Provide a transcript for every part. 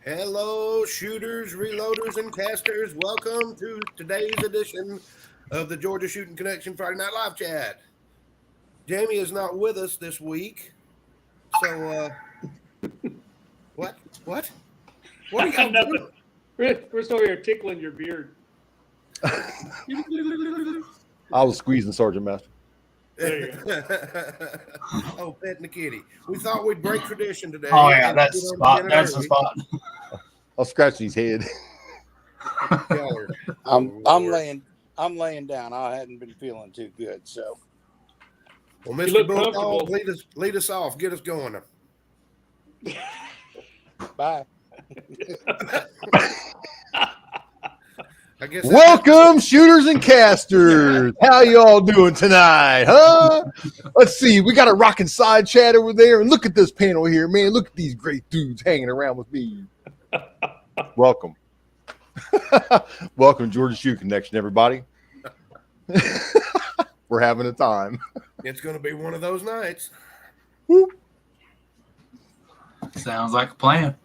Hello, shooters, reloaders, and casters. Welcome to today's edition of the Georgia Shooting Connection Friday Night Live Chat. Jamie is not with us this week, so what? What are y'all doing? We're still here tickling your beard. I was squeezing Sergeant Master. Oh, petting the kitty. We thought we'd break tradition today. Oh yeah, that's the spot. That's the spot. I'll scratch his head. I'm laying down. I hadn't been feeling too good, so. Well, Mr. Bulldog, lead us off. Get us going. Bye. I guess Welcome, shooters and casters. How y'all doing tonight, huh? Let's see. We got a rocking side chat over there, and look at this panel here, man. Look at these great dudes hanging around with me. Welcome. Welcome, Georgia Shoe Connection, everybody. We're having a time. It's going to be one of those nights. Woo. Sounds like a plan.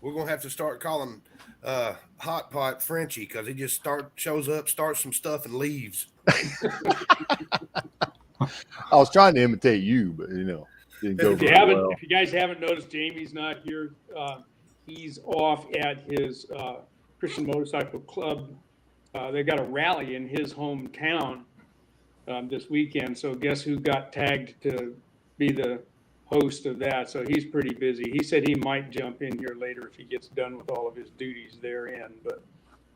We're going to have to start calling Hot Pot Frenchie because he just shows up, starts some stuff, and leaves. I was trying to imitate you, but didn't go If you guys haven't noticed, Jamie's not here. He's off at his Christian Motorcycle Club. They got a rally in his hometown this weekend. So guess who got tagged to be the host of that? So he's pretty busy. He said he might jump in here later if he gets done with all of his duties therein, but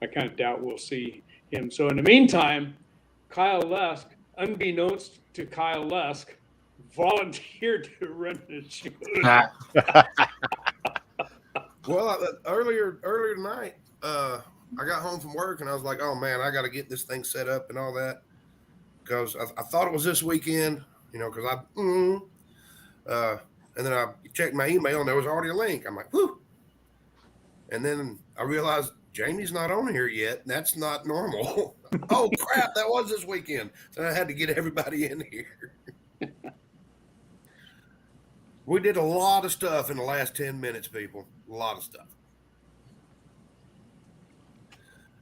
I kind of doubt we'll see him. So in the meantime, Kyle Lusk, unbeknownst to Kyle Lusk, volunteered to run the show. Well, earlier tonight, I got home from work and I was like, "Oh man, I got to get this thing set up and all that," because I thought it was this weekend, because and then I checked my email and there was already a link. I'm like, "Whew!" And then I realized Jamie's not on here yet. And that's not normal. Oh crap, that was this weekend. So I had to get everybody in here. We did a lot of stuff in the last 10 minutes, people. A lot of stuff.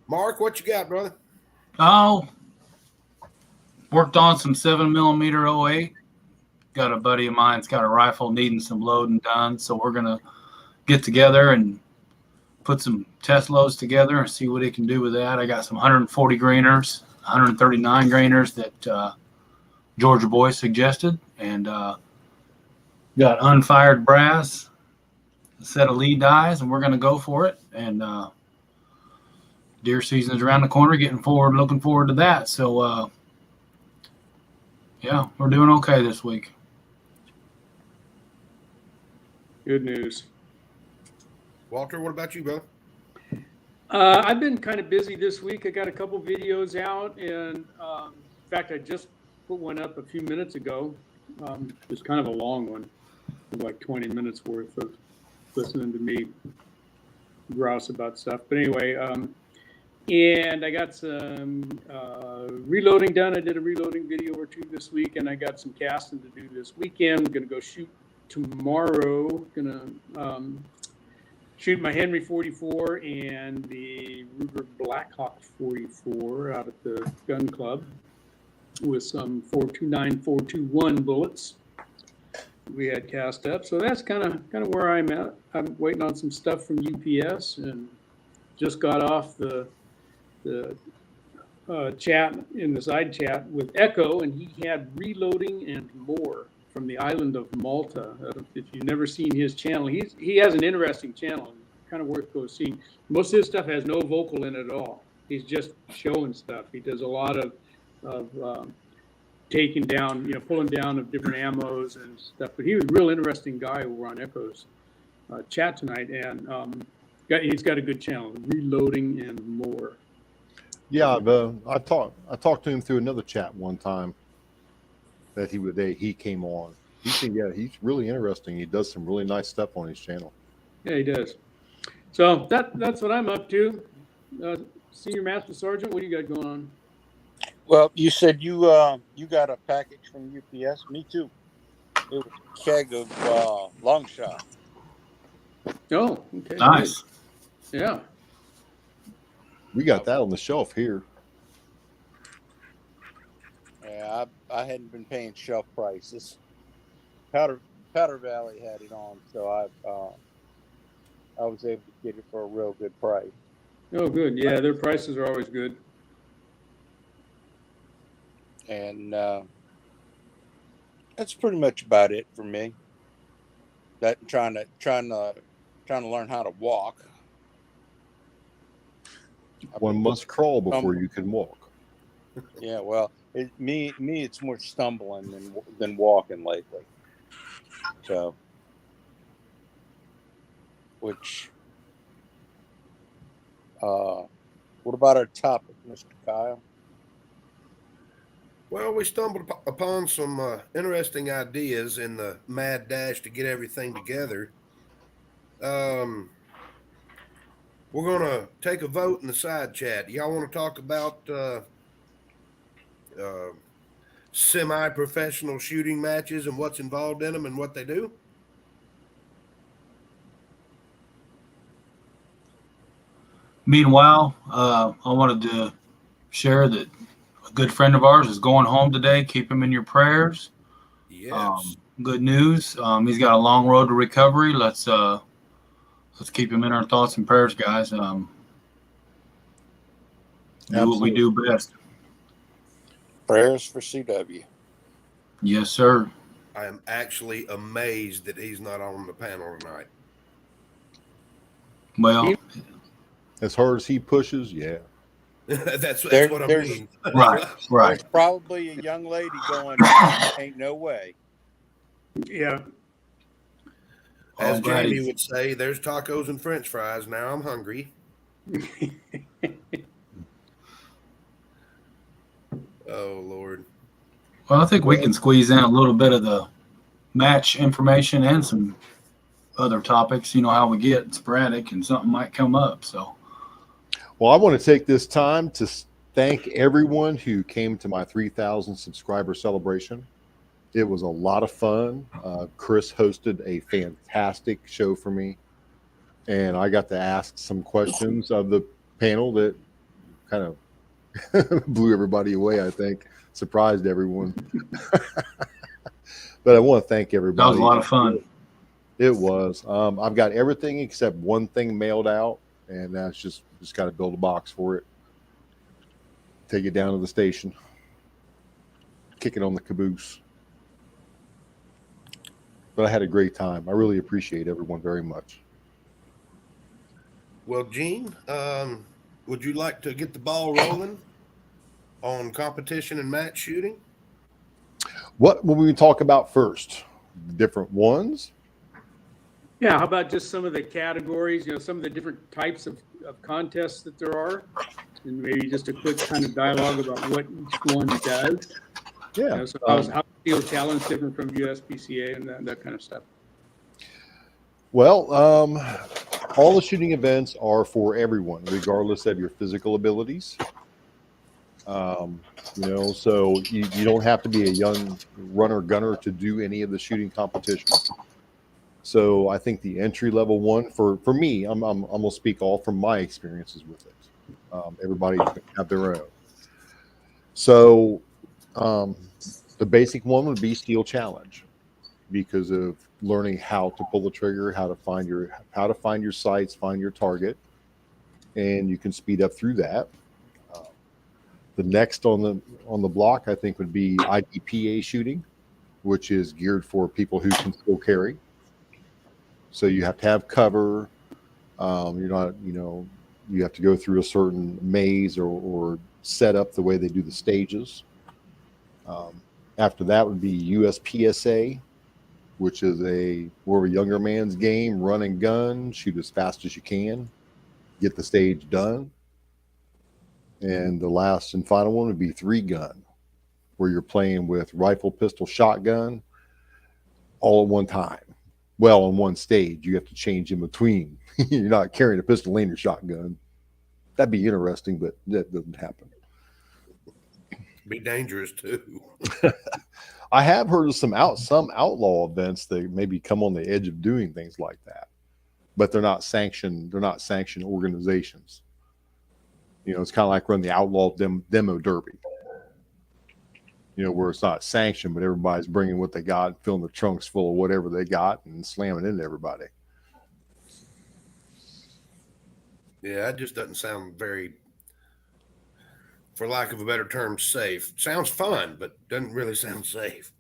Mark, what you got, brother? Oh, worked on some 7mm 08. Got a buddy of mine's got a rifle needing some loading done, so we're gonna get together and put some test loads together and see what he can do with that. I got some 140 grainers, 139 grainers that Georgia boy suggested, and got unfired brass, a set of lead dies, and we're going to go for it. And deer season is around the corner, looking forward to that. So, yeah, we're doing okay this week. Good news. Walter, what about you, brother? I've been kind of busy this week. I got a couple videos out, and in fact, I just put one up a few minutes ago. It's kind of a long one, like 20 minutes worth of listening to me grouse about stuff. But anyway, and I got some reloading done. I did a reloading video or two this week, and I got some casting to do this weekend. We're going to go shoot tomorrow. Going to shoot my Henry 44 and the Ruger Blackhawk 44 out at the gun club with some 429, 421 bullets we had cast up. So that's kind of where I'm at. I'm waiting on some stuff from UPS and just got off the chat in the side chat with Echo, and he had reloading and more from the island of Malta. If you've never seen his channel, he has an interesting channel, kind of worth go seeing. Most of his stuff has no vocal in it at all. He's just showing stuff. He does a lot of taking down, pulling down of different ammos and stuff. But he was a real interesting guy over on Echo's chat tonight, and he's got a good channel, Reloading and More. Yeah, I talked to him through another chat one time that he came on. He's really interesting. He does some really nice stuff on his channel. Yeah, he does. So that's what I'm up to. Senior Master Sergeant, what do you got going on? Well, you said you got a package from UPS. Me too. It was a keg of long shot. Oh, okay. Nice. Good. Yeah. We got that on the shelf here. Yeah, I hadn't been paying shelf prices. Powder Valley had it on, so I was able to get it for a real good price. Oh, good. Yeah, their prices are always good. And that's pretty much about it for me. That trying to learn how to walk. One must crawl before you can walk. Yeah, well, me, it's more stumbling than walking lately. So, which, what about our topic, Mr. Kyle? Well, we stumbled upon some interesting ideas in the mad dash to get everything together. We're going to take a vote in the side chat. Y'all want to talk about semi-professional shooting matches and what's involved in them and what they do? Meanwhile, I wanted to share that a good friend of ours is going home today. Keep him in your prayers. Yes. Good news. He's got a long road to recovery. Let's keep him in our thoughts and prayers, guys. Do what we do best. Prayers for CW. Yes, sir. I am actually amazed that he's not on the panel tonight. Well, As hard as he pushes, yeah. that's what I mean. right. There's probably a young lady going, ain't no way. Yeah. As I'm glad Jamie would say, there's tacos and French fries. Now I'm hungry. Oh, Lord. Well, I think we can squeeze in a little bit of the match information and some other topics. You know how we get sporadic and something might come up. So, Well, I want to take this time to thank everyone who came to my 3,000 subscriber celebration. It was a lot of fun. Chris hosted a fantastic show for me, and I got to ask some questions of the panel that kind of blew everybody away, I think, surprised everyone. But I want to thank everybody. that was a lot of fun. It was. I've got everything except one thing mailed out, and that's just got to build a box for it, take it down to the station, kick it on the caboose. But I had a great time. I really appreciate everyone very much. Well, Gene, would you like to get the ball rolling on competition and match shooting? What will we talk about first? Different ones? Yeah. How about just some of the categories, some of the different types of contests that there are, and maybe just a quick kind of dialogue about what each one does. Yeah. So how Steel Challenge different from USPCA and that kind of stuff? Well, all the shooting events are for everyone, regardless of your physical abilities. So you don't have to be a young runner gunner to do any of the shooting competition. So I think the entry level one for me, I'm gonna speak all from my experiences with it. Everybody have their own. So the basic one would be Steel Challenge, because of learning how to pull the trigger, how to find your sights, find your target, and you can speed up through that. The next on the block, I think, would be IDPA shooting, which is geared for people who can still carry. So you have to have cover. You have to go through a certain maze or set up the way they do the stages. After that would be USPSA, which is more of a younger man's game. Run and gun, shoot as fast as you can, get the stage done. And the last and final one would be 3-gun, where you're playing with rifle, pistol, shotgun all at one time. Well, on one stage, you have to change in between. You're not carrying a pistol and your shotgun. That'd be interesting, but that doesn't happen. Be dangerous too. I have heard of some outlaw events that maybe come on the edge of doing things like that. but they're not sanctioned. They're not sanctioned organizations. You know, it's kind of like running the outlaw demo derby. You know, where it's not sanctioned, but everybody's bringing what they got, filling the trunks full of whatever they got, and slamming into everybody. Yeah, that just doesn't sound very, for lack of a better term, safe. Sounds fun, but doesn't really sound safe.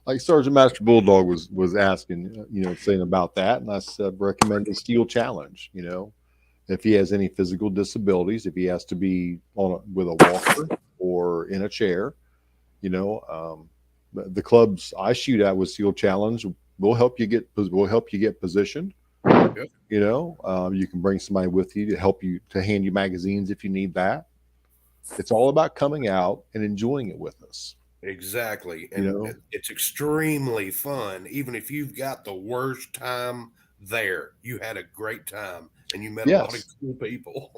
Like Sergeant Master Bulldog was asking, you know, saying about that, and I said recommend the Steel Challenge. You know, if he has any physical disabilities, if he has to be with a walker or in a chair, you know, the clubs I shoot at with Steel Challenge will help you get positioned. Yep. You know, you can bring somebody with you to help you, to hand you magazines if you need that. It's all about coming out and enjoying it with us. Exactly. And You know? it's extremely fun. Even if you've got the worst time there, you had a great time and you met a lot of Yes. cool people.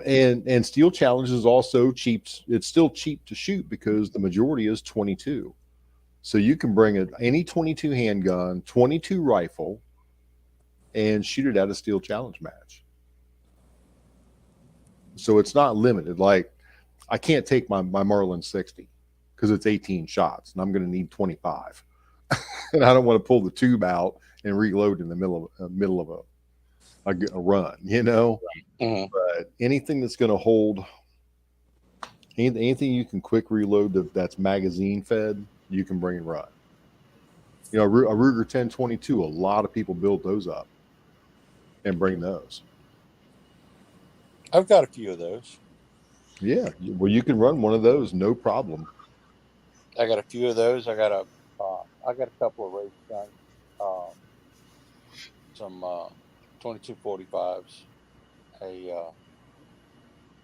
And Steel Challenge is also cheap. It's still cheap to shoot because the majority is 22. So you can bring any 22 handgun, 22 rifle, and shoot it at a Steel Challenge match. So it's not limited. Like I can't take my Marlin 60 because it's 18 shots and I'm going to need 25. And I don't want to pull the tube out and reload in the middle of a run, you know. Mhm. But anything that's going to hold, anything you can quick reload that's magazine fed, you can bring and run. You know, a Ruger 1022, a lot of people build those up and bring those. I've got a few of those. Yeah, well, you can run one of those, no problem. I got a few of those. I got a couple of race guns, some 2245s, a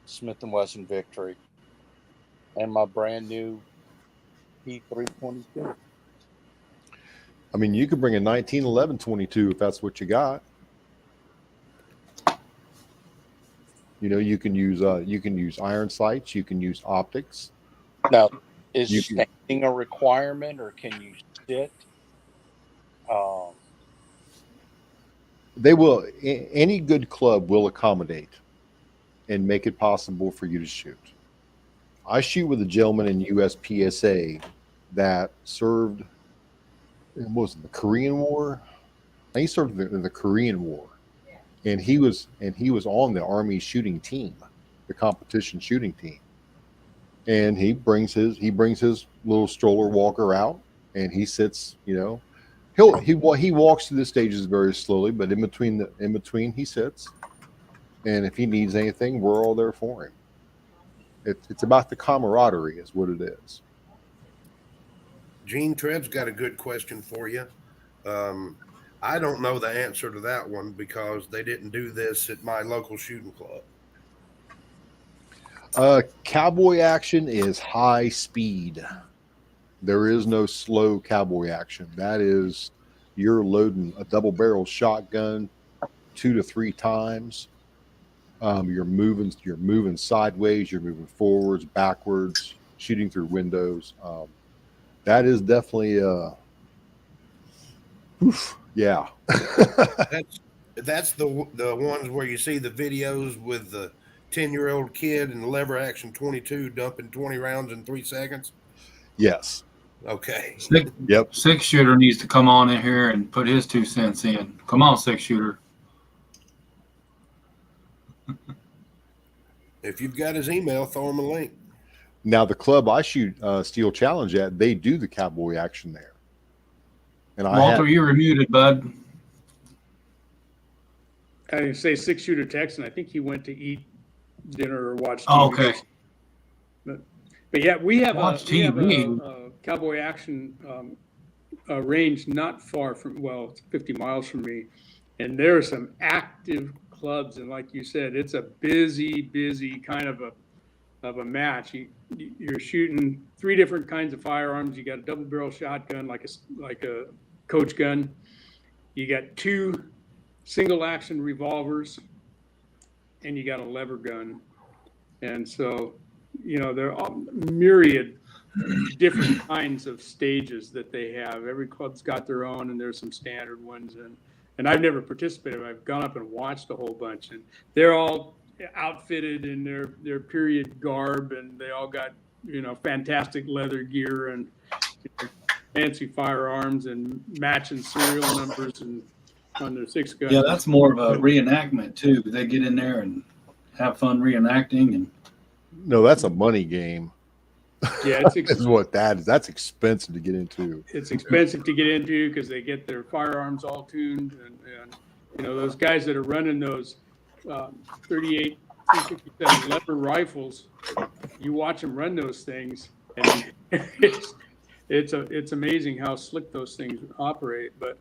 Smith & Wesson Victory, and my brand new P322. I mean, you could bring a 1911 22 if that's what you got. You know, you can use iron sights, you can use optics. Now, is standing a requirement, or can you sit? They will. Any good club will accommodate and make it possible for you to shoot. I shoot with a gentleman in USPSA that served. What was it, the Korean War? He served in the Korean War, and he was on the Army shooting team, the competition shooting team. And he brings his little stroller walker out, and he sits. You know, he walks through the stages very slowly, but in between he sits. And if he needs anything, we're all there for him. It's about the camaraderie, is what it is. Gene Tread's got a good question for you. I don't know the answer to that one because they didn't do this at my local shooting club. Cowboy action is high speed. There is no slow cowboy action. That is, you're loading a double barrel shotgun 2 to 3 times. You're moving sideways, you're moving forwards, backwards, shooting through windows. That is definitely yeah. That's the ones where you see the videos with the 10-year-old kid and the lever action 22 dumping 20 rounds in 3 seconds. Yes. Okay. Yep. 6-shooter needs to come on in here and put his 2 cents in. Come on, 6-shooter. If you've got his email, throw him a link. Now the club I shoot Steel Challenge at, they do the cowboy action there. And Walter, you were muted, bud. I say 6-shooter text, and I think he went to eat dinner or watch TV. Oh, okay. But yeah, we have TV. a cowboy action range not far from, well, it's 50 miles from me, and there are some active clubs, and like you said, it's a busy kind of a match. You're shooting 3 different kinds of firearms. You got a double barrel shotgun, like a coach gun. You got 2 single action revolvers, and you got a lever gun. And so, you know, there are myriad different kinds of stages that they have. Every club's got their own, and there's some standard ones. And I've never participated. I've gone up and watched a whole bunch, and they're all outfitted in their period garb, and they all got, fantastic leather gear and fancy firearms and matching serial numbers and on their 6-gun. Yeah, that's more of a reenactment too. They get in there and have fun reenacting. And No, that's a money game. Yeah, That's what that is. That's expensive to get into. It's expensive to get into because they get their firearms all tuned, and those guys that are running those 38, 357 lever rifles, you watch them run those things, and it's amazing how slick those things operate. But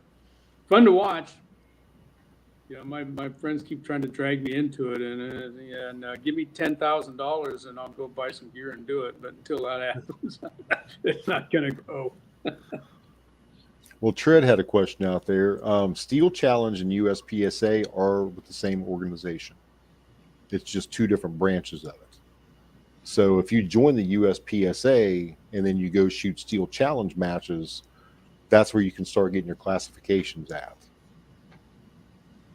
fun to watch. My friends keep trying to drag me into it, and give me $10,000 and I'll go buy some gear and do it. But until that happens, it's not going to go. Well, Tread had a question out there. Steel Challenge and USPSA are with the same organization. It's just two different branches of it. So if you join the USPSA and then you go shoot Steel Challenge matches, that's where you can start getting your classifications at.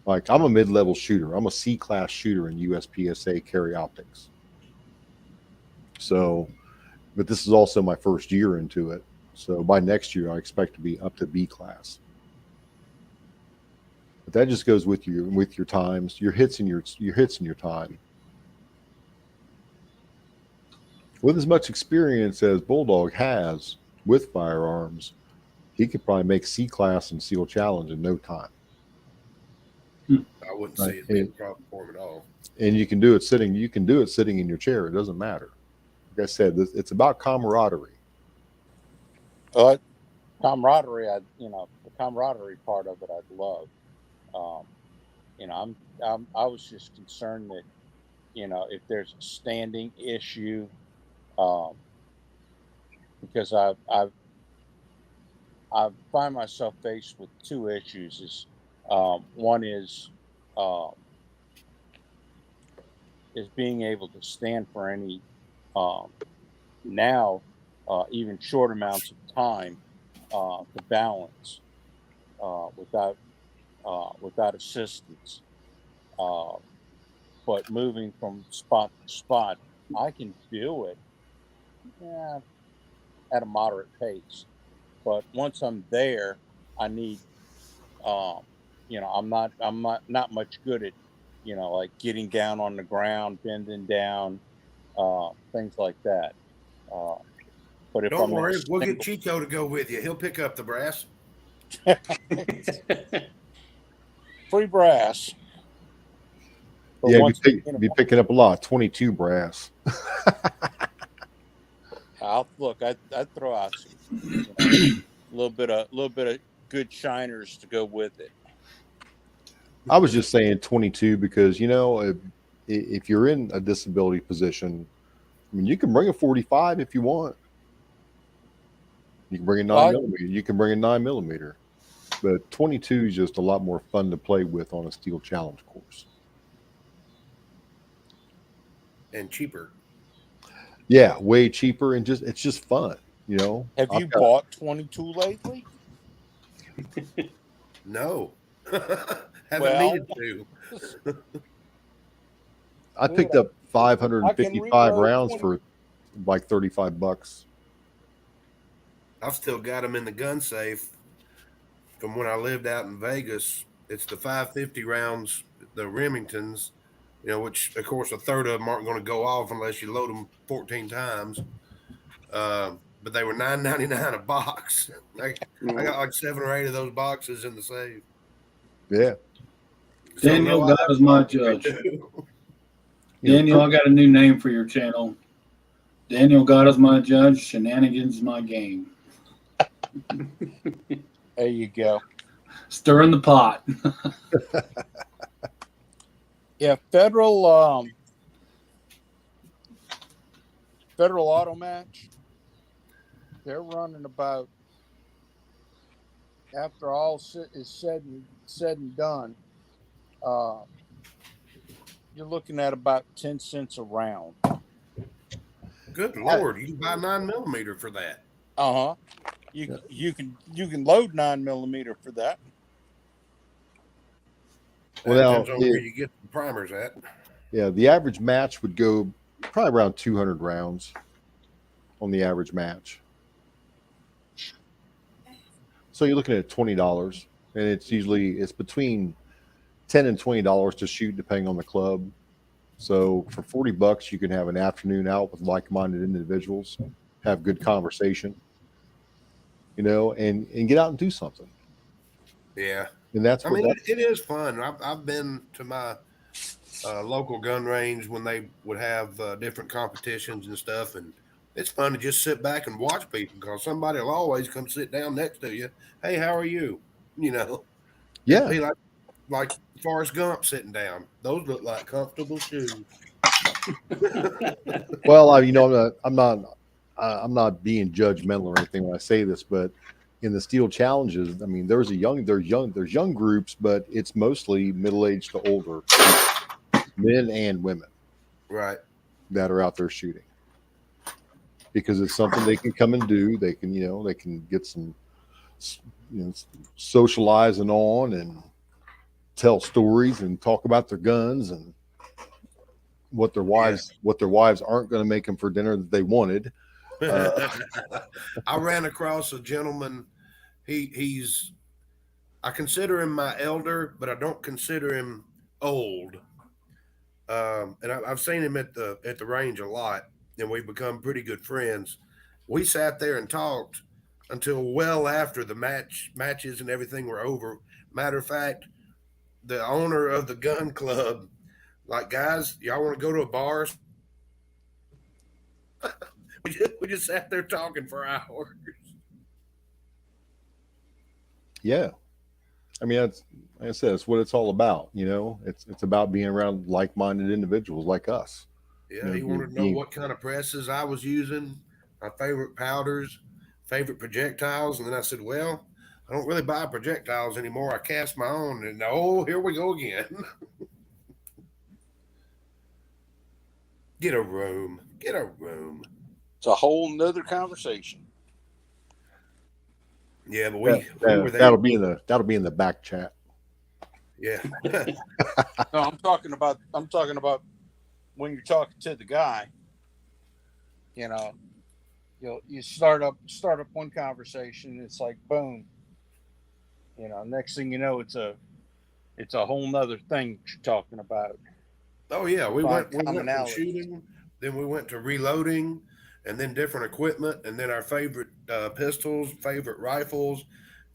Like, I'm a mid-level shooter. I'm a C-class shooter in USPSA carry optics. So, but this is also my first year into it. So by next year, I expect to be up to B class. But that just goes with your times, your hits and your time. With as much experience as Bulldog has with firearms, he could probably make C class and Steel Challenge in no time. I wouldn't say it'd be a problem for him at all. And you can do it sitting. You can do it sitting in your chair. It doesn't matter. Like I said, it's about camaraderie. Camaraderie. The camaraderie part of it, I'd love. I was just concerned that, if there's a standing issue, because I find myself faced with two issues. One is being able to stand for any even short amounts of time to balance without assistance. But moving from spot to spot, I can do it at a moderate pace. But once I'm there, I need I'm not much good at, like getting down on the ground, bending down, things like that. But if Don't worry, we'll get Chico to go with you. He'll pick up the brass. Free brass. But Yeah, be picking up a lot. 22 brass. I'd throw out a little bit of good shiners to go with it. I was just saying 22 because, if you're in a disability position, I mean, you can bring a 45 if you want. You can bring a 9mm. You can bring a 9mm. But 22 is just a lot more fun to play with on a Steel Challenge course. And cheaper. Yeah, way cheaper, and it's just fun, Have you bought 22 lately? No. Haven't needed to. I picked up 555 rounds for like $35. I've still got them in the gun safe from when I lived out in Vegas. It's the 550 rounds, the Remingtons, which of course a third of them aren't going to go off unless you load them 14 times. But they were $9.99 a box. I got like 7 or 8 of those boxes in the safe. Yeah. Daniel God is my judge. Daniel, I got a new name for your channel. Daniel God is my judge. Shenanigans my game. There you go. Stirring the pot. Yeah, federal auto match. They're running about, after all is said and done, you're looking at about 10 cents a round. Good Lord, you can buy 9mm for that. Uh-huh. You can load 9mm for that. Well, Depends now, on where you get the primers at. yeah, the average match would go probably around 200 rounds on the average match. So you're looking at $20, and it's between $10 and $20 to shoot, depending on the club. So for $40, you can have an afternoon out with like-minded individuals, have good conversation, and get out and do something. Yeah. And that's I what mean, that's it is fun. I've been to my local gun range when they would have different competitions and stuff, and it's fun to just sit back and watch people because somebody will always come sit down next to you. Hey, how are you? It'd yeah. be like Forrest Gump sitting down. Those look like comfortable shoes. Well, I'm not being judgmental or anything when I say this, but in the steel challenges, I mean, there's young groups, but it's mostly middle-aged to older men and women Right. that are out there shooting, because it's something they can come and do. They can get some, socializing on and tell stories and talk about their guns and what their wives aren't going to make them for dinner that they wanted. I ran across a gentleman. I consider him my elder, but I don't consider him old. And I've seen him at the range a lot, and we've become pretty good friends. We sat there and talked until well after the matches and everything were over. Matter of fact, the owner of the gun club, like, guys, y'all want to go to a bar? We just sat there talking for hours. Yeah, I mean, that's like I said, it's what it's all about. It's about being around like-minded individuals like us. Yeah, he wanted to know what kind of presses I was using, my favorite powders, favorite projectiles, and then I said, "Well, I don't really buy projectiles anymore. I cast my own." And here we go again. Get a room. Get a room. It's a whole nother conversation. Yeah, but we were there. That'll be in the back chat. Yeah. No, I'm talking about when you're talking to the guy. You start up one conversation, it's like boom. Next thing you know, it's a whole nother thing that you're talking about. Oh yeah, we went from Commonality. shooting, then we went to reloading, and then different equipment, and then our favorite pistols, favorite rifles,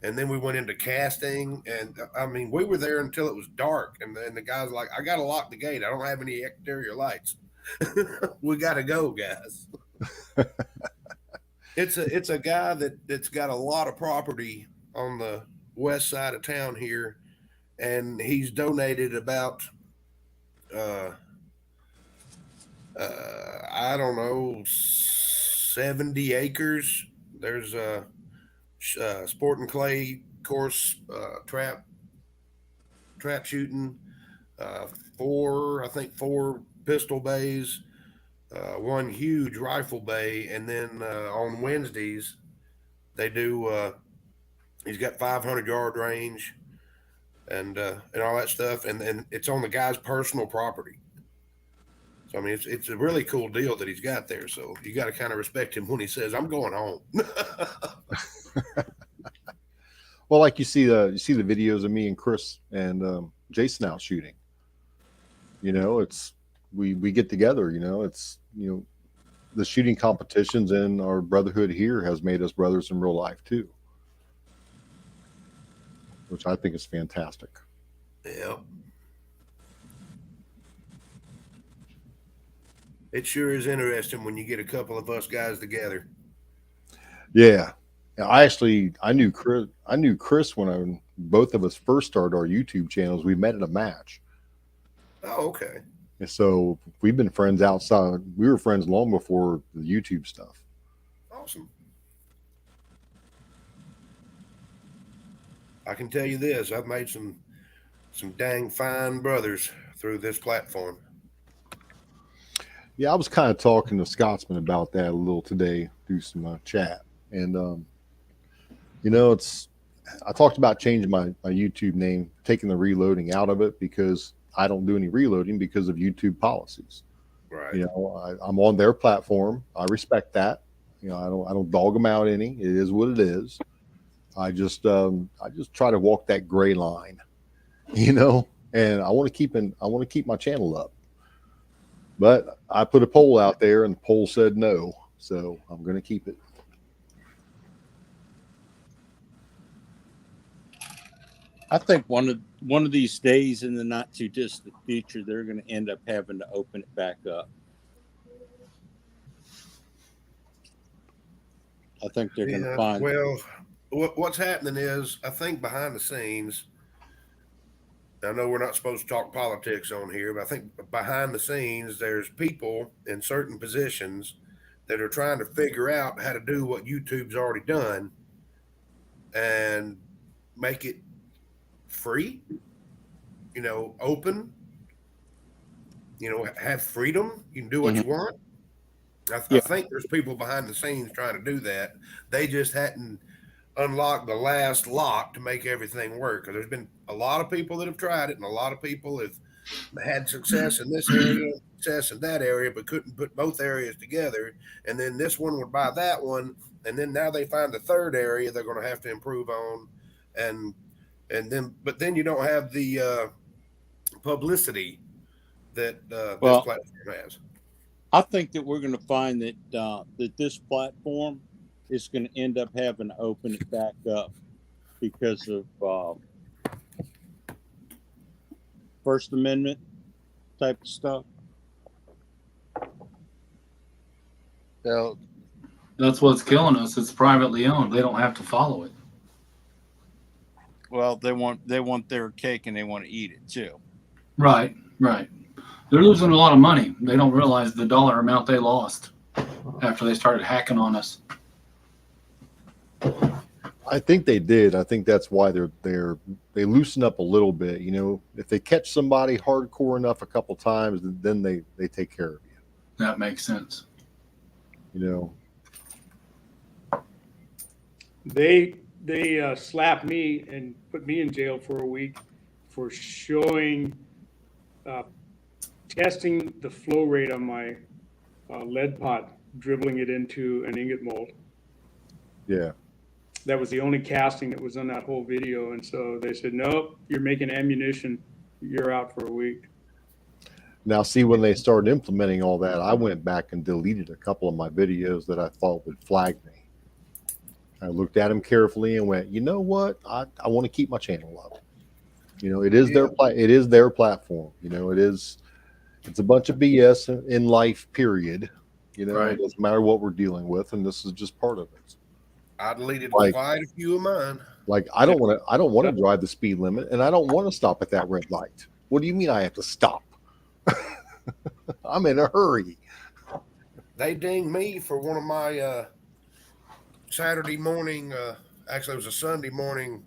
and then we went into casting. And I mean, we were there until it was dark, and then the guy's like, "I got to lock the gate. I don't have any exterior lights. We got to go, guys." It's a guy that's got a lot of property on the west side of town here, and he's donated about I don't know, 70 acres. There's a sport and clay course, trap shooting, four pistol bays, one huge rifle bay, and then on Wednesdays they do. He's got 500-yard range and all that stuff, and it's on the guy's personal property. So I mean, it's a really cool deal that he's got there. So you got to kind of respect him when he says, "I'm going home." Well, like you see the videos of me and Chris and Jason out shooting. It's we get together. It's the shooting competitions and our brotherhood here has made us brothers in real life too, which I think is fantastic. Yeah. It sure is interesting when you get a couple of us guys together. Yeah. I knew Chris when both of us first started our YouTube channels. We met at a match. Oh, okay. And so we've been friends outside. We were friends long before the YouTube stuff. Awesome. I can tell you this, I've made some dang fine brothers through this platform. Yeah, I was kind of talking to Scotsman about that a little today through some chat, and I talked about changing my YouTube name, taking the reloading out of it because I don't do any reloading because of YouTube policies. Right. I'm on their platform. I respect that. I don't dog them out any. It is what it is. I just try to walk that gray line, and I want to keep my channel up. But I put a poll out there, and the poll said no, so I'm going to keep it. I think one of these days in the not too distant future, they're going to end up having to open it back up. I think they're going to find. Well, what's happening is, I think behind the scenes, I know we're not supposed to talk politics on here, but I think behind the scenes, there's people in certain positions that are trying to figure out how to do what YouTube's already done and make it free, open, have freedom. You can do what you want. I think there's people behind the scenes trying to do that. They just hadn't unlocked the last lock to make everything work. Because there's been a lot of people that have tried it, and a lot of people have had success in this area, success in that area, but couldn't put both areas together. And then this one would buy that one, and then now they find the third area they're going to have to improve on, but then you don't have the publicity that this platform has. I think that we're going to find that that this platform is going to end up having to open it back up because of First Amendment type of stuff. So that's what's killing us. It's privately owned. They don't have to follow it. Well, they want their cake and they want to eat it too. Right. They're losing a lot of money. They don't realize the dollar amount they lost after they started hacking on us. I think they did. I think that's why they loosen up a little bit. If they catch somebody hardcore enough a couple times, then they take care of you. That makes sense. They slapped me and put me in jail for a week for showing, testing the flow rate on my lead pot, dribbling it into an ingot mold. Yeah. That was the only casting that was on that whole video. And so they said, nope, you're making ammunition. You're out for a week. Now, see, when they started implementing all that, I went back and deleted a couple of my videos that I thought would flag me. I looked at them carefully and went, you know what? I want to keep my channel up. It is their platform. It's a bunch of BS in life, period. Right. It doesn't matter what we're dealing with, and this is just part of it. I deleted quite a few of mine. Like I don't want to drive the speed limit, and I don't want to stop at that red light. What do you mean I have to stop? I'm in a hurry. They dinged me for one of my Saturday morning. Actually, it was a Sunday morning.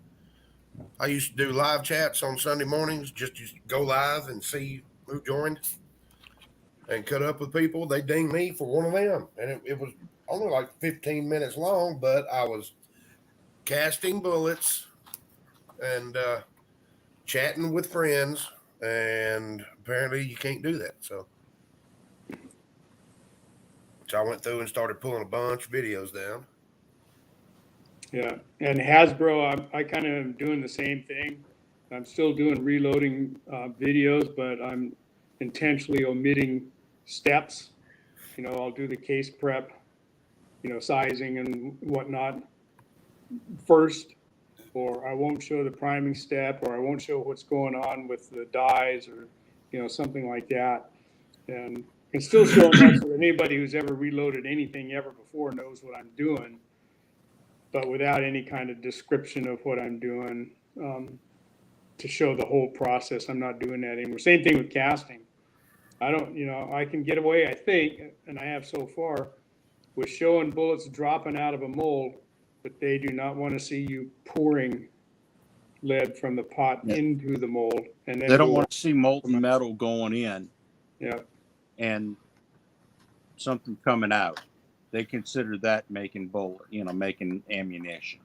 I used to do live chats on Sunday mornings, just to go live and see who joined and cut up with people. They dinged me for one of them, and it was only like 15 minutes long, but I was casting bullets and chatting with friends, and apparently you can't do that. So I went through and started pulling a bunch of videos down. Yeah, and Hasbro, I kind of am doing the same thing. I'm still doing reloading videos, but I'm intentionally omitting steps. I'll do the case prep, sizing and whatnot first, or I won't show the priming step, or I won't show what's going on with the dies, or something like that. And still show enough so that anybody who's ever reloaded anything ever before knows what I'm doing, but without any kind of description of what I'm doing, to show the whole process. I'm not doing that anymore. Same thing with casting. I can get away, I think, and I have so far, with showing bullets dropping out of a mold, but they do not want to see you pouring lead from the pot into the mold. And then they don't want to see molten metal going in. Yeah. And something coming out. They consider that making making ammunition.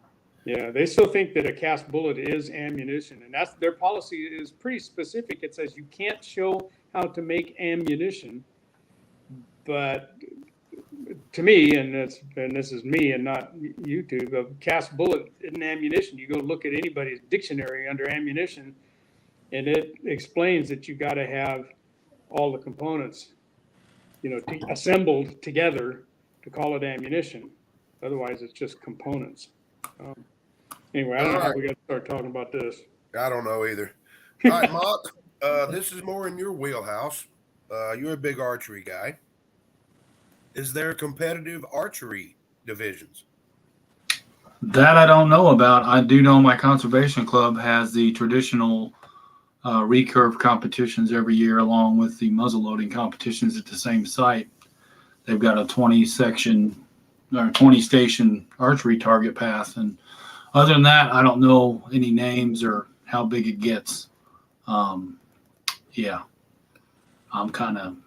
Yeah, they still think that a cast bullet is ammunition, and that's their policy is pretty specific. It says you can't show how to make ammunition, but to me, and this is me and not YouTube, a cast bullet isn't ammunition. You go look at anybody's dictionary under ammunition, and it explains that you got to have all the components, assembled together to call it ammunition. Otherwise, it's just components. Anyway, I don't know how we got to start talking about this. I don't know either. All right, Mock, this is more in your wheelhouse. You're a big archery guy. Is there competitive archery divisions? That I don't know about. I do know my conservation club has the traditional recurve competitions every year, along with the muzzleloading competitions at the same site. They've got a 20 station or 20 station archery target path, and other than that, I don't know any names or how big it gets. Yeah, I'm kind of.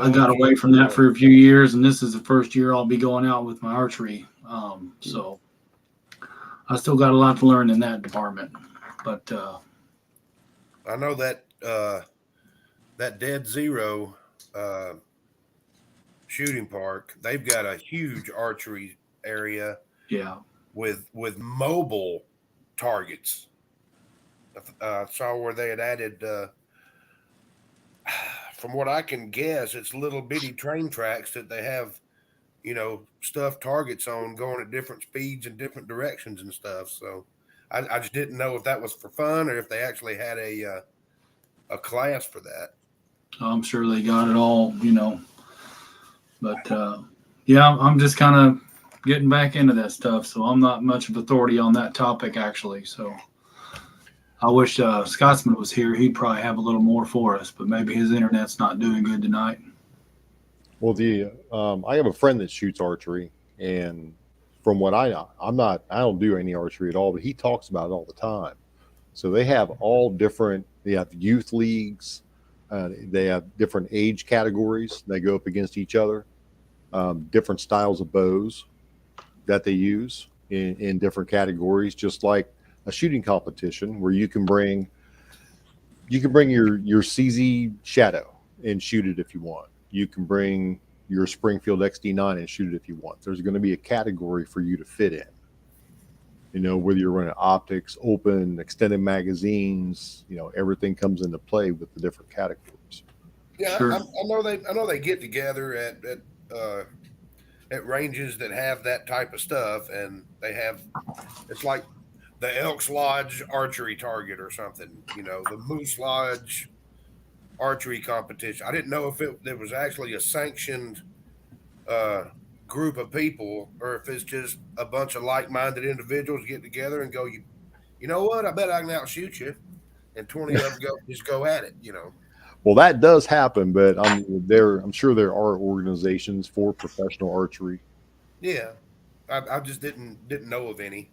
I got away from that for a few years, and this is the first year I'll be going out with my archery. So I still got a lot to learn in that department. But I know that that Dead Zero shooting park, they've got a huge archery area. Yeah. With mobile targets. I saw where they had added. From what I can guess, it's little bitty train tracks that they have, stuffed targets on going at different speeds and different directions and stuff. So I just didn't know if that was for fun or if they actually had a class for that. I'm sure they got it all, But yeah, I'm just kind of getting back into that stuff. So I'm not much of authority on that topic, actually. So I wish Scotsman was here. He'd probably have a little more for us, but maybe his internet's not doing good tonight. Well, I have a friend that shoots archery, and from what I know, I don't do any archery at all, but he talks about it all the time. So they have all different. They have youth leagues. They have different age categories. They go up against each other. Different styles of bows that they use in different categories, just like a shooting competition where you can bring your CZ Shadow and shoot it if you want. You can bring your Springfield XD9 and shoot it if you want. There's going to be a category for you to fit in. Whether you're running optics, open, extended magazines, everything comes into play with the different categories. Yeah, Sure. I know they get together at ranges that have that type of stuff, and it's like the Elks Lodge archery target or something, the Moose Lodge archery competition. I didn't know if there was actually a sanctioned group of people or if it's just a bunch of like-minded individuals get together and go, you know what, I bet I can outshoot you, and 20 of them go at it, Well, that does happen, but I'm sure there are organizations for professional archery. Yeah, I just didn't know of any.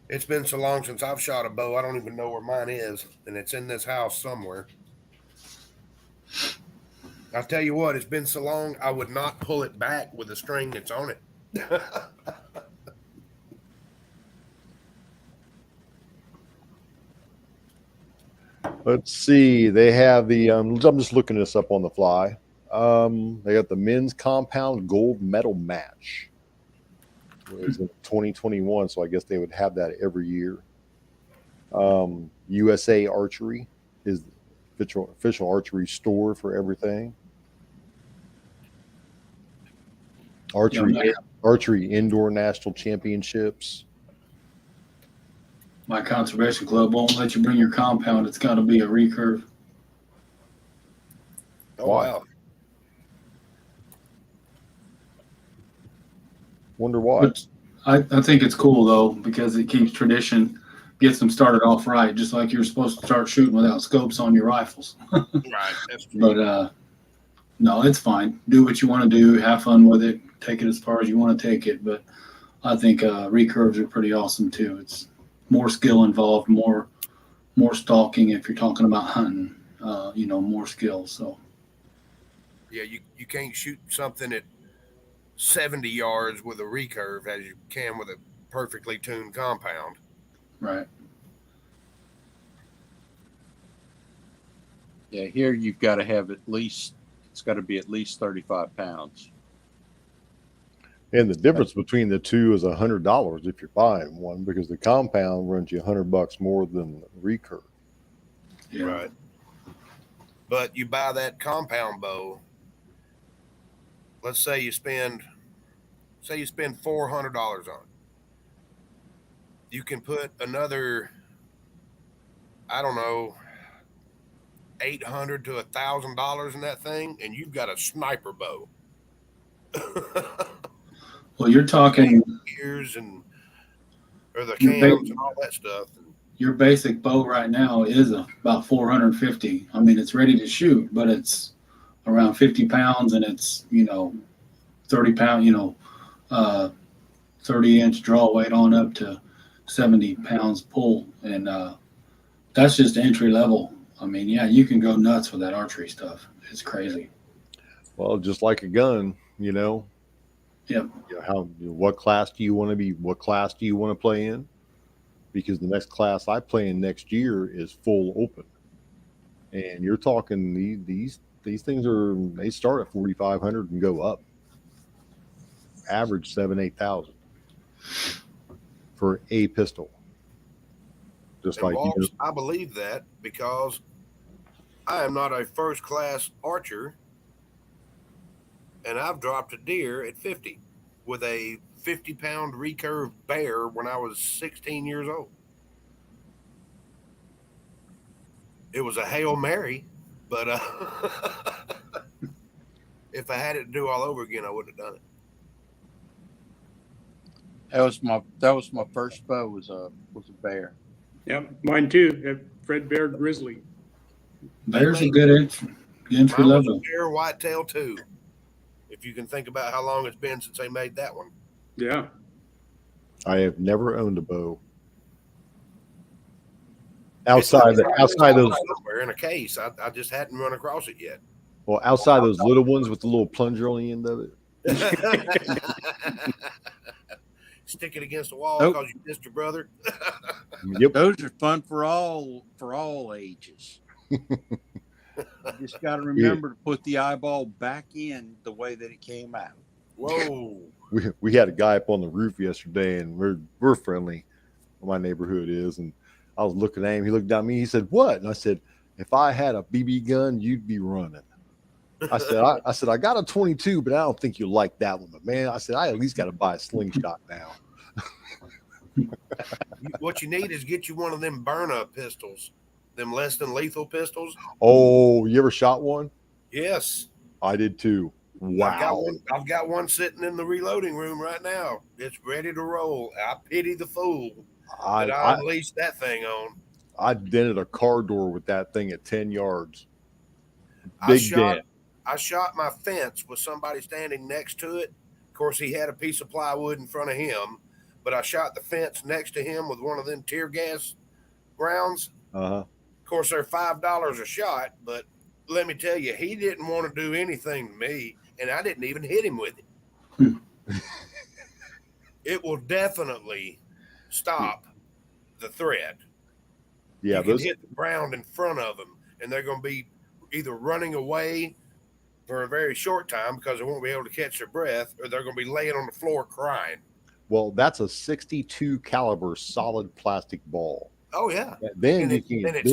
It's been so long since I've shot a bow, I don't even know where mine is, and it's in this house somewhere. I'll tell you what, it's been so long, I would not pull it back with a string that's on it. Let's see. They have I'm just looking this up on the fly. They got the men's compound gold medal match. It was in 2021, so I guess they would have that every year. USA Archery is the official archery store for everything. Archery indoor national championships. My conservation club won't let you bring your compound. It's got to be a recurve. Oh, wow. Wonder why. But I think it's cool, though, because it keeps tradition, gets them started off right, just like you're supposed to start shooting without scopes on your rifles. Right, that's true. But no, it's fine. Do what you want to do. Have fun with it. Take it as far as you want to take it. But I think recurves are pretty awesome, too. It's more skill involved, more stalking if you're talking about hunting, more skill. So Yeah, you can't shoot something at 70 yards with a recurve as you can with a perfectly tuned compound. Right. Yeah, here you've got to have it's got to be at least 35 pounds. And the difference between the two is $100 if you're buying one, because the compound runs you $100 more than the recurve. Yeah. Right. But you buy that compound bow. Let's say you spend $400 on it. You can put another, I don't know, $800 to $1,000 in that thing, and you've got a sniper bow. Well, you're talking Ears and or the Your cams bait- and all that stuff. your basic bow right now is about 450. I mean, it's ready to shoot, but it's around 50 pounds, and it's 30 pound, 30-inch draw weight on up to 70 pounds pull, and that's just entry level. I mean, yeah, you can go nuts with that archery stuff. It's crazy. Well, just like a gun, you know. Yep. What class do you want to be? What class do you want to play in? Because the next class I play in next year is full open, and you're talking these things they start at 4,500 and go up. Average 7,000-8,000 for a pistol. Just And like Walsh, I believe that because I am not a first class archer, and I've dropped a deer at 50 with a 50-pound recurve bear when I was 16 years old. It was a Hail Mary, but if I had it to do all over again, I wouldn't have done it. That was my first bow was a bear. Yep, mine too. Fred Bear Grizzly. Bear's a good entry Mine was a level. bear whitetail too. If you can think about how long it's been since they made that one. Yeah. I have never owned a bow. Outside those somewhere in a case. I just hadn't run across it yet. well, outside those little ones with the little plunger on the end of it. Stick it against the wall Nope. because you missed your brother. Yep. Those are fun for all ages. You just got to remember to put the eyeball back in the way that it came out. Whoa. We had a guy up on the roof yesterday, and we're friendly. My neighborhood is, and I was looking at him. He looked at me. He said, "What?" And I said, "If I had a BB gun, you'd be running." I said, I got a 22, but I don't think you'll like that one. But man, I said, I at least got to buy a slingshot now. What you need is get you one of them burn-up pistols, them less than lethal pistols. Oh, you ever shot one? Yes. I did too. Wow. I've got one sitting in the reloading room right now. It's ready to roll. I pity the fool that I unleashed that thing on. I dented a car door with that thing at 10 yards. Big dent. I shot my fence with somebody standing next to it. Of course, he had a piece of plywood in front of him, but I shot the fence next to him with one of them tear gas rounds. Uh-huh. Of course, they're $5 a shot, but let me tell you, he didn't want to do anything to me, and I didn't even hit him with it. It will definitely stop the threat. Yeah, you can hit the ground in front of them, and they're going to be either running away for a very short time because they won't be able to catch their breath, or they're going to be laying on the floor crying. Well, that's a 62 caliber solid plastic ball. Oh yeah. Then you can get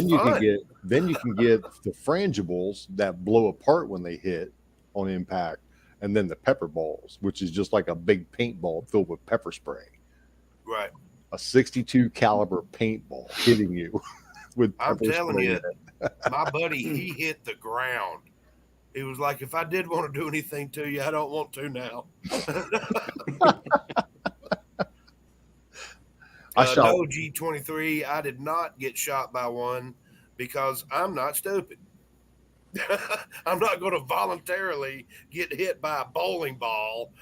the frangibles that blow apart when they hit on impact, and then the pepper balls, which is just like a big paintball filled with pepper spray. Right. A 62 caliber paintball hitting you with pepper I'm telling spray you, in it. my buddy, he hit the ground. He was like, if I did want to do anything to you, I don't want to now. No G23. I did not get shot by one because I'm not stupid. I'm not going to voluntarily get hit by a bowling ball.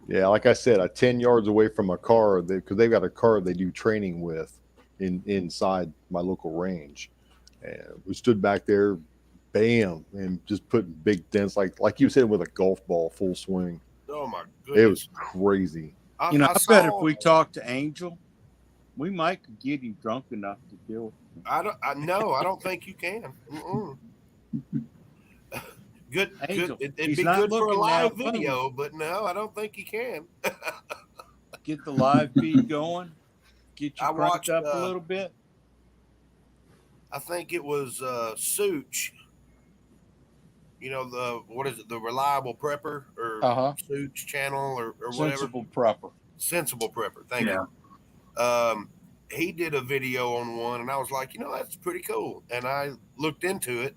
Yeah, like I said, 10 yards away from a car, because they've got a car they do training with inside my local range. And we stood back there bam, and just putting big dents, like you said, with a golf ball, full swing. Oh my It goodness! was crazy. I bet if we talked to Angel, we might could get him drunk enough to deal with him. I don't think you can. Mm-mm. Good. Angel, It'd he's be not good for a looking live now. video, but no, I don't think you can. Get the live feed going. Get you I cranked watched, up a little bit. I think it was Such. You know, the Reliable Prepper or Such channel or whatever. Sensible prepper. Sensible Prepper. Thank you. He did a video on one, and I was like, that's pretty cool. And I looked into it,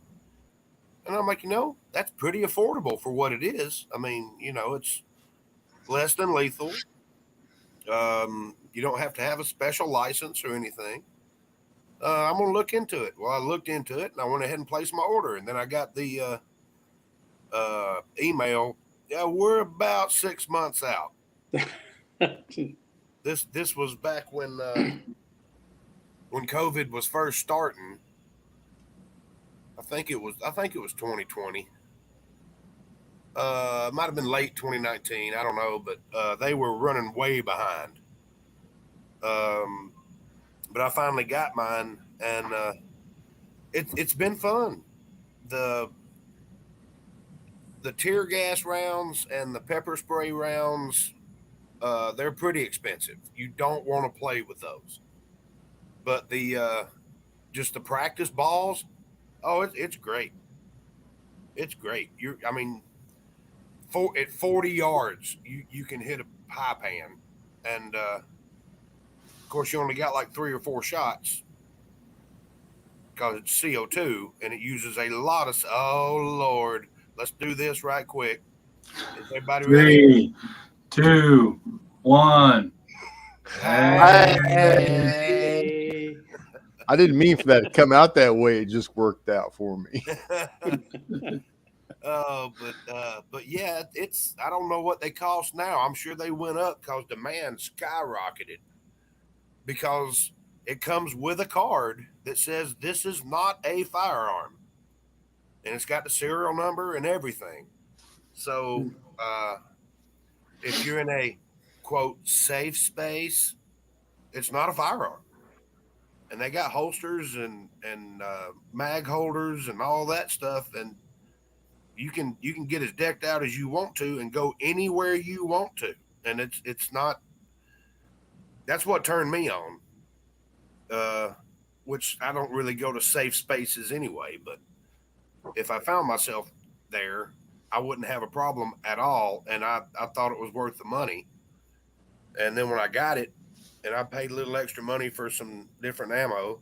and I'm like, that's pretty affordable for what it is. I mean, it's less than lethal. You don't have to have a special license or anything. I'm going to look into it. Well, I looked into it, and I went ahead and placed my order, and then I got the email. Yeah, we're about 6 months out. This was back when COVID was first starting. I think it was 2020. It might have been late 2019. I don't know, but they were running way behind. But I finally got mine, and it's been fun. The tear gas rounds and the pepper spray rounds, they're pretty expensive. You don't want to play with those. But just the practice balls, it's great. It's great. At 40 yards, you can hit a high pan, and of course you only got like 3 or 4 shots because it's CO2 and it uses a lot of. Oh Lord, let's do this right quick. Is everybody ready? 3, 2, 1. Hey. I didn't mean for that to come out that way. It just worked out for me. But yeah, I don't know what they cost now. I'm sure they went up because demand skyrocketed, because it comes with a card that says this is not a firearm, and it's got the serial number and everything. So if you're in a quote safe space, it's not a firearm. And they got holsters and mag holders and all that stuff, and you can get as decked out as you want to and go anywhere you want to. And it's not. That's what turned me on. Which I don't really go to safe spaces anyway, but if I found myself there, I wouldn't have a problem at all, and I thought it was worth the money. And then when I got it, and I paid a little extra money for some different ammo,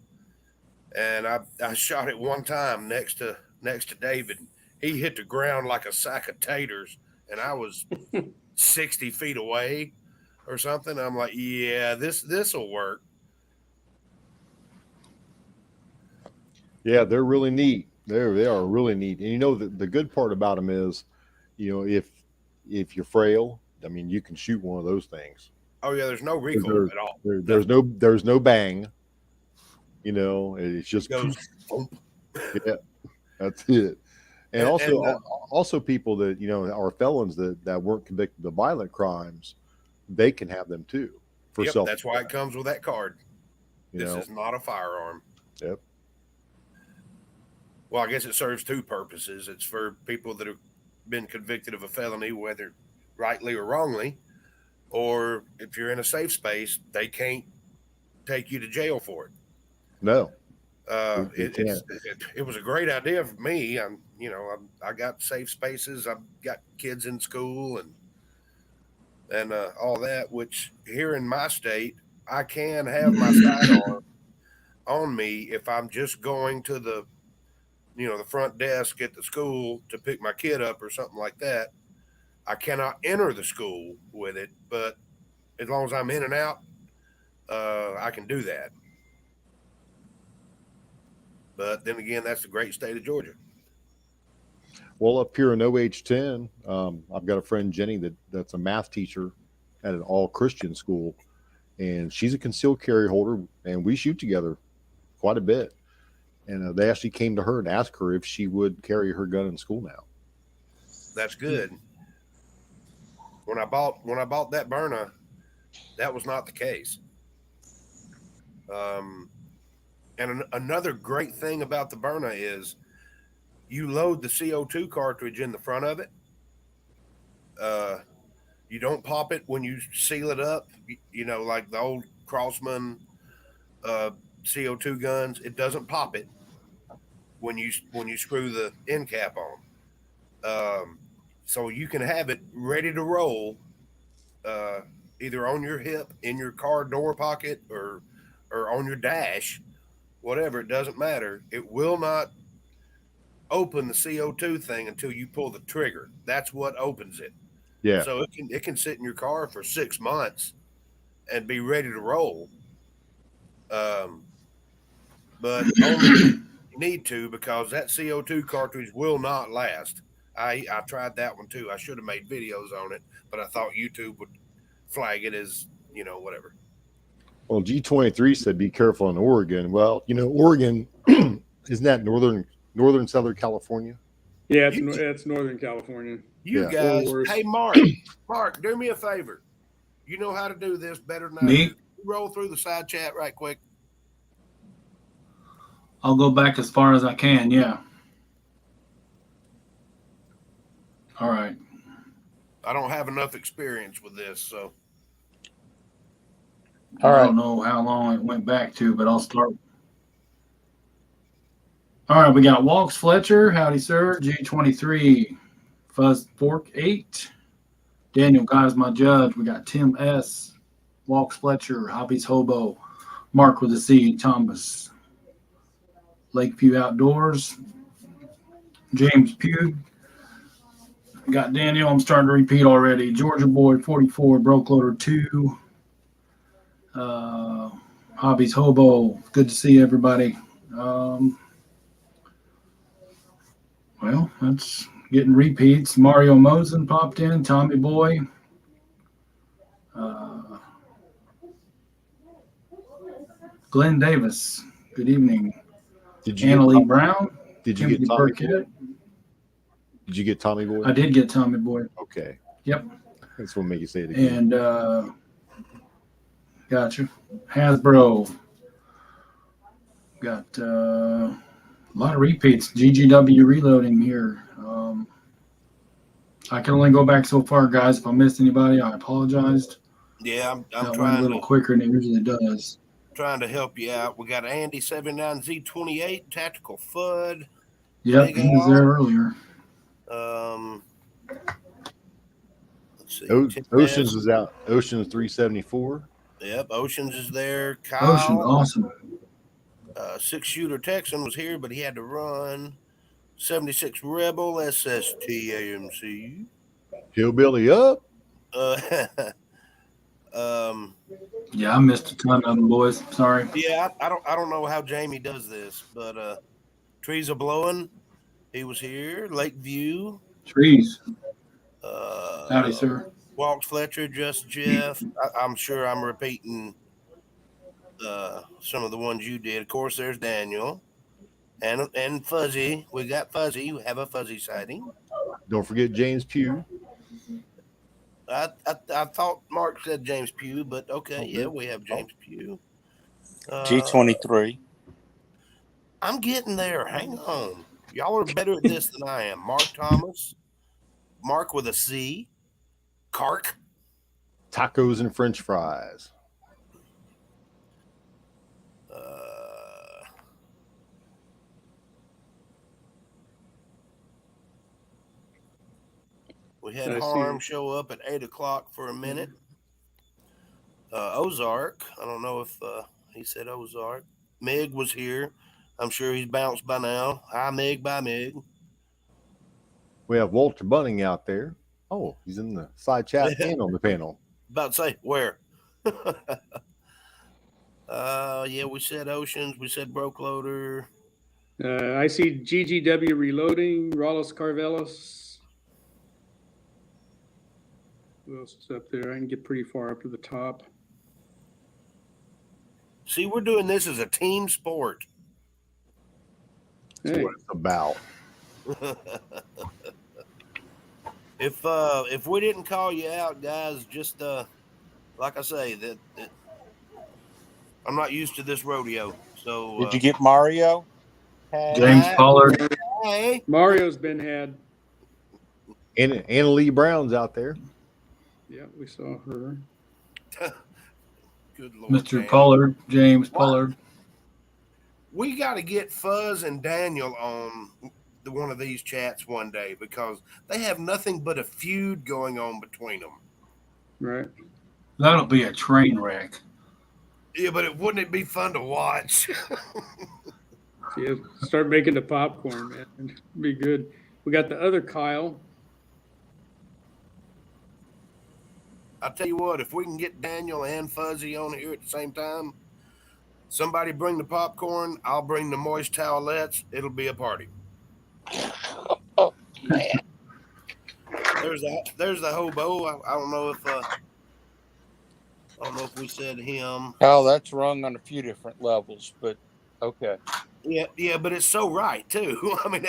and I shot it one time next to David. He hit the ground like a sack of taters, and I was 60 feet away or something. I'm like, yeah, this will work. Yeah, they're really neat. They are really neat. And the good part about them is, if you're frail, I mean, you can shoot one of those things. Oh yeah, there's no recoil at all. There's no bang. It's just goes. Yeah, that's it. And also people that are felons that weren't convicted of violent crimes, they can have them too for self. That's why it comes with that card. This is not a firearm. Yep. Well, I guess it serves 2 purposes. It's for people that have been convicted of a felony, whether rightly or wrongly, or if you're in a safe space, they can't take you to jail for it. No. It was a great idea for me. I got safe spaces. I've got kids in school and all that, which here in my state, I can have my sidearm on me if I'm just going to the front desk at the school to pick my kid up or something like that. I cannot enter the school with it, but as long as I'm in and out, I can do that. But then again, that's the great state of Georgia. Well, up here in OH10, I've got a friend, Jenny, that's a math teacher at an all-Christian school, and she's a concealed carry holder, and we shoot together quite a bit. And they actually came to her and asked her if she would carry her gun in school now. That's good. When I bought that Byrna, that was not the case. And another great thing about the Byrna is you load the CO2 cartridge in the front of it. You don't pop it when you seal it up. You know, like the old Crossman CO2 guns. It doesn't pop it when you screw the end cap on. So you can have it ready to roll, either on your hip, in your car door pocket, or on your dash, whatever. It doesn't matter. It will not open the CO2 thing until you pull the trigger. That's what opens it. Yeah. So it can sit in your car for 6 months and be ready to roll. But only you need to, because that CO2 cartridge will not last. I tried that one too. I should have made videos on it, but I thought YouTube would flag it as, whatever. Well, G23 said be careful in Oregon. Well, Oregon isn't that northern Southern California? Yeah, it's Northern California. You guys, hey Mark, do me a favor. You know how to do this better than I Me? do. Roll through the side chat right quick. I'll go back as far as I can. Yeah. All right. I don't have enough experience with this, so. I don't know how long it went back to, but I'll start. All right, we got Walks Fletcher. Howdy, sir. G23. Fuzz Fork 8. Daniel, Guy's my judge. We got Tim S. Walks Fletcher. Hobbies Hobo. Mark with a C. Thomas. Lakeview Outdoors. James Pugh. Got Daniel. I'm starting to repeat already. Georgia Boy 44. Broke Loader 2. Hobbies Hobo. Good to see everybody. Well, that's getting repeats. Mario Mosen popped in. Tommy Boy. Glenn Davis. Good evening. Did you Anna Lee Brown. Did you Timothy get Tommy Burkett. Boy? Did you get Tommy Boy? I did get Tommy Boy. Okay. Yep. That's what make you say it again. And gotcha. Hasbro. Got a lot of repeats. GGW reloading here. I can only go back so far, guys. If I missed anybody, I apologized. Yeah, I'm That went trying a little quicker than it usually does. Trying to help you out. We got Andy 79Z28, Tactical FUD. Yep, he was there earlier. Let's see. Oceans is out. Oceans 374. Yep, Oceans is there. Kyle. Ocean, awesome. 6-shooter Texan was here, but he had to run. 76 Rebel SST-AMC. Hillbilly up. Yeah, I missed a ton of them, boys. Sorry. Yeah, I don't know how Jamie does this, but Trees Are Blowing. He was here. Lakeview. Trees. Howdy, sir. Walks Fletcher, Just Jeff. I'm sure I'm repeating some of the ones you did. Of course, there's Daniel and Fuzzy. We got Fuzzy. We have a Fuzzy sighting. Don't forget James Pugh. I thought Mark said James Pugh, but okay, yeah, we have James Pugh. G23. I'm getting there. Hang on. Y'all are better at this than I am. Mark Thomas. Mark with a C. Kark. Tacos and French fries. We had Harm show up at 8 o'clock for a minute. Ozark. I don't know if he said Ozark. Mig was here. I'm sure he's bounced by now. Hi, Mig. Bye, Mig. We have Walter Bunning out there. Oh, he's in the side chat and on the panel. About to say, where? Yeah, we said Oceans. We said Broke Loader. I see GGW reloading. Rollis Carvelis. Who else is up there? I can get pretty far up to the top. See, we're doing this as a team sport. That's Hey. what it's about. If we didn't call you out, guys, just like I say, that I'm not used to this rodeo. So Did you get Mario? James Hey. Pollard. Hey, Mario's been had. And Anna Lee Brown's out there. Yeah, we saw her. good Lord, Mr. man. Pollard, James What? Pollard. We got to get Fuzz and Daniel on one of these chats one day because they have nothing but a feud going on between them. Right. That'll be a train wreck. Yeah, but wouldn't it be fun to watch? Yeah, start making the popcorn, man. It'd be good. We got the other Kyle. I'll tell you what, if we can get Daniel and Fuzzy on here at the same time, somebody bring the popcorn, I'll bring the moist towelettes. It'll be a party. Oh man. There's the hobo. I don't know if we said him. Oh, that's rung on a few different levels, but okay. Yeah, but it's so right too. I mean,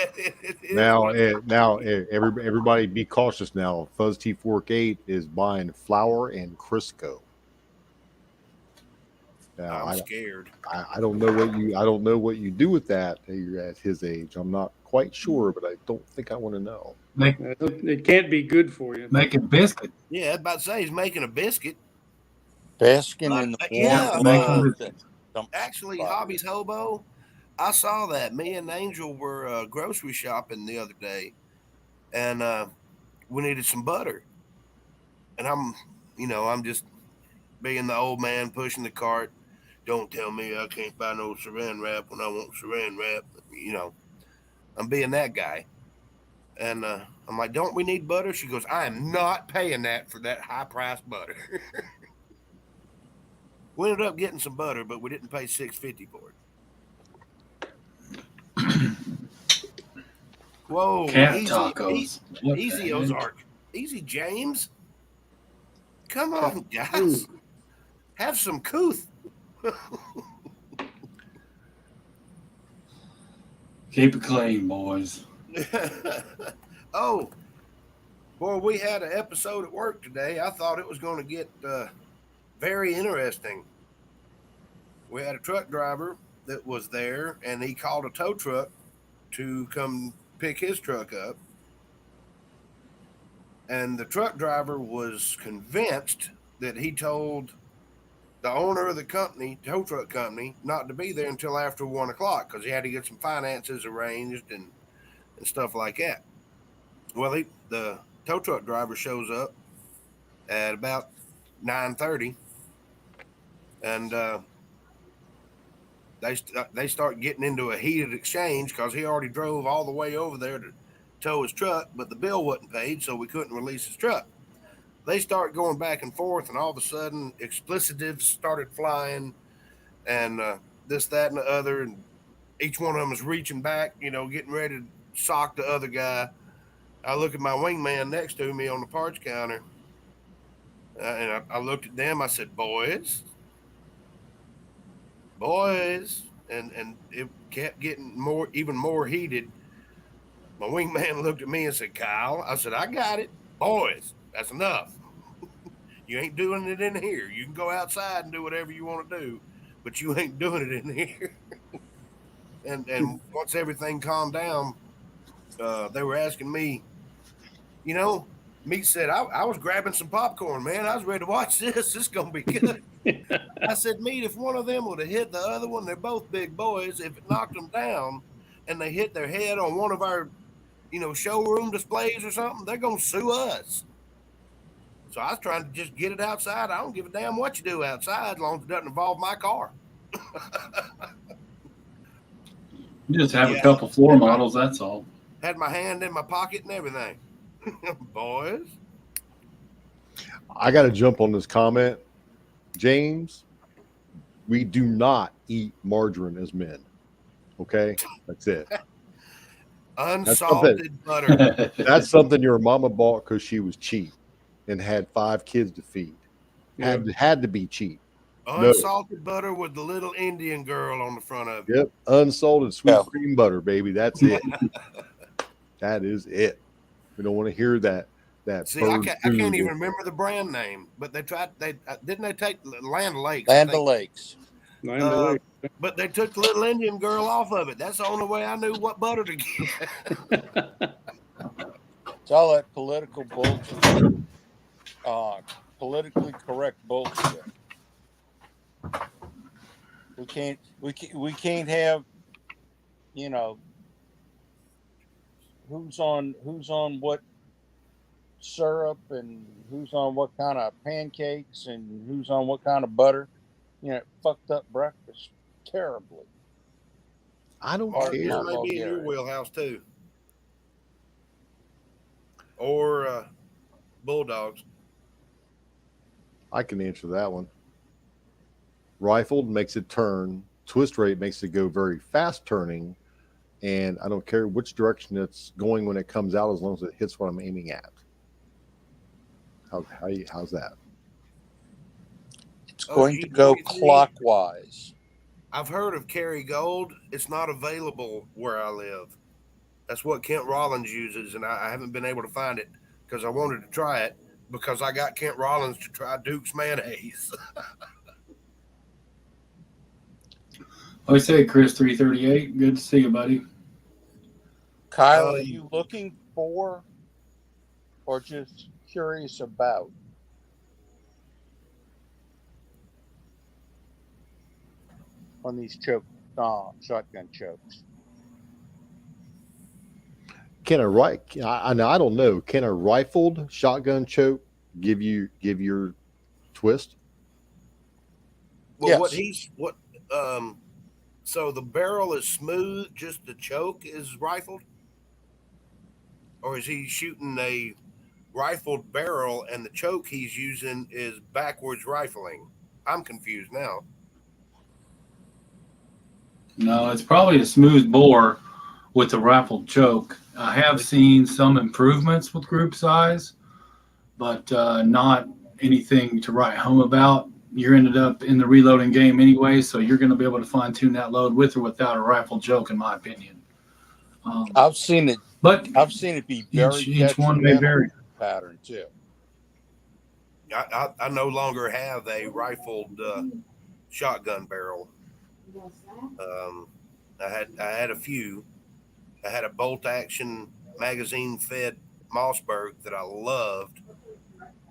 Everybody be cautious now. Fuzz T48 is buying flour and Crisco. Now, I'm scared. I don't know what you do with that. You're at his age. I'm not quite sure, but I don't think I want to know. It can't be good for you. Make a biscuit. Yeah, I was about to say he's making a biscuit. Basking in the Yeah, warm Actually, Hobby's Hobo, I saw that. Me and Angel were grocery shopping the other day, and we needed some butter. And I'm just being the old man pushing the cart. Don't tell me I can't buy no saran wrap when I want saran wrap. I'm being that guy. And I'm like, don't we need butter? She goes, I am not paying that for that high-priced butter. We ended up getting some butter, but we didn't pay $6.50 for it. Whoa, Cat easy, tacos. What easy the heck? Ozark, easy James. Come on, guys, have some couth. Keep it clean, boys. Oh, boy, we had an episode at work today. I thought it was going to get very interesting. We had a truck driver that was there, and he called a tow truck to come pick his truck up. And the truck driver was convinced that he told the owner of the company, tow truck company, not to be there until after 1 o'clock because he had to get some finances arranged and stuff like that. Well, the tow truck driver shows up at about 9:30, and they start getting into a heated exchange because he already drove all the way over there to tow his truck, but the bill wasn't paid, so we couldn't release his truck. They start going back and forth, and all of a sudden, explicitives started flying, and this, that, and the other, and each one of them is reaching back, getting ready to sock the other guy. I look at my wingman next to me on the parts counter, and I looked at them. I said, boys, and it kept getting even more heated. My wingman looked at me and said, Kyle, I said, I got it. Boys, that's enough. You ain't doing it in here. You can go outside and do whatever you want to do, but you ain't doing it in here. And once everything calmed down, they were asking me, Meat said, I was grabbing some popcorn, man. I was ready to watch this. This is going to be good. I said, Meat, if one of them would have hit the other one, they're both big boys. If it knocked them down and they hit their head on one of our, showroom displays or something, they're going to sue us. So I was trying to just get it outside. I don't give a damn what you do outside as long as it doesn't involve my car. You just have a couple floor models, that's all. Had my hand in my pocket and everything. Boys. I got to jump on this comment. James, we do not eat margarine as men. Okay? That's it. Unsalted butter. That's something your mama bought because she was cheap and had 5 kids to feed. Had to be cheap. Unsalted butter with the little Indian girl on the front of it. Yep, unsalted sweet Yeah. cream butter, baby. That's it. That is it. We don't want to hear that. See, I bird can't food. even remember the brand name, but they tried. They didn't they take Land Lakes. Land O'Lakes. Land O'Lakes. But they took the little Indian girl off of it. That's the only way I knew what butter to get. It's all that political bullshit. Politically correct bullshit. We can't have, you know, who's on what syrup and who's on what kind of pancakes and who's on what kind of butter. You know, it fucked up breakfast terribly. I don't Or care. this may be in your wheelhouse too. Or bulldogs. I can answer that one. Rifled makes it turn. Twist rate makes it go very fast turning. And I don't care which direction it's going when it comes out as long as it hits what I'm aiming at. How's that? It's going to go clockwise. I've heard of Kerrygold. It's not available where I live. That's what Kent Rollins uses, and I haven't been able to find it because I wanted to try it because I got Kent Rollins to try Duke's mayonnaise. I say, Chris, 338. Good to see you, buddy. Kyle, are you looking for or just curious about? On these shotgun chokes. I don't know. Can a rifled shotgun choke give your twist? Well, Yes. So the barrel is smooth, just the choke is rifled? Or is he shooting a rifled barrel and the choke he's using is backwards rifling? I'm confused now. No, it's probably a smooth bore with the rifled choke. I have seen some improvements with group size, but not anything to write home about. You're ended up in the reloading game anyway, so you're going to be able to fine tune that load with or without a rifle choke, in my opinion. I've seen it be very each one may vary. Pattern too. I no longer have a rifled shotgun barrel. I had a few. I had a bolt action magazine fed Mossberg that I loved.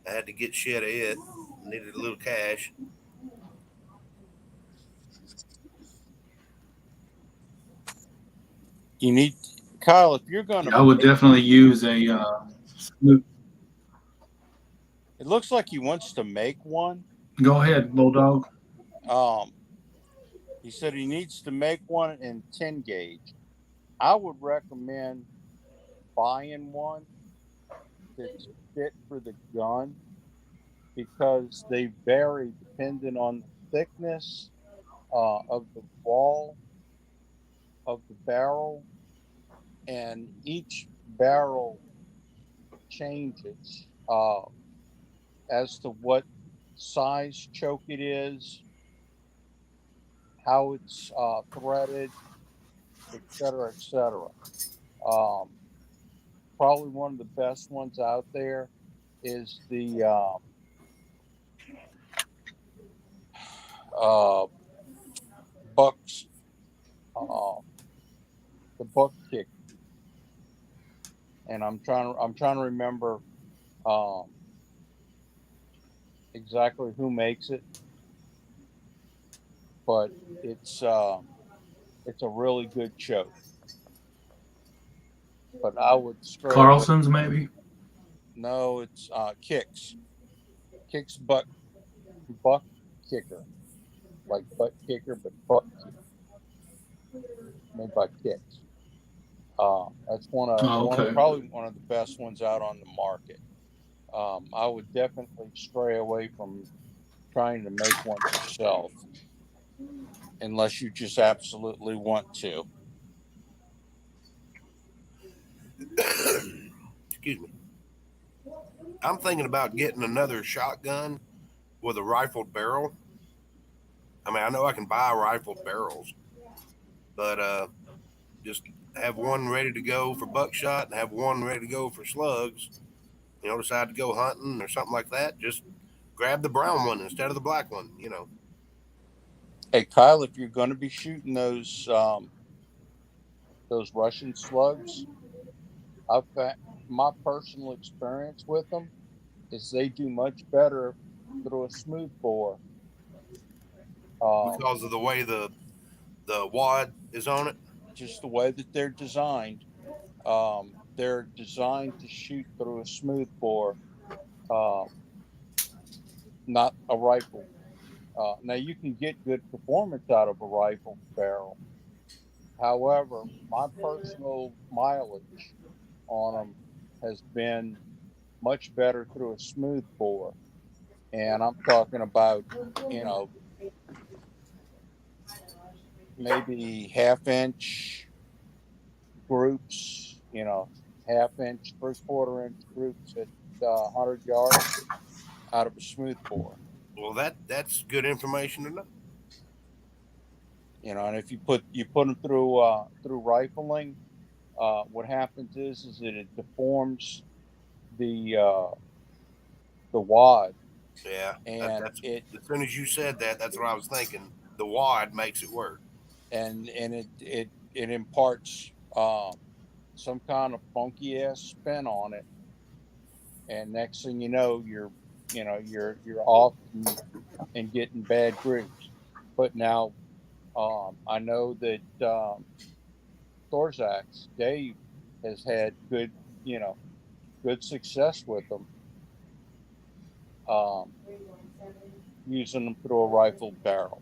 I had to get shit of it. Needed a little cash. You need, Kyle, if you're going to. I would definitely use a. It looks like he wants to make one. Go ahead, Bulldog. He said he needs to make one in 10 gauge. I would recommend buying one that's fit for the gun because they vary depending on the thickness of the wall of the barrel, and each barrel changes as to what size choke it is, how it's threaded, etc., etc. Probably one of the best ones out there is the Bucks, the Buck Kick, and I'm trying to remember exactly who makes it, but it's a really good choke. But I would Carlson's maybe. No, it's Kicks buck kicker, like butt kicker, but buck kicker, made by Kicks. That's probably one of the best ones out on the market. I would definitely stray away from trying to make one yourself unless you just absolutely want to. Excuse me. I'm thinking about getting another shotgun with a rifled barrel I mean, I know I can buy rifled barrels, but just have one ready to go for buckshot and have one ready to go for slugs. You know, decide to go hunting or something like that. Just grab the brown one instead of the black one. You know. Hey Kyle, if you're going to be shooting those Russian slugs, I've found my personal experience with them is they do much better through a smooth bore. Because of the way the wad is on it. Just the way that they're designed. They're designed to shoot through a smooth bore, not a rifle. Now you can get good performance out of a rifle barrel. However, my personal mileage on them has been much better through a smooth bore. And I'm talking about, you know, maybe half-inch groups, you know, half-inch, three-quarter-inch groups at 100 yards out of a smooth bore. Well, that's good information to know. You know, and if you put them through rifling, what happens is that it deforms the wad. Yeah, and that's as soon as you said that, that's what I was thinking. The wad makes it work, and it imparts some kind of funky ass spin on it, and next thing you know, you're off and getting bad groups. But now, I know that Thorzak's Dave has had good success with them, using them through a rifled barrel.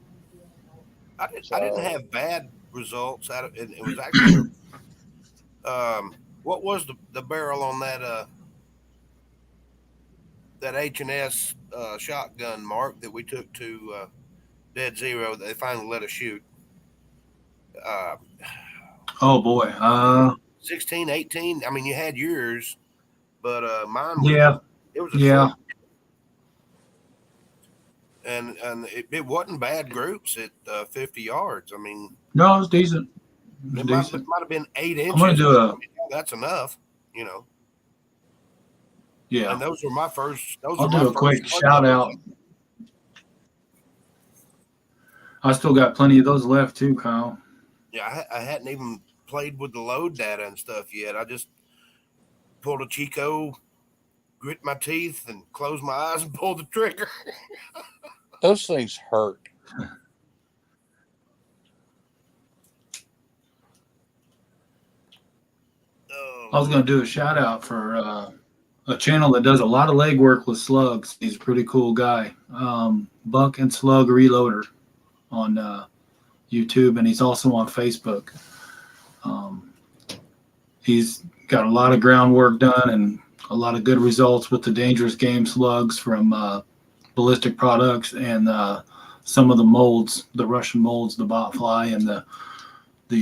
I didn't have bad results out of it. It was actually what was the barrel on that H&S shotgun, Mark, that we took to Dead Zero that they finally let us shoot? Oh boy. 16, 18. I mean, you had yours, but mine was Yeah. it was a Yeah. flip. And it wasn't bad groups at 50 yards. I mean, No, it was decent. It was it might decent. have been 8 inches. I'm gonna do a. I mean, that's enough, you know. Yeah. And those were my first. I'll do a quick shout out. I still got plenty of those left too, Kyle. Yeah, I hadn't even played with the load data and stuff yet. I just pulled a Chico, grit my teeth, and closed my eyes and pulled the trigger. Those things hurt. I was going to do a shout out for a channel that does a lot of legwork with slugs. He's a pretty cool guy. Buck and Slug Reloader on YouTube, and he's also on Facebook. He's got a lot of groundwork done and a lot of good results with the dangerous game slugs from Ballistic Products and some of the molds, the Russian molds, the botfly, and the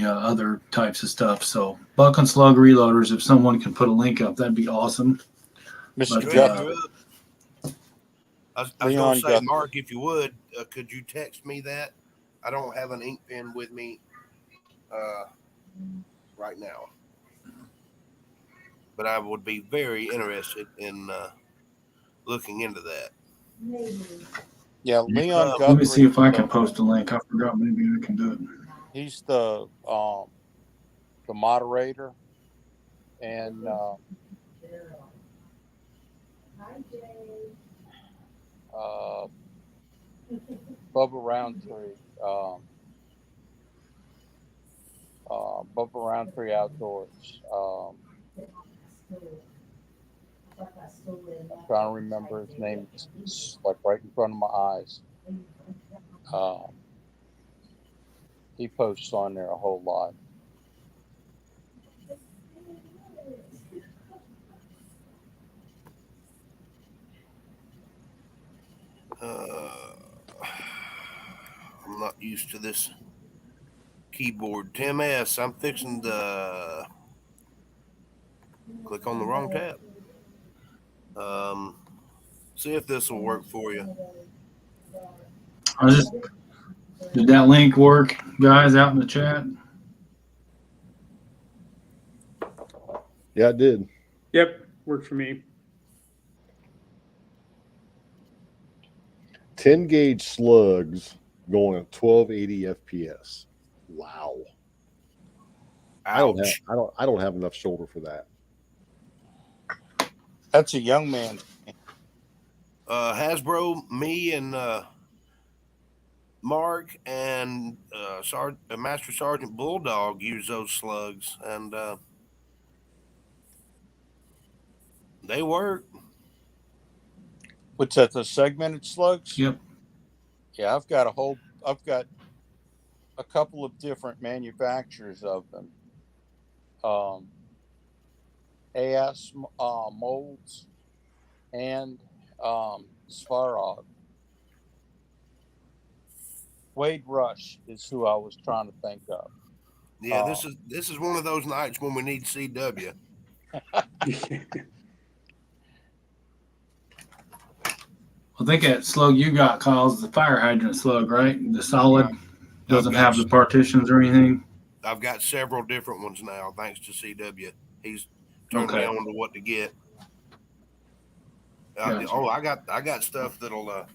other types of stuff. So Buck and Slug Reloaders, if someone can put a link up, that'd be awesome. Mr. But, Guthrie. I was going to say, Guthrie. Mark, if you would, could you text me that? I don't have an ink pen with me right now. But I would be very interested in looking into that. Yeah, Leon Guthrie. Let me see if I can post a link. I forgot. Maybe I can do it. He's the moderator, and Bubba Roundtree, Outdoors. I'm trying to remember his name. It's like right in front of my eyes. He posts on there a whole lot. I'm not used to this keyboard. Tim S., I'm fixing to click on the wrong tab. See if this will work for you. Did that link work, guys, out in the chat? Yeah, it did. Yep, worked for me. 10 gauge slugs going at 1280 FPS. Wow. Ouch. I don't have enough shoulder for that. That's a young man. Hasbro, me, and Mark and Master Sergeant Bulldog use those slugs, and they work. What's that? The segmented slugs? Yep. Yeah, I've got a couple of different manufacturers of them. AS molds and Svarog. Wade Rush is who I was trying to think of. Yeah, this is one of those nights when we need CW. I think that slug you got, Kyle, is the fire hydrant slug, right? The solid doesn't have the partitions or anything. I've got several different ones now, thanks to CW. He's turned me on to what to get. Gotcha. Oh, I got stuff that'll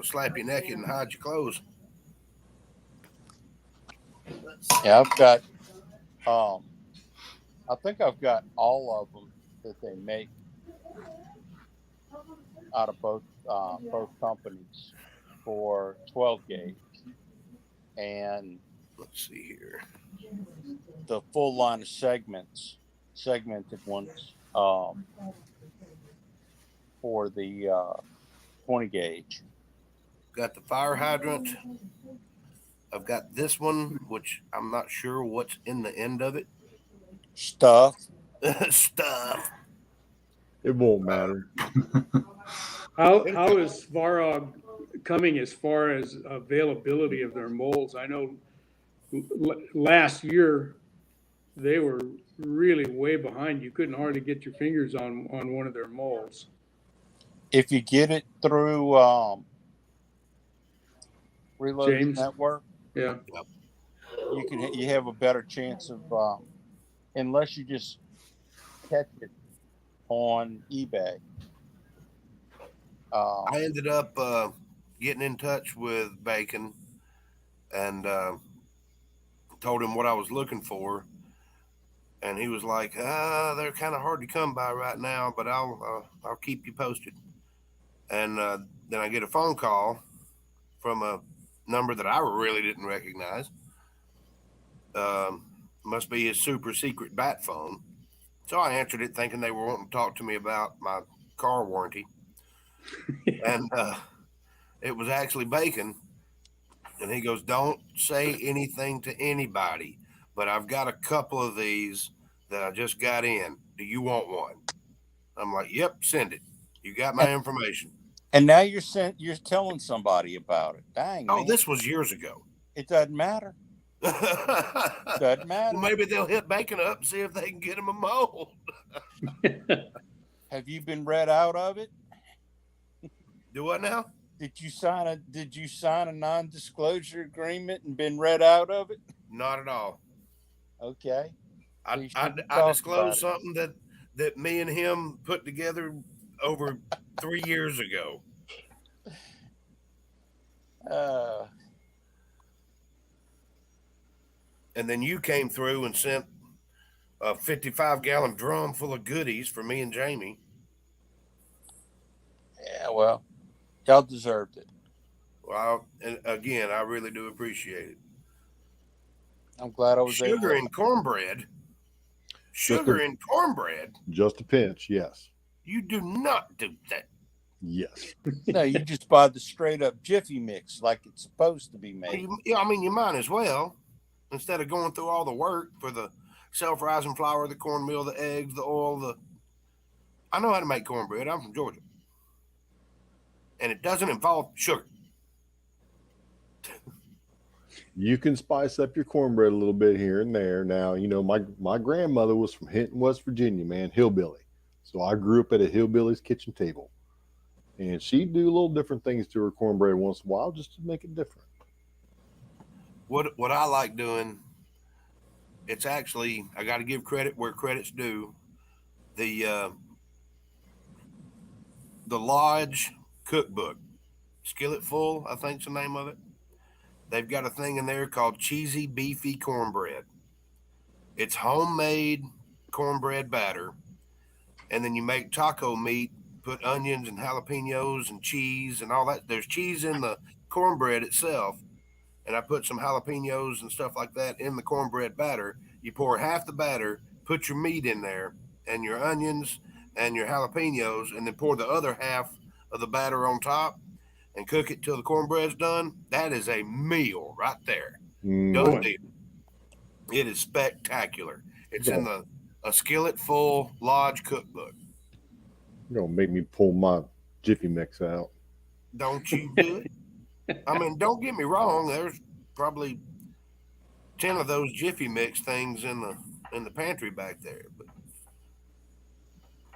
slap you naked and hide your clothes. Yeah, I've got. I think I've got all of them that they make out of both companies for 12 gauge, and let's see here, the full line of segmented ones for the 20 gauge. Got the fire hydrant. I've got this one, which I'm not sure what's in the end of it. Stuff. It won't matter. How is Svarog coming as far as availability of their molds? I know last year they were really way behind. You couldn't hardly get your fingers on one of their molds. If you get it through Reload Network, yeah, you have a better chance of unless you just catch it on eBay. I ended up getting in touch with Bacon and told him what I was looking for, and he was like, "They're kind of hard to come by right now, but I'll keep you posted." And then I get a phone call from a number that I really didn't recognize. Must be his super secret bat phone. So I answered it thinking they were wanting to talk to me about my car warranty. And it was actually Bacon. And he goes, "Don't say anything to anybody, but I've got a couple of these that I just got in. Do you want one?" I'm like, "Yep, send it. You got my information." And now you're telling somebody about it. Dang. Oh, man. this was years ago. It doesn't matter. Doesn't matter. Well, maybe they'll hit Bacon up and see if they can get him a mold. Have you been read out of it? Do what now? Did you sign a non-disclosure agreement and been read out of it? Not at all. Okay. I disclosed something that me and him put together over 3 years ago. And then you came through and sent a 55-gallon drum full of goodies for me and Jamie. Yeah, well, y'all deserved it. Well, and again, I really do appreciate it. I'm glad I was able. Sugar and cornbread. Sugar and cornbread. Just a pinch, yes. You do not do that. Yes. No, you just buy the straight up Jiffy mix like it's supposed to be made. Yeah, I mean, you might as well. Instead of going through all the work for the self-rising flour, the cornmeal, the eggs, the oil, I know how to make cornbread. I'm from Georgia. And it doesn't involve sugar. You can spice up your cornbread a little bit here and there. Now, you know, my grandmother was from Hinton, West Virginia, man, hillbilly. So I grew up at a hillbilly's kitchen table. And she'd do little different things to her cornbread once in a while just to make it different. what I like doing, it's actually, I got to give credit where credit's due. The Lodge cookbook, Skillet Full, I think's the name of it. They've got a thing in there called cheesy beefy cornbread. It's homemade cornbread batter, and then you make taco meat, put onions and jalapenos and cheese and all that. There's cheese in the cornbread itself, and I put some jalapenos and stuff like that in the cornbread batter. You pour half the batter, put your meat in there and your onions and your jalapenos, and then pour the other half of the batter on top and cook it till the cornbread's done. That is a meal right there. Done deal. It is spectacular. It's in a Skillet Full Lodge cookbook. You're gonna make me pull my Jiffy Mix out. Don't you do it? I mean, don't get me wrong. There's probably 10 of those Jiffy Mix things in the pantry back there. But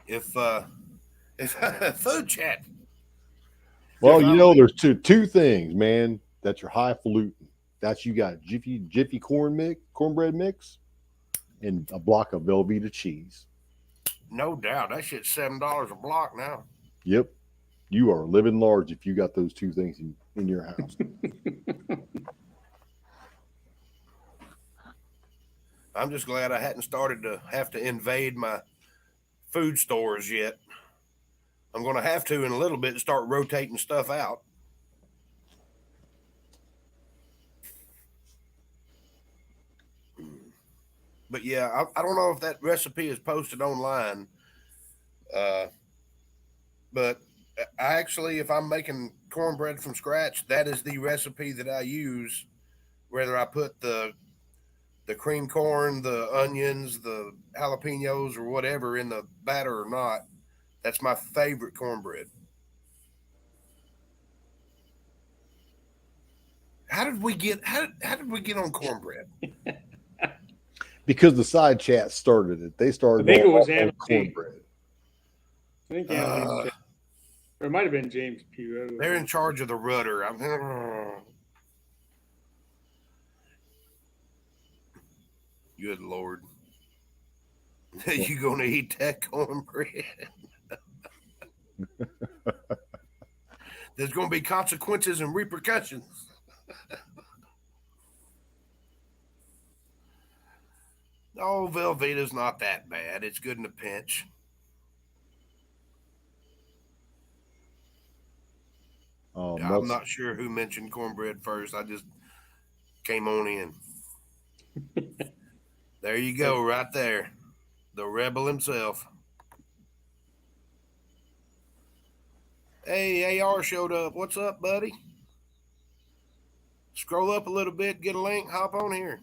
if food chat. Well, you know, there's two things, man. That's your highfalutin. That's you got Jiffy cornbread mix, and a block of Velveeta cheese. No doubt, that shit's $7 a block now. Yep, you are living large if you got those two things in your house. I'm just glad I hadn't started to have to invade my food stores yet. I'm going to have to in a little bit start rotating stuff out. But yeah, I don't know if that recipe is posted online. But I actually, if I'm making cornbread from scratch, that is the recipe that I use. Whether I put the cream corn, the onions, the jalapenos, or whatever in the batter or not, that's my favorite cornbread. How did we get on cornbread? Because the side chat started it. They started. I think it was cornbread. I think or it might have been James Pugh. They're in charge of the rudder. Good Lord. You gonna eat that cornbread? There's gonna be consequences and repercussions. Oh, Velveeta's not that bad. It's good in a pinch. I'm not sure who mentioned cornbread first. I just came on in. There you go, right there. The rebel himself. Hey, AR showed up. What's up, buddy? Scroll up a little bit, get a link, hop on here.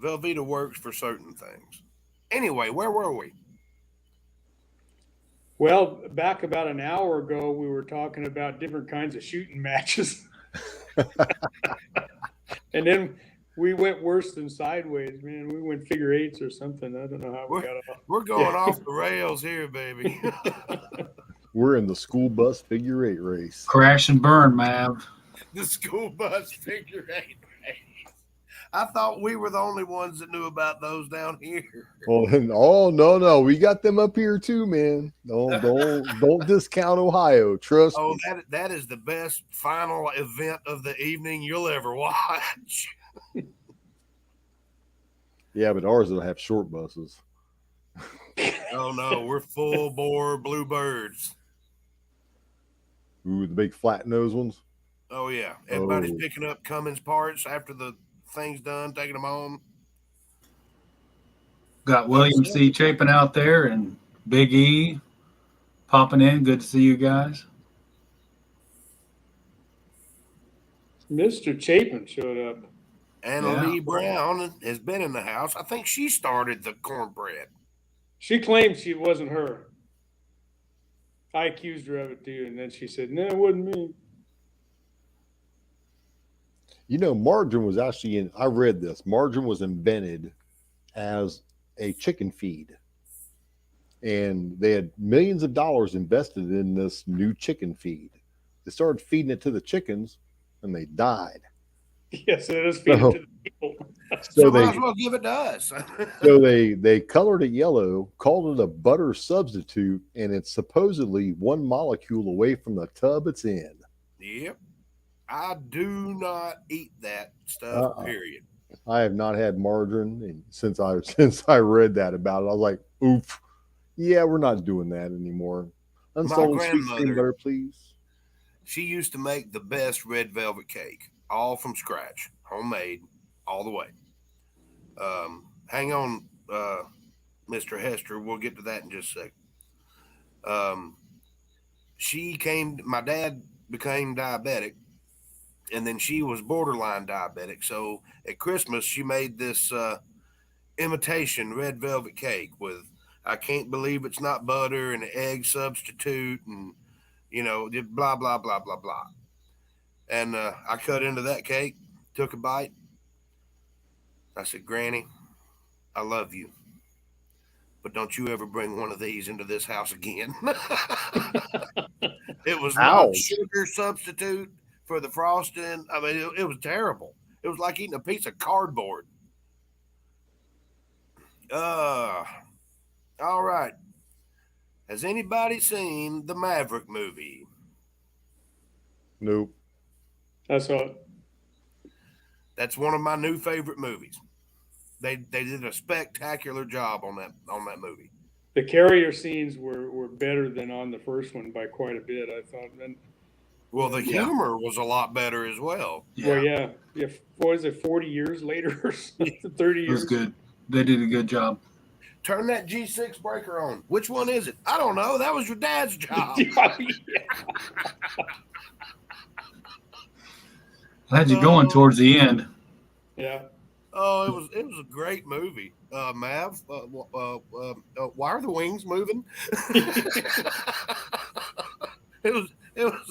Velveeta works for certain things. Anyway, where were we? Well, back about an hour ago, we were talking about different kinds of shooting matches. And then we went worse than sideways, man. We went figure eights or something. I don't know how we got off. We're going off the rails here, baby. We're in the school bus figure eight race. Crash and burn, Mav. The school bus figure eight race. I thought we were the only ones that knew about those down here. Well, no, we got them up here too, man. Don't discount Ohio. Trust me. That is the best final event of the evening you'll ever watch. Yeah, but ours will have short buses. Oh no, we're full bore bluebirds. Ooh, the big flat nose ones. Oh yeah, everybody's picking up Cummins parts after the thing's done, taking them home. Got William C. Chapin out there and Big E popping in. Good to see you guys. Mr. Chapin showed up. And Lee Brown has been in the house. I think she started the cornbread. She claimed she wasn't her. I accused her of it too, and then she said, "No, it wasn't me." You know, margarine was actually I read this. Margarine was invented as a chicken feed. and they had millions of dollars invested in this new chicken feed. They started feeding it to the chickens, and they died. Yes, it is feeding to the people. So might as well give it to us. So they colored it yellow, called it a butter substitute, and it's supposedly one molecule away from the tub it's in. Yep. I do not eat that stuff, period. I have not had margarine, and since I read that about it, I was like, oof. Yeah, we're not doing that anymore. Unsalted sweet cream butter, please. She used to make the best red velvet cake, all from scratch, homemade, all the way. Hang on, Mr. Hester. We'll get to that in just a second. My dad became diabetic, and then she was borderline diabetic. So at Christmas, she made this imitation red velvet cake with, I can't believe it's not butter, and an egg substitute, and, blah, blah, blah, blah, blah. And I cut into that cake, took a bite. I said, Granny, I love you, but don't you ever bring one of these into this house again. It was not sugar substitute for the frosting. I mean, it was terrible. It was like eating a piece of cardboard. All right. Has anybody seen the Maverick movie? Nope. I saw it. That's one of my new favorite movies. They did a spectacular job on that movie. The carrier scenes were better than on the first one by quite a bit, I thought. And, well, the humor was a lot better as well. Yeah. Well, yeah. What is it, 40 years later or 30 years? It was good. They did a good job. Turn that G6 breaker on. Which one is it? I don't know. That was your dad's job. I had you going towards the end. Yeah. Oh, it was a great movie. Mav, why are the wings moving? It was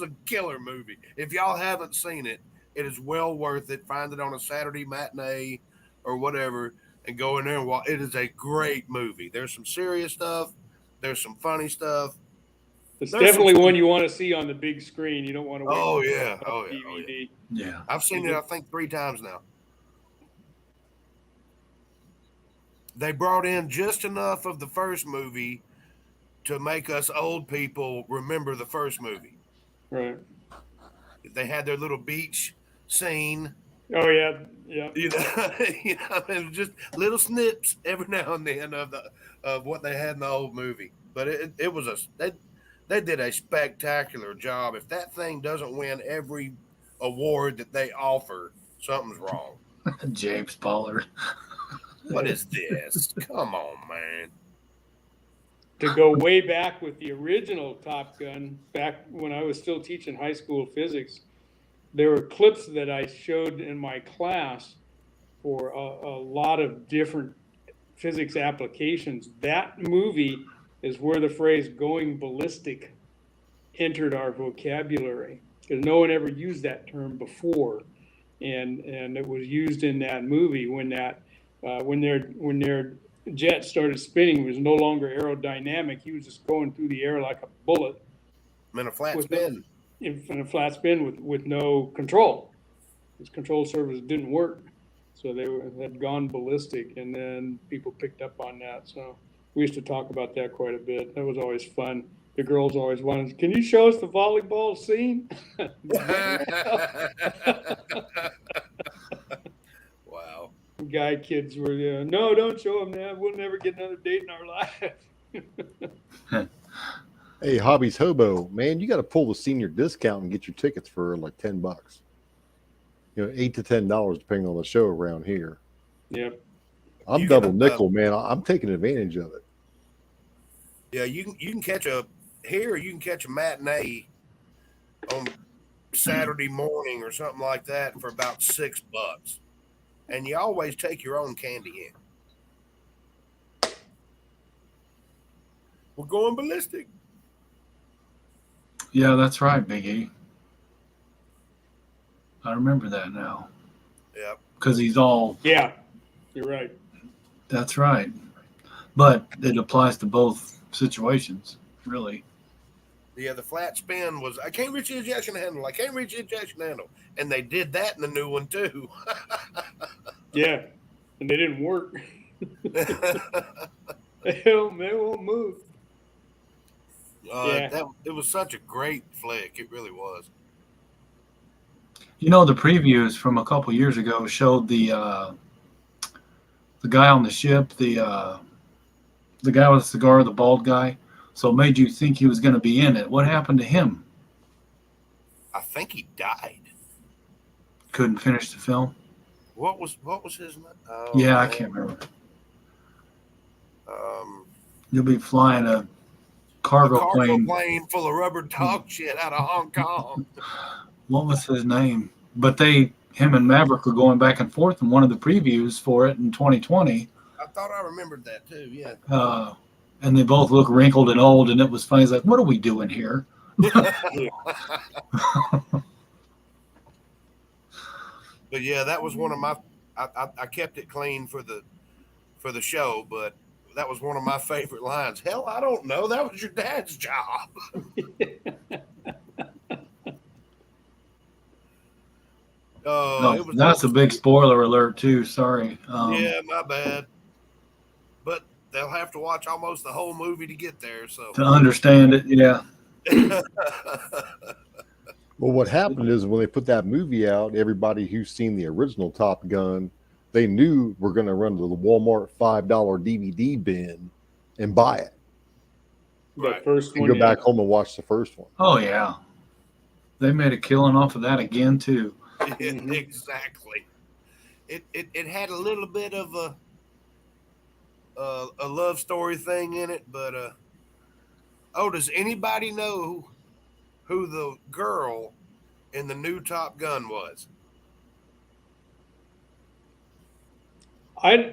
a killer movie. If y'all haven't seen it, it is well worth it. Find it on a Saturday matinee or whatever, and go in there and watch. It is a great movie. There's some serious stuff. There's some funny stuff. It's definitely one you want to see on the big screen. You don't want to wait. Oh yeah. DVD. Yeah. I've seen it, I think, 3 times now. They brought in just enough of the first movie to make us old people remember the first movie. Right. They had their little beach scene. Oh yeah, yeah. It was just little snips every now and then of what they had in the old movie. But it was they did a spectacular job. If that thing doesn't win every award that they offer, something's wrong. James Pollard. What is this? Come on, man. To go way back with the original Top Gun, back when I was still teaching high school physics, there were clips that I showed in my class for a lot of different physics applications. That movie is where the phrase "going ballistic" entered our vocabulary, because no one ever used that term before, and it was used in that movie when their jet started spinning. It was no longer aerodynamic. He was just going through the air like a bullet. In a flat spin. In a flat spin with no control. His control surface didn't work. So they had gone ballistic, and then people picked up on that. So we used to talk about that quite a bit. That was always fun. The girls always wanted, can you show us the volleyball scene? Wow. Guy kids were, no, don't show them that. We'll never get another date in our life. Hey, Hobbies Hobo, man, you got to pull the senior discount and get your tickets for like $10. $8 to $10 depending on the show around here. Yep. I'm double nickel, man. I'm taking advantage of it. Yeah, you can catch a matinee on Saturday morning or something like that for about $6, and you always take your own candy in. We're going ballistic. Yeah, that's right, Big E. I remember that now. Yeah. Because he's all. Yeah, you're right. That's right. But it applies to both situations, really. Yeah, the flat spin was, I can't reach the ejection handle. I can't reach the ejection handle. And they did that in the new one, too. Yeah, and they didn't work. They won't move. Yeah. It was such a great flick. It really was. You know, the previews from a couple years ago showed the guy on the ship, the guy with the cigar, the bald guy. So it made you think he was going to be in it. What happened to him? I think he died. Couldn't finish the film. What was his name? Oh, Yeah, I man. can't remember. Um, You'll be flying a cargo plane. Full of rubber dog shit out of Hong Kong. What was his name? But him and Maverick were going back and forth in one of the previews for it in 2020. I thought I remembered that too. Yeah. And they both look wrinkled and old, and it was funny. It's like, what are we doing here? But yeah, that was one of my. I kept it clean for the show, but that was one of my favorite lines. Hell, I don't know. That was your dad's job. That's a big spoiler alert too. Sorry. Yeah, my bad. But they'll have to watch almost the whole movie to get there. So to understand it, yeah. Well, what happened is when they put that movie out, everybody who's seen the original Top Gun, they knew we're going to run to the Walmart $5 DVD bin and buy it. The first And one. go back home and watch the first one. Oh yeah, they made a killing off of that again too. Exactly. It had a little bit of a love story thing in it, but does anybody know who the girl in the new Top Gun was?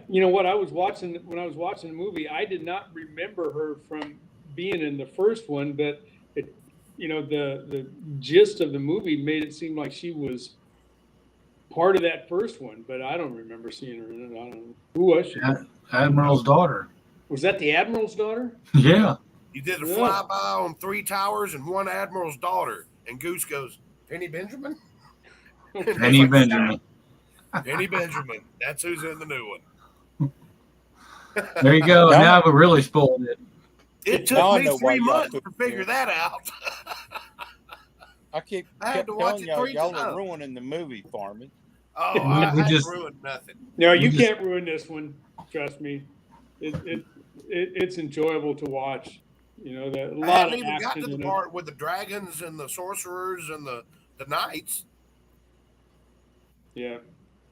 You know what, I was watching when I was watching the movie, I did not remember her from being in the first one, but the gist of the movie made it seem like she was part of that first one, but I don't remember seeing her in it. I don't know. Who was she? Admiral's daughter. Was that the Admiral's daughter? Yeah. You did a flyby on 3 towers and 1 Admiral's daughter, and Goose goes, Penny Benjamin? Penny Benjamin. Penny Benjamin. That's who's in the new one. There you go. Now we really spoiled it. It took me 3 months to figure that out. I kept had to watch telling it 3 y'all times. are ruining the movie for me. Oh, We I just ruined nothing. No, you can't ruin this one. Trust me. It's enjoyable to watch. You know, a I lot hadn't of even got action to the in part with the dragons and the sorcerers and the knights. it. Yeah. Now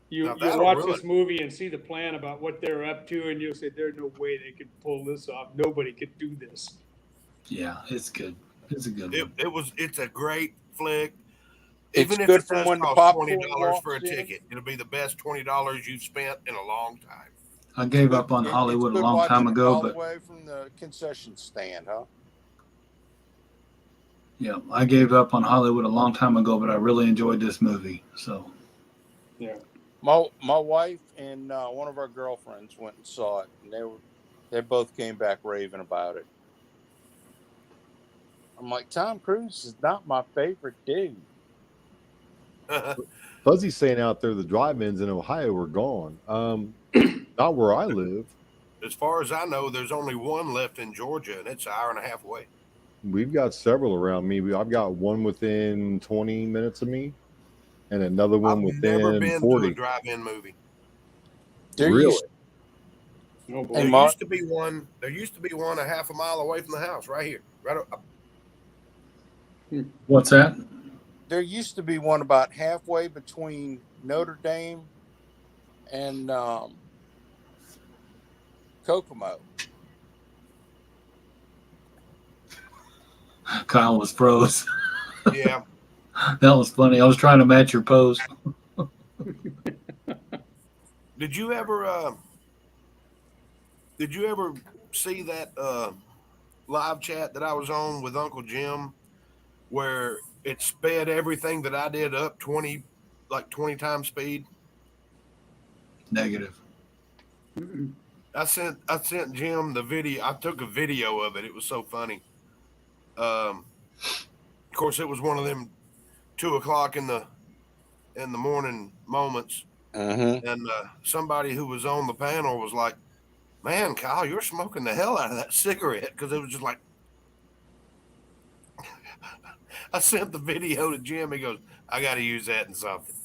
You that'll watch ruin this movie and see the plan about what they're up to, and you'll say, "There's no way they could pull this off. Nobody could do this." Yeah, it's good. It's a good one. It's a great flick. It's Even if good it from does when the cost popcorn $20 for a walks in. ticket, it'll be the best $20 you've spent in a long time. I gave up on It's Hollywood a good long time watching it ago, all but the way from the concession stand, huh? yeah, I gave up on Hollywood a long time ago, but I really enjoyed this movie. So Yeah. My wife and one of our girlfriends went and saw it, and they both came back raving about it. I'm like, Tom Cruise is not my favorite dude. Fuzzy's saying out there the drive-ins in Ohio are gone. Not where I live. As far as I know, there's only one left in Georgia, and it's an hour and a half away. We've got several around me. I've got one within 20 minutes of me, and another one I've never within been 40. to a drive-in movie. Really? Oh boy. Hey, There Mark. used to be one. There used to be one a half a mile away from the house, right here. Right up. what's that? There used to be one about halfway between Notre Dame and Kokomo. Kyle was froze. Yeah. That was funny. I was trying to match your pose. Did you ever see that live chat that I was on with Uncle Jim, where it sped everything that I did up 20 times speed? Negative. I sent Jim the video. I took a video of it. It was so funny. Of course, it was one of them 2 o'clock in the morning moments, Mm-hmm. and somebody who was on the panel was like, "Man, Kyle, you're smoking the hell out of that cigarette," because it was just like. I sent the video to Jim. He goes, "I got to use that in something."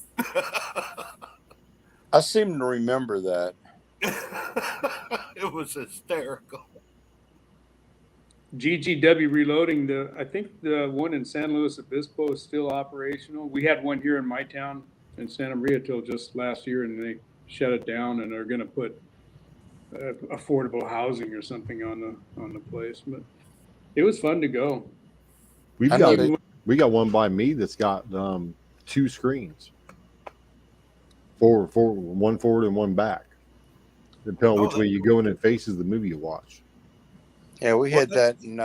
I seem to remember that. It was hysterical. GGW Reloading, I think the one in San Luis Obispo is still operational. We had one here in my town in Santa Maria till just last year, and they shut it down, and they're going to put affordable housing or something on the place. But it was fun to go. We I know got one by me that's got 2 screens, one forward and one back. Depending on which way you go, and it faces the movie you watch. Yeah, we had that in,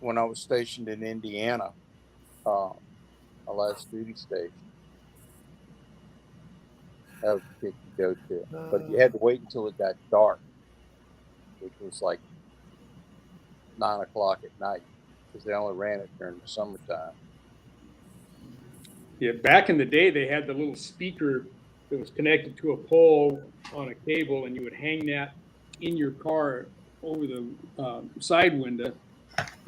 when I was stationed in Indiana, our last duty station. That was a kick to go to. But you had to wait until it got dark, which was like 9 o'clock at night, because they only ran it during the summertime. Yeah, back in the day, they had the little speaker that was connected to a pole on a cable, and you would hang that in your car over the side window,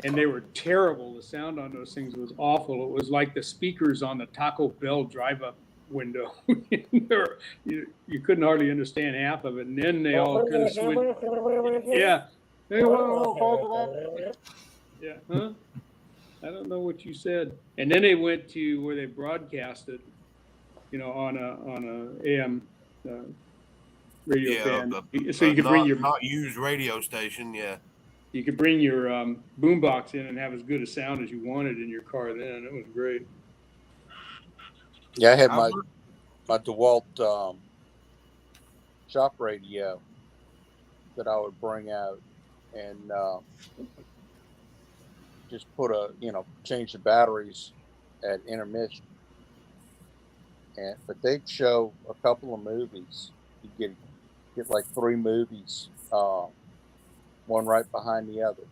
and they were terrible. The sound on those things was awful. It was like the speakers on the Taco Bell drive-up window. You couldn't hardly understand half of it, and then they all kind of switched. Yeah. Yeah. Huh? I don't know what you said. And then they went to where they broadcast it, on a AM radio fan. So you could bring your not used radio station. Yeah, you could bring your boombox in and have as good a sound as you wanted in your car. Then it was great. Yeah, I had my DeWalt shop radio that I would bring out and just put change the batteries at intermission. But they'd show a couple of movies. You get like 3 movies, one right behind the other.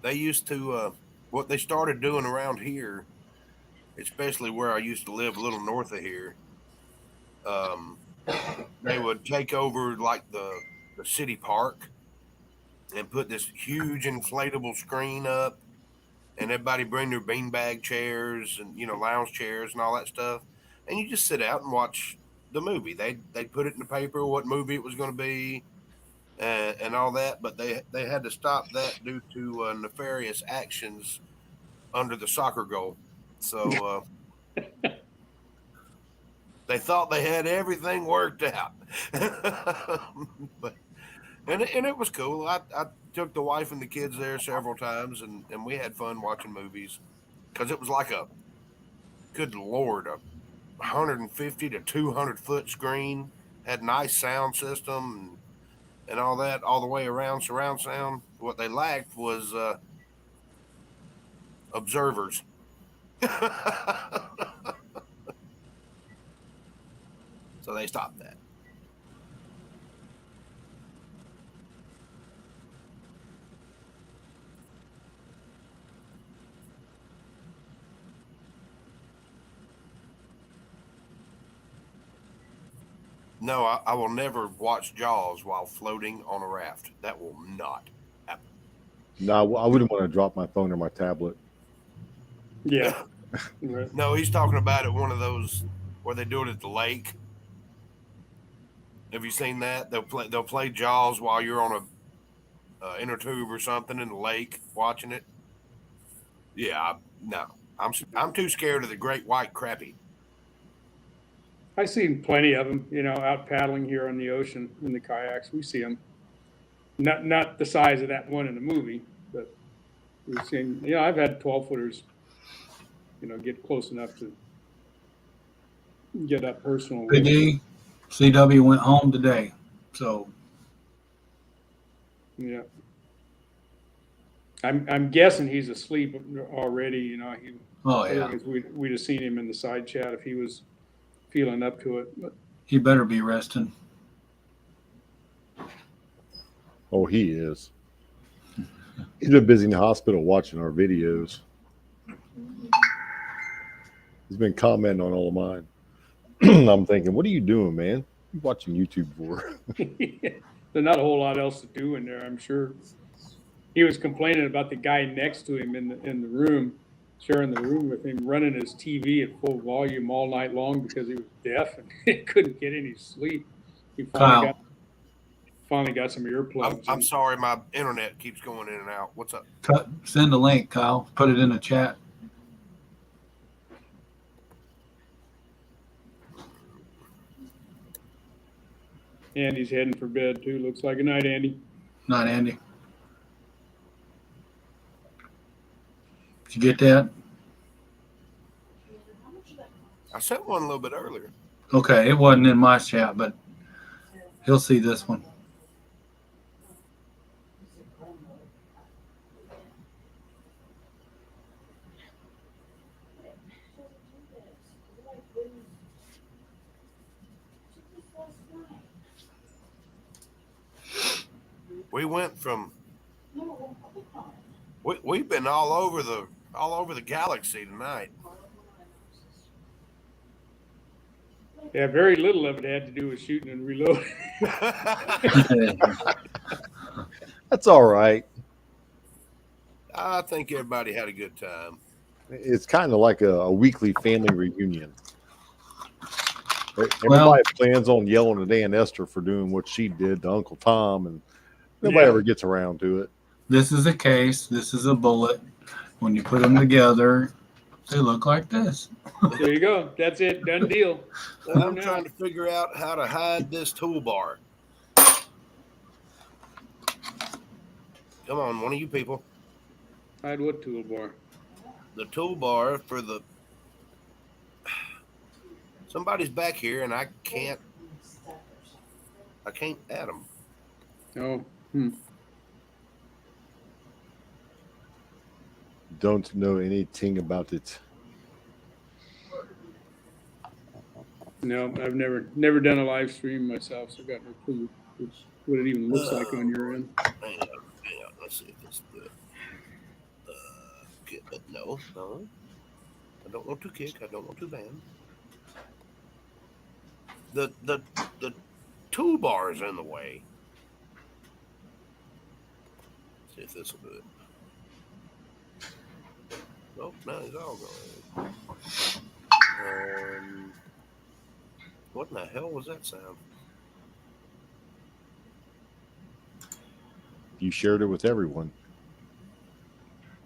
They used to what they started doing around here, especially where I used to live, a little north of here. They would take over like the city park and put this huge inflatable screen up, and everybody bring their beanbag chairs and lounge chairs and all that stuff, and you just sit out and watch the movie. They put it in the paper what movie it was going to be, and all that, but they had to stop that due to nefarious actions under the soccer goal. So they thought they had everything worked out, but and it was cool. I took the wife and the kids there several times, and we had fun watching movies, because it was like good Lord, a 150 to 200 foot screen, had nice sound system and all that all the way around, surround sound. What they lacked was observers. So they stopped that. No, I will never watch Jaws while floating on a raft. That will not happen. No, I wouldn't want to drop my phone or my tablet. Yeah. No, he's talking about it, one of those where they do it at the lake. Have you seen that? They'll play Jaws while you're on a inner tube or something in the lake watching it. Yeah, no, I'm too scared of the great white crappie. I've seen plenty of them, out paddling here on the ocean in the kayaks. We see them. Not the size of that one in the movie, but we've seen. I've had 12-footers, get close enough to get up personal. Big E, CW went home today, so yeah. I'm guessing he's asleep already. Otherwise we'd have seen him in the side chat if he was feeling up to it. But he better be resting. Oh, he is. He's been busy in the hospital watching our videos. He's been commenting on all of mine. I'm thinking, what are you doing, man? What are you watching YouTube for? There's not a whole lot else to do in there, I'm sure. He was complaining about the guy next to him in the room, sharing the room with him, running his TV at full volume all night long because he was deaf and he couldn't get any sleep. He finally got some earplugs. I'm sorry, my internet keeps going in and out. What's up? Send a link, Kyle. Put it in the chat. Andy's heading for bed too. Looks like. Good night, Andy. Not Andy. Did you get that? I sent one a little bit earlier. Okay, it wasn't in my chat, but he'll see this one. We went from we've been all over the galaxy tonight. Yeah, very little of it had to do with shooting and reloading. That's all right. I think everybody had a good time. It's kind of like a weekly family reunion. Everybody plans on yelling at Aunt Esther for doing what she did to Uncle Tom, and nobody ever gets around to it. This is a case. This is a bullet. When you put them together, they look like this. There you go. That's it. Done deal. I'm trying to figure out how to hide this toolbar. Come on, one of you people. Hide what toolbar? The toolbar for the... Somebody's back here and I can't add them. Oh. Don't know anything about it. No, I've never done a live stream myself, so I've got no clue what it even looks like on your end. Hang on. Let's see if this is good. No. I don't want to kick. I don't want to ban. The toolbar is in the way. Let's see if this will do it. Nope, no, it's all going. What in the hell was that sound? You shared it with everyone.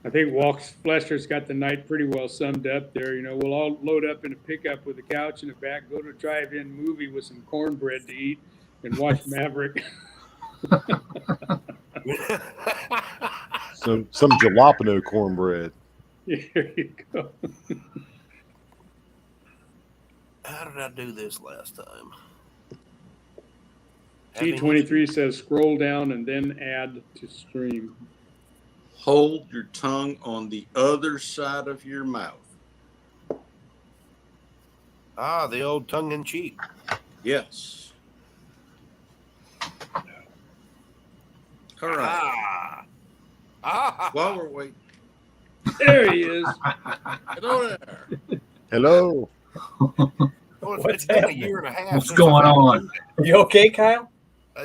I think Walks Fletcher's got the night pretty well summed up there. You know, we'll all load up in a pickup with a couch in the back, go to a drive-in movie with some cornbread to eat, and watch Maverick. Some jalapeno cornbread. There you go. How did I do this last time? T23 says scroll down and then add to stream. Hold your tongue on the other side of your mouth. Ah, the old tongue-in-cheek. Yes. All right. While we're waiting. There he is. Hello there. Hello. Well, it's been a year and a half. What's going on? Are you okay, Kyle?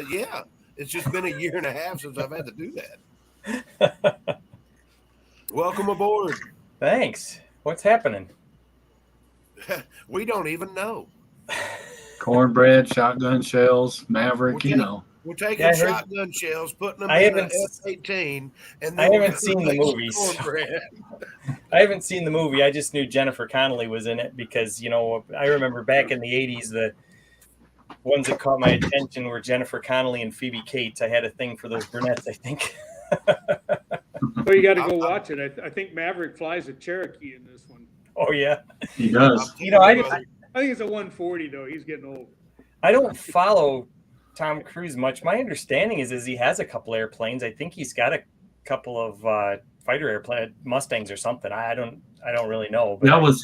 Yeah, it's just been a year and a half since I've had to do that. Welcome aboard. Thanks. What's happening? We don't even know. Cornbread, shotgun shells, Maverick, you know. We're taking shotgun shells, putting them in an F-18, and then I haven't seen the movies. Cornbread. I haven't seen the movie. I just knew Jennifer Connelly was in it because, you know, I remember back in the 80s, the ones that caught my attention were Jennifer Connelly and Phoebe Cates. I had a thing for those brunettes, I think. Well, you got to go watch it. I think Maverick flies a Cherokee in this one. Oh, yeah. He does. You know, I think it's a 140, though. He's getting old. I don't follow Tom Cruise much. My understanding is he has a couple airplanes. I think he's got a couple of fighter airplane Mustangs or something. I don't really know. But That was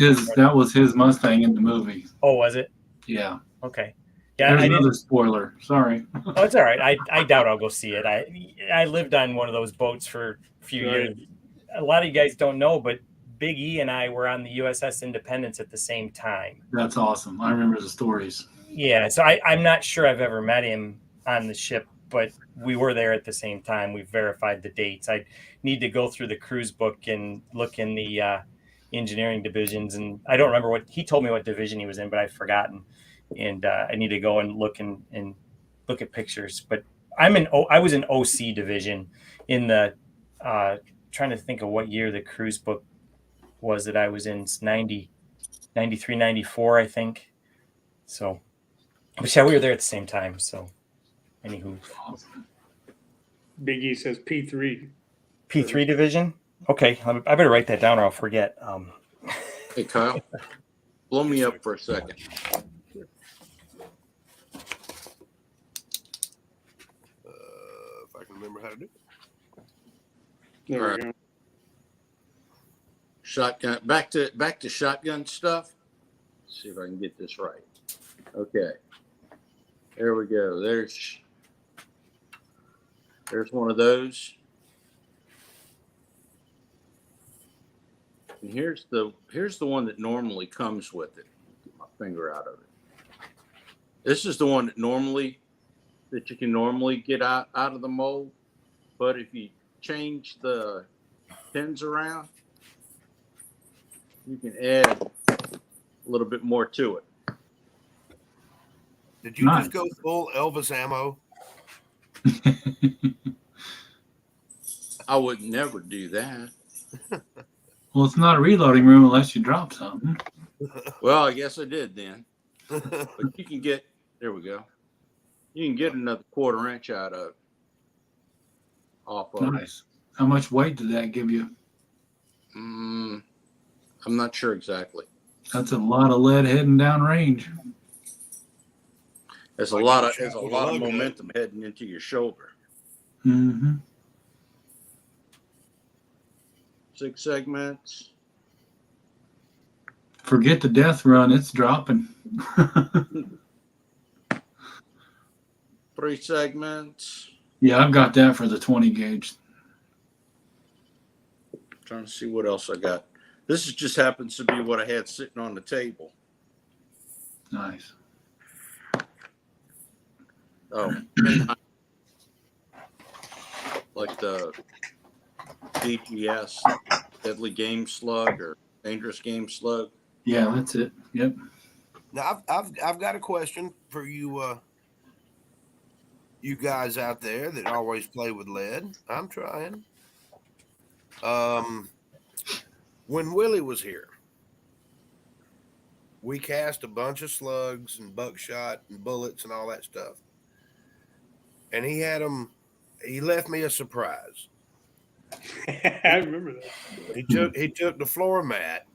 his Mustang in the movie. Oh, was it? Yeah. Okay. Yeah, There's I didn't. another spoiler. Sorry. Oh, it's all right. I doubt I'll go see it. I lived on one of those boats for a few Right. years. A lot of you guys don't know, but Big E and I were on the USS Independence at the same time. That's awesome. I remember the stories. Yeah, so I'm not sure I've ever met him on the ship, but we were there at the same time. We verified the dates. I need to go through the cruise book and look in the engineering divisions, and I don't remember what he told me what division he was in, but I've forgotten. And I need to go and look and look at pictures. But I was in OC division in the trying to think of what year the cruise book was that I was in. It's 90, 93, 94, I think. So, but yeah, we were there at the same time. So, anywho, Awesome. Big E says P3. P3 division. Okay, I better write that down or I'll forget. Hey, Kyle, blow me up for a second. If I can remember how to do it. There All we right. go. Shotgun. Back to shotgun stuff. Let's see if I can get this right. Okay. There we go. There's one of those. And here's the one that normally comes with it. Get my finger out of it. This is the one that you can normally get out of the mold. But if you change the pins around, you can add a little bit more to it. Did you Nice. just go full Elvis ammo? I would never do that. Well, it's not a reloading room unless you drop something. Well, I guess I did then. But you can get, there we go. You can get another 1/4 inch off of it. Nice. How much weight did that give you? I'm not sure exactly. That's a lot of lead heading down range. There's a Like lot you of check there's a with lot a of lug nut. momentum heading into your shoulder. Mm-hmm. 6 segments. Forget the death run. It's dropping. 3 segments. Yeah, I've got that for the 20 gauge. Trying to see what else I got. This just happens to be what I had sitting on the table. Nice. Oh, like the DGS, Deadly Game Slug or Dangerous Game Slug. Yeah, that's it. Yep. Now I've got a question for you you guys out there that always play with lead. I'm trying. When Willie was here, we cast a bunch of slugs and buckshot and bullets and all that stuff. And he left me a surprise. I remember that. He took the floor mat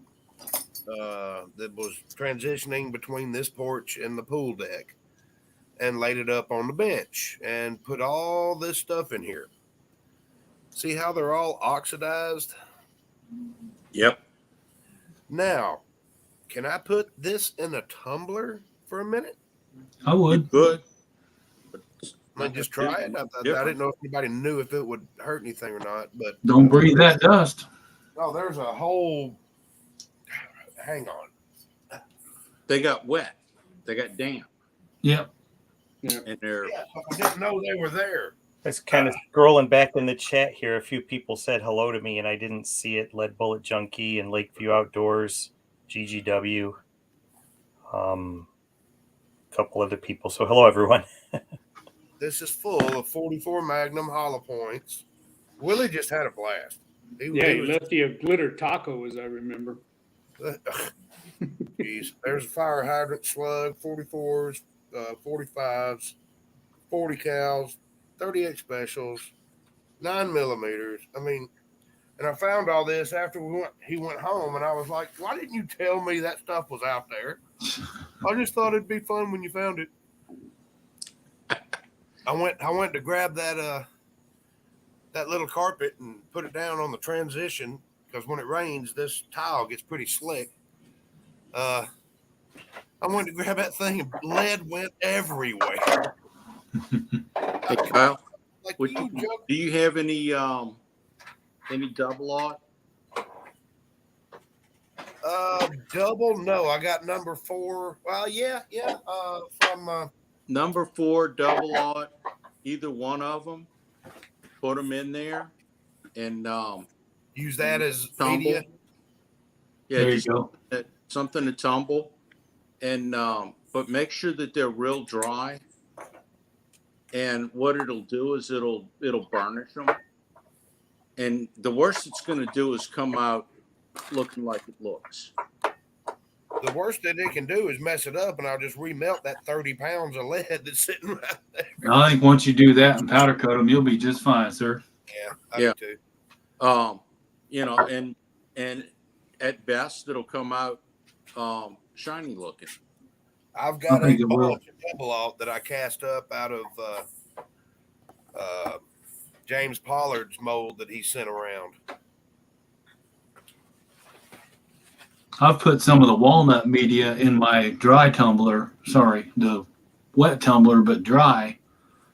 that was transitioning between this porch and the pool deck and laid it up on the bench and put all this stuff in here. See how they're all oxidized? Yep. Now, can I put this in a tumbler for a minute? I would. Good. I mean, just try it. I didn't know if anybody knew if it would hurt anything or not, but Don't breathe that dust. oh, there's a whole. Hang on. They got wet. They got damp. Yep. And they're I didn't know they were there. It's kind of scrolling back in the chat here. A few people said hello to me, and I didn't see it. Lead Bullet Junkie and Lakeview Outdoors, GGW. Couple other people. So hello, everyone. This is full of 44 Magnum hollow points. Willie just had a blast. He left you a glitter taco, as I remember. Jeez, there's a fire hydrant slug, 44s, 45s, 40 cals, 38 specials, 9 millimeters. I mean, and I found all this after he went home, and I was like, why didn't you tell me that stuff was out there? I just thought it'd be fun when you found it. I went to grab that little carpet and put it down on the transition because when it rains, this tile gets pretty slick. I I went to grab that thing and lead went everywhere. Hey, Kyle, Like what you joke. do you have any double aught? Double? No, I got number 4. Well, yeah. From Number 4 double aught, either one of them. Put them in there and use that as tumble. media. Yeah, There you just go. something to tumble, and but make sure that they're real dry. And what it'll do is it'll burnish them. And the worst it's going to do is come out looking like it looks. The worst that it can do is mess it up, and I'll just remelt that 30 pounds of lead that's sitting right there. I think once you do that and powder coat them, you'll be just fine, sir. Yeah, I Yeah. do too. You know, and at best it'll come out shiny looking. I've got I think a it will. bunch of double alt that I cast up out of James Pollard's mold that he sent around. I've put some of the walnut media in my dry tumbler. Sorry, the wet tumbler, but dry,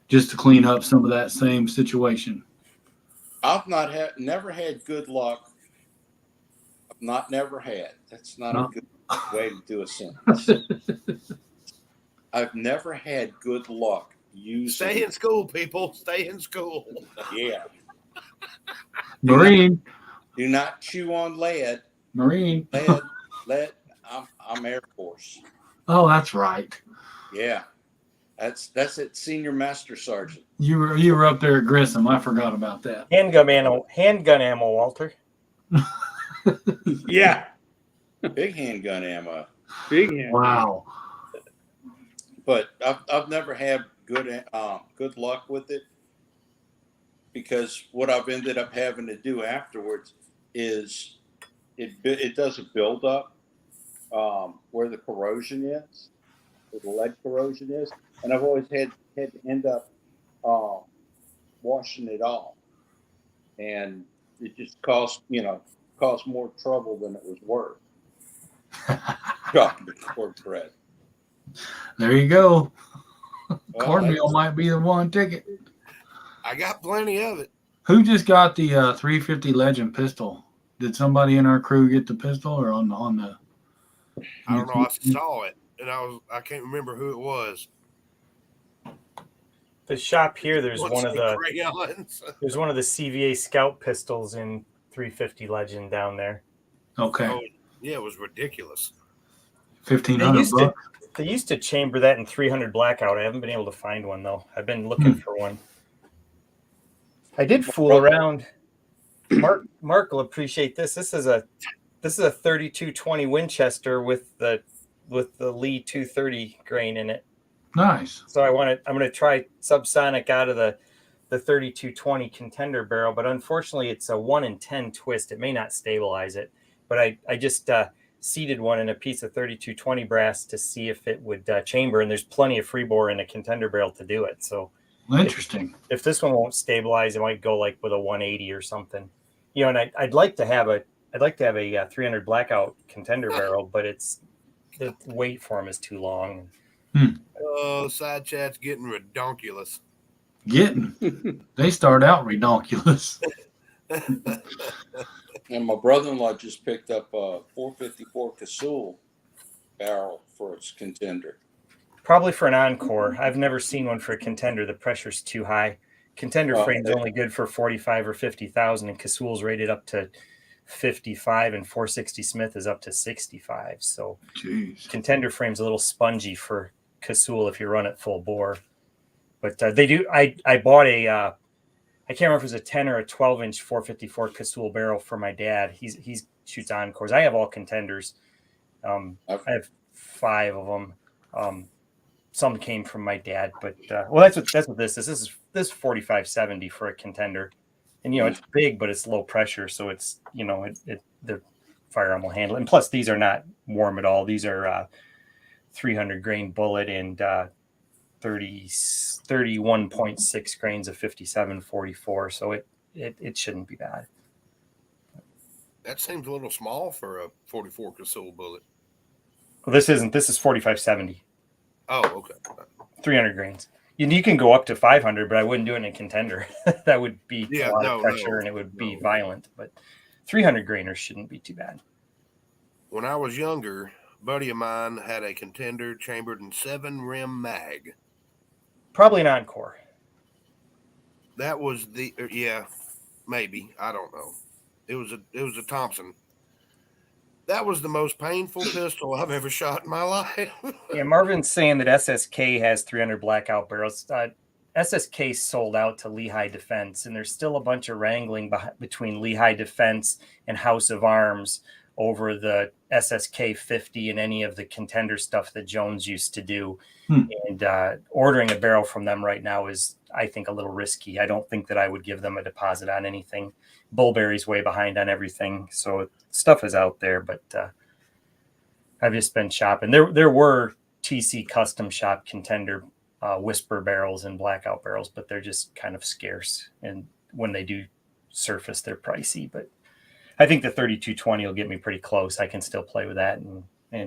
just to clean up some of that same situation. I've never had good luck. Never had. That's not No. a good way to do a sentence. I've never had good luck using. Stay in school, people. Stay in school. Yeah. Marine. Do not chew on lead. Marine. Lead. I'm Air Force. Oh, that's right. Yeah. That's it. Senior Master Sergeant. You were up there at Grissom. I forgot about that. Handgun ammo, Walter. Yeah, Big handgun ammo. big hand. Wow. But I've never had good luck with it, because what I've ended up having to do afterwards is it does a buildup where the corrosion is, where the lead corrosion is, and I've always had to end up washing it off, and it just caused more trouble than it was worth. Chocolate cornbread. There you go. Well, Cornmeal might be the one ticket. I got plenty of it. Who just got the 350 Legend pistol? Did somebody in our crew get the pistol or on the? I don't know. I saw it, and I can't remember who it was. The shop here, there's one of the crayons. there's one of the CVA Scout pistols in 350 Legend down there. Okay, Oh, yeah, it was ridiculous. 1,500 bucks. They used to chamber that in 300 Blackout. I haven't been able to find one though. I've been looking for one. I did fool around. Mark will appreciate this. This is a 3220 Winchester with the Lee 230 grain in it. Nice. So I'm going to try subsonic out of the 3220 contender barrel, but unfortunately it's a 1 in 10 twist. It may not stabilize it, but I just seeded one in a piece of 3220 brass to see if it would chamber, and there's plenty of free bore in a contender barrel to do it. So Interesting. if this one won't stabilize, it might go like with a 180 or something, and I'd like to have a 300 Blackout contender barrel, but the wait for them is too long. Oh, side chat's getting redonkulous. They start out redonkulous. And my brother-in-law just picked up a 454 Casull barrel for its contender. Probably for an Encore. I've never seen one for a contender. The pressure's too high. Contender frame's only good for 45 or 50,000, and Casull's rated up to 55, and 460 Smith is up to 65. So Jeez. contender frame's a little spongy for Casull if you run it full bore. But they do. I bought a I can't remember if it was a 10 or a 12-inch 454 Casull barrel for my dad. He shoots Encores. I have all contenders. I have 5 of them. Some came from my dad, but that's what this is. This is 4570 for a contender, and it's big, but it's low pressure, so it's the firearm will handle it. And plus, these are not warm at all. These are 300 grain bullet and 31.6 grains of 5744, so it shouldn't be bad. That seems a little small for a 44 Casull bullet. Well, this isn't. This is 4570. Oh, okay. 300 grains. You can go up to 500, but I wouldn't do it in a contender. That would be a lot of pressure and it would be violent. But 300 grainers shouldn't be too bad. When I was younger, a buddy of mine had a contender chambered in 7 rim mag. Probably an Encore. That was maybe, I don't know. It was a Thompson. That was the most painful pistol I've ever shot in my life. Yeah, Marvin's saying that SSK has 300 blackout barrels. SSK sold out to Lehigh Defense, and there's still a bunch of wrangling between Lehigh Defense and House of Arms over the SSK 50 and any of the contender stuff that Jones used to do. And ordering a barrel from them right now is, I think, a little risky. I don't think that I would give them a deposit on anything. Bullberry's way behind on everything, so stuff is out there, but I've just been shopping. There were TC custom shop contender whisper barrels and blackout barrels, but they're just kind of scarce, and when they do surface, they're pricey. But I think the 3220 will get me pretty close. I can still play with that and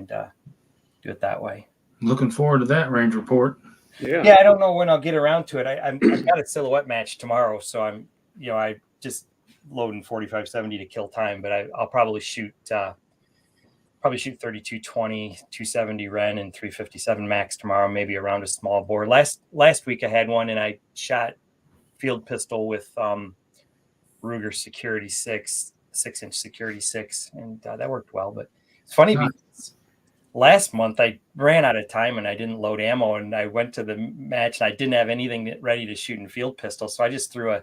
do it that way. Looking forward to that range report. Yeah, I don't know when I'll get around to it. I've got a silhouette match tomorrow, so I just loading 4570 to kill time, but I'll probably shoot 3220, 270 Ren, and 357 max tomorrow, maybe around a small bore. Last week I had one and I shot field pistol with Ruger Security 6-inch Security 6, and that worked well. But it's funny because last month I ran out of time and I didn't load ammo, and I went to the match and I didn't have anything ready to shoot in field pistol, so I just threw a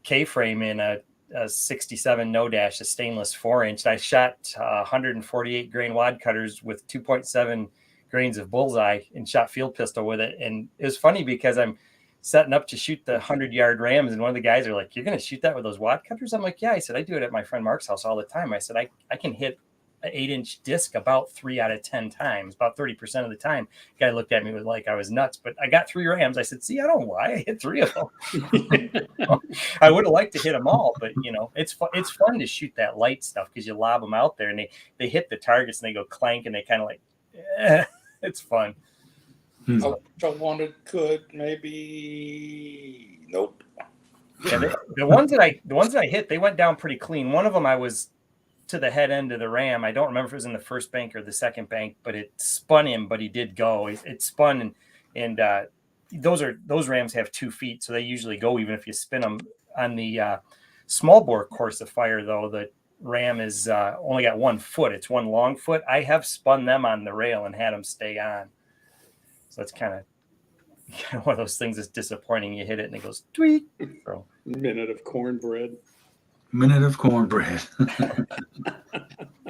K-frame in a 67 no dash, a stainless 4-inch. I shot 148 grain wad cutters with 2.7 grains of bullseye and shot field pistol with it. And it was funny because I'm setting up to shoot the 100-yard rams, and one of the guys are like, "You're going to shoot that with those wad cutters?" I'm like, "Yeah." I said, "I do it at my friend Mark's house all the time." I said, I can hit an 8-inch disc about 3 out of 10 times, about 30% of the time. The guy looked at me with like I was nuts, but I got 3 rams. I said, "See, I don't know why I hit 3 of them." I would have liked to hit them all, but it's fun to shoot that light stuff because you lob them out there and they hit the targets and they go clank and they kind of like, it's fun. Ultra could maybe nope. Yeah, the ones that I hit, they went down pretty clean. One of them I was to the head end of the ram. I don't remember if it was in the first bank or the second bank, but it spun him, but he did go. It spun and those rams have 2 feet, so they usually go even if you spin them. On the small bore course of fire, though, the ram is only got 1 foot. It's 1 long foot. I have spun them on the rail and had them stay on. So that's kind of one of those things that's disappointing. You hit it and it goes tweet. So, Minute of cornbread. Minute of cornbread.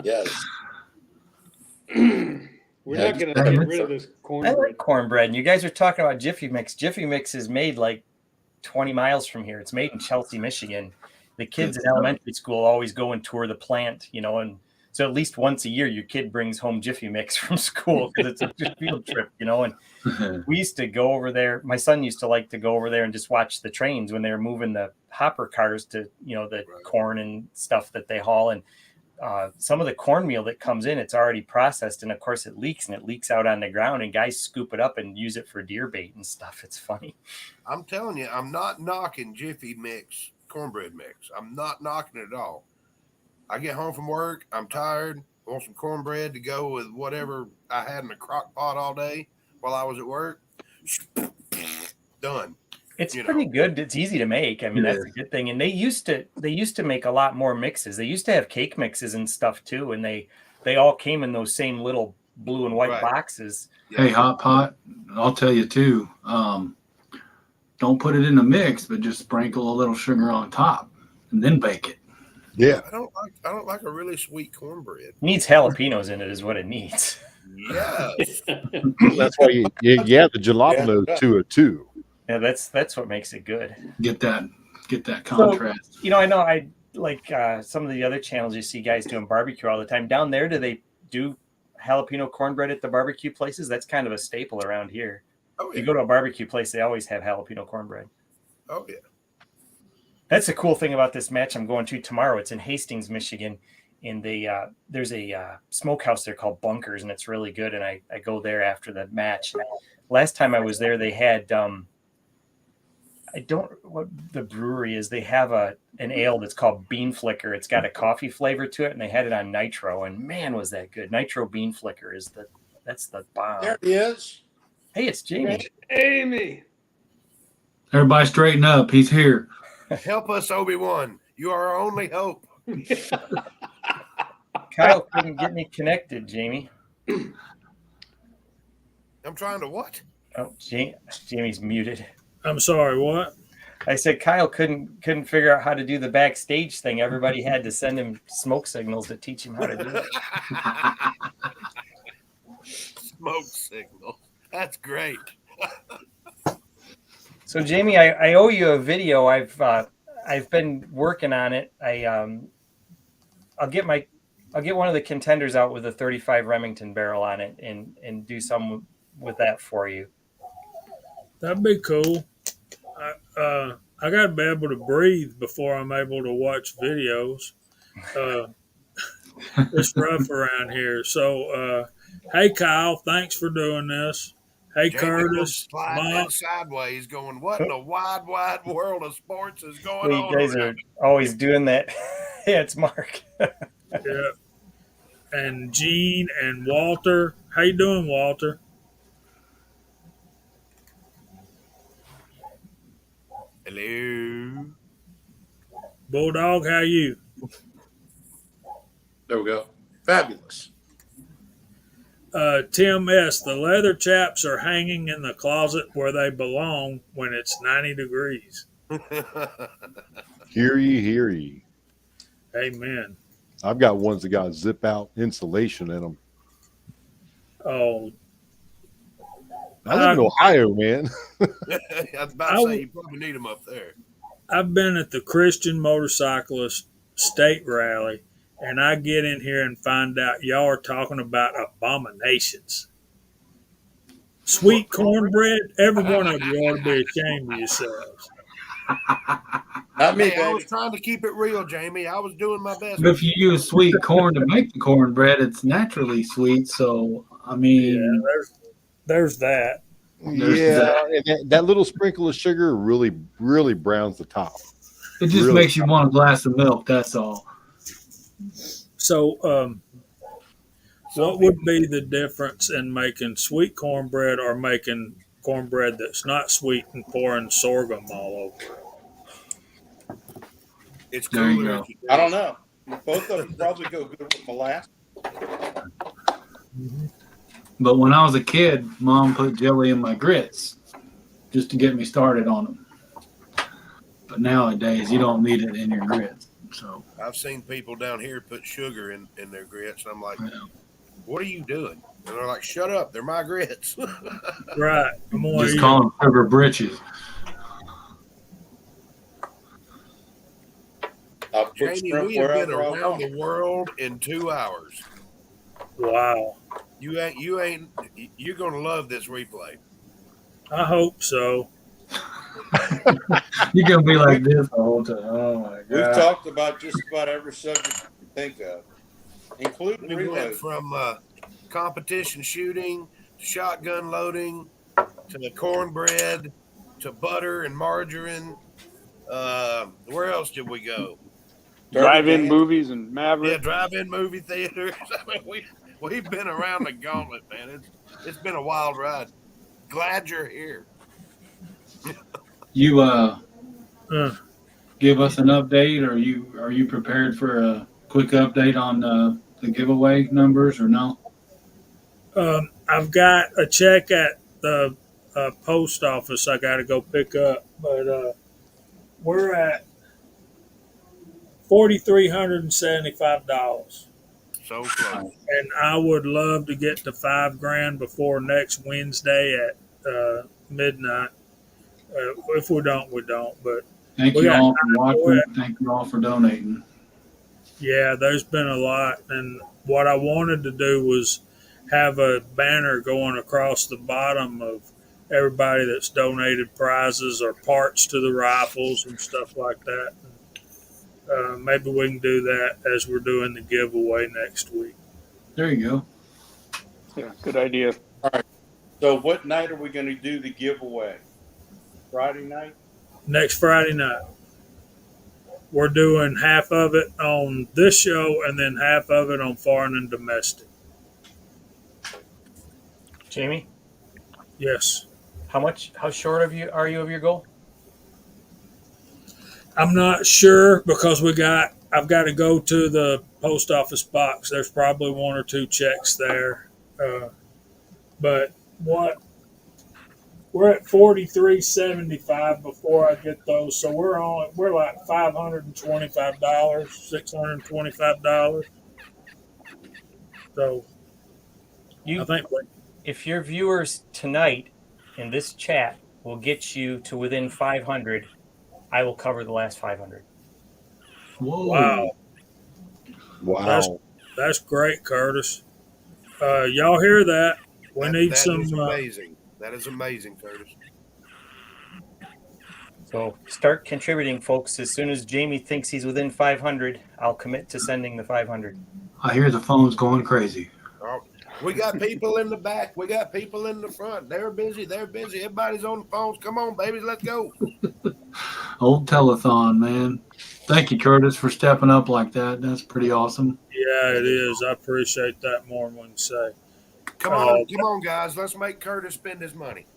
Yes. We're not going to get rid of this I cornbread. like cornbread. And you guys are talking about Jiffy Mix. Jiffy Mix is made like 20 miles from here. It's made in Chelsea, Michigan. The kids in elementary school always go and tour the plant, and so at least once a year your kid brings home Jiffy Mix from school because it's a field trip, and we used to go over there. My son used to like to go over there and just watch the trains when they were moving the hopper cars to, the corn and stuff that they haul. And some of the cornmeal that comes in, it's already processed. And of course it leaks out on the ground and guys scoop it up and use it for deer bait and stuff. It's funny. I'm telling you, I'm not knocking Jiffy Mix, cornbread mix. I'm not knocking it at all. I get home from work, I'm tired, want some cornbread to go with whatever I had in the crock pot all day while I was at work. Done. It's pretty good. It's easy to make. I mean, that's a good thing. And they used to make a lot more mixes. They used to have cake mixes and stuff too, and they all came in those same little blue and white boxes. Hey, Hot Pot, I'll tell you too. Don't put it in the mix, but just sprinkle a little sugar on top and then bake it. Yeah. I don't like a really sweet cornbread. Needs jalapenos in it is what it needs. Yes. That's why the jalapeno to it too. Yeah, that's what makes it good. Get that contrast. So, I know I like some of the other channels you see guys doing barbecue all the time. Down there, do they do jalapeno cornbread at the barbecue places? That's kind of a staple around here. Oh, yeah. If you go to a barbecue place, they always have jalapeno cornbread. Oh, yeah. That's the cool thing about this match I'm going to tomorrow. It's in Hastings, Michigan, And there's a smokehouse there called Bunkers, and it's really good. And I go there after the match. Last time I was there, they had I don't what the brewery is. They have an ale that's called Bean Flicker. It's got a coffee flavor to it, and they had it on nitro. And man, was that good! Nitro Bean Flicker that's the bomb. There he is. Hey, it's Jamie. Amy. Everybody straighten up. He's here. Help us, Obi-Wan. You are our only hope. Kyle couldn't get me connected, Jamie. I'm trying to what? Oh, Jamie's muted. I'm sorry, what? I said Kyle couldn't figure out how to do the backstage thing. Everybody had to send him smoke signals to teach him how to do it. Smoke signal. That's great. So Jamie, I owe you a video. I've been working on it. I'll get one of the contenders out with a 35 Remington barrel on it and do some with that for you. That'd be cool. I got to be able to breathe before I'm able to watch videos. It's rough around here. So, hey, Kyle, thanks for doing this. Hey, Jamie Curtis, sliding Mom. sideways, going, "What in the wide world of sports is going You on?" guys are always doing that. Yeah, it's Mark. Yeah. And Gene and Walter. How you doing, Walter? Hello. Bulldog, how you? There we go. Fabulous. Tim S., the leather chaps are hanging in the closet where they belong when it's 90 degrees. Hear ye, hear ye. Amen. I've got ones that got zip out insulation in them. Oh, I live in Ohio, man. I was about to say, you probably need them up there. I've been at the Christian Motorcyclist State Rally, and I get in here and find out y'all are talking about abominations. Sweet cornbread, every one of you ought to be ashamed of yourselves. Not me, Hey, I was baby. trying to keep it real, Jamie. I was doing my best. But if you use sweet corn to make the cornbread, it's naturally sweet. So, I mean, Yeah, there's that. Yeah, and that little sprinkle of sugar really, really browns the top. it just Really? makes you want a glass of milk. That's all. So, what would be the difference in making sweet cornbread or making cornbread that's not sweet and pouring sorghum all over? It's There you cooler. go. if you do. I don't know. Both of them probably go good with molasses. But when I was a kid, Mom put jelly in my grits just to get me started on them. But nowadays, you don't need it in your grits. So, I've seen people down here put sugar in their grits, and I'm like, yeah. "What are you doing?" And they're like, "Shut up! They're my grits." Right. I'm gonna Just eat call them sugar britches. I'll put Jamie, shrimp we have been wherever I around want. the world in 2 hours. Wow. You're gonna love this replay. I hope so. You're going to be like this the whole time. Oh, my We've God. talked about just about every subject you can think of, including We went reload. from competition shooting to shotgun loading to the cornbread to butter and margarine. Where else did we go? Drive-in Dirty movies and Yeah, Maverick. drive-in movie theaters. I mean, we've been around the gauntlet, man. It's been a wild ride. Glad you're here. You Uh, give us an update, or are you prepared for a quick update on the giveaway numbers, or no? I've got a check at the post office I got to go pick up, but we're at $4,375. So close. And I would love to get to $5,000 before next Wednesday at midnight. If we don't, we don't. But Thank We you got all for watching. for it. Thank you all for donating. yeah, there's been a lot. And what I wanted to do was have a banner going across the bottom of everybody that's donated prizes or parts to the rifles and stuff like that. maybe we can do that as we're doing the giveaway next week. There you go. Yeah, good idea. So what night are we going to do the giveaway? Friday night? Next Friday night. We're doing half of it on this show and then half of it on foreign and domestic. Jamie, Yes. how short are you of your goal? I'm not sure because I've got to go to the post office box. There's probably one or two checks there. But we're at 43.75 before I get those. So we're like $525, $625. So I think If your viewers tonight in this chat will get you to within 500, I will cover the last 500. Whoa. Wow. That's great, Curtis. Y'all hear that? We need some. Is amazing. That is amazing, Curtis. So start contributing, folks. As soon as Jamie thinks he's within 500, I'll commit to sending the 500. I hear the phone's going crazy. Oh, we got people in the back. We got people in the front. They're busy. Everybody's on the phones. Come on, babies. Let's go. Old telethon, man. Thank you, Curtis, for stepping up like that. That's pretty awesome. Yeah, it is. I appreciate that more than we can say. Come on, guys. Let's make Curtis spend his money.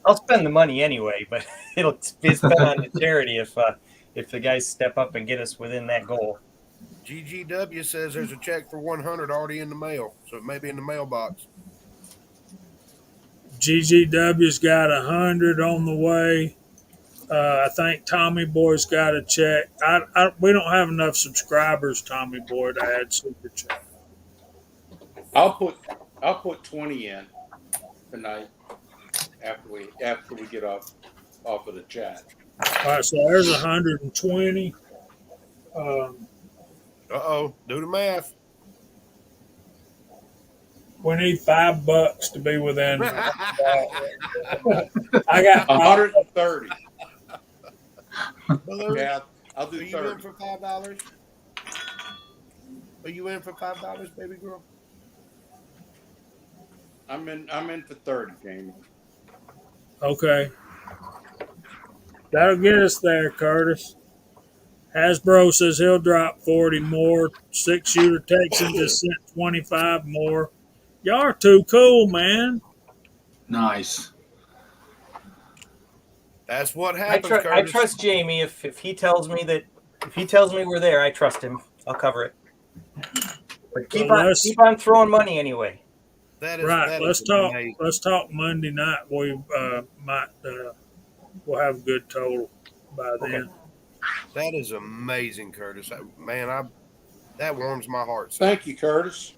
I'll spend the money anyway, but it'll be spent on the charity if the guys step up and get us within that goal. GGW says there's a check for 100 already in the mail, so it may be in the mailbox. GGW's got 100 on the way. I think Tommy Boy's got a check. We don't have enough subscribers, Tommy Boy, to add super chat. I'll put 20 in tonight after we get off of the chat. All right, so there's 120. Do the math. We need $5 to be within. I got 130. Balloon, Yeah, I'll do are you 30. in for $5? Are you in for $5, baby girl? I'm in for 30, Jamie. Okay. That'll get us there, Curtis. Hasbro says he'll drop 40 more. 6-shooter Texan just sent 25 more. Y'all are too cool, man. Nice. That's what I happens, Curtis. trust Jamie. If he tells me we're there, I trust him. I'll cover it. But keep on throwing money anyway. That is Right. that Let's is talk. amazing. Let's talk Monday night. We'll have a good total by then. That is amazing, Curtis. That warms my heart. Thank you, Curtis.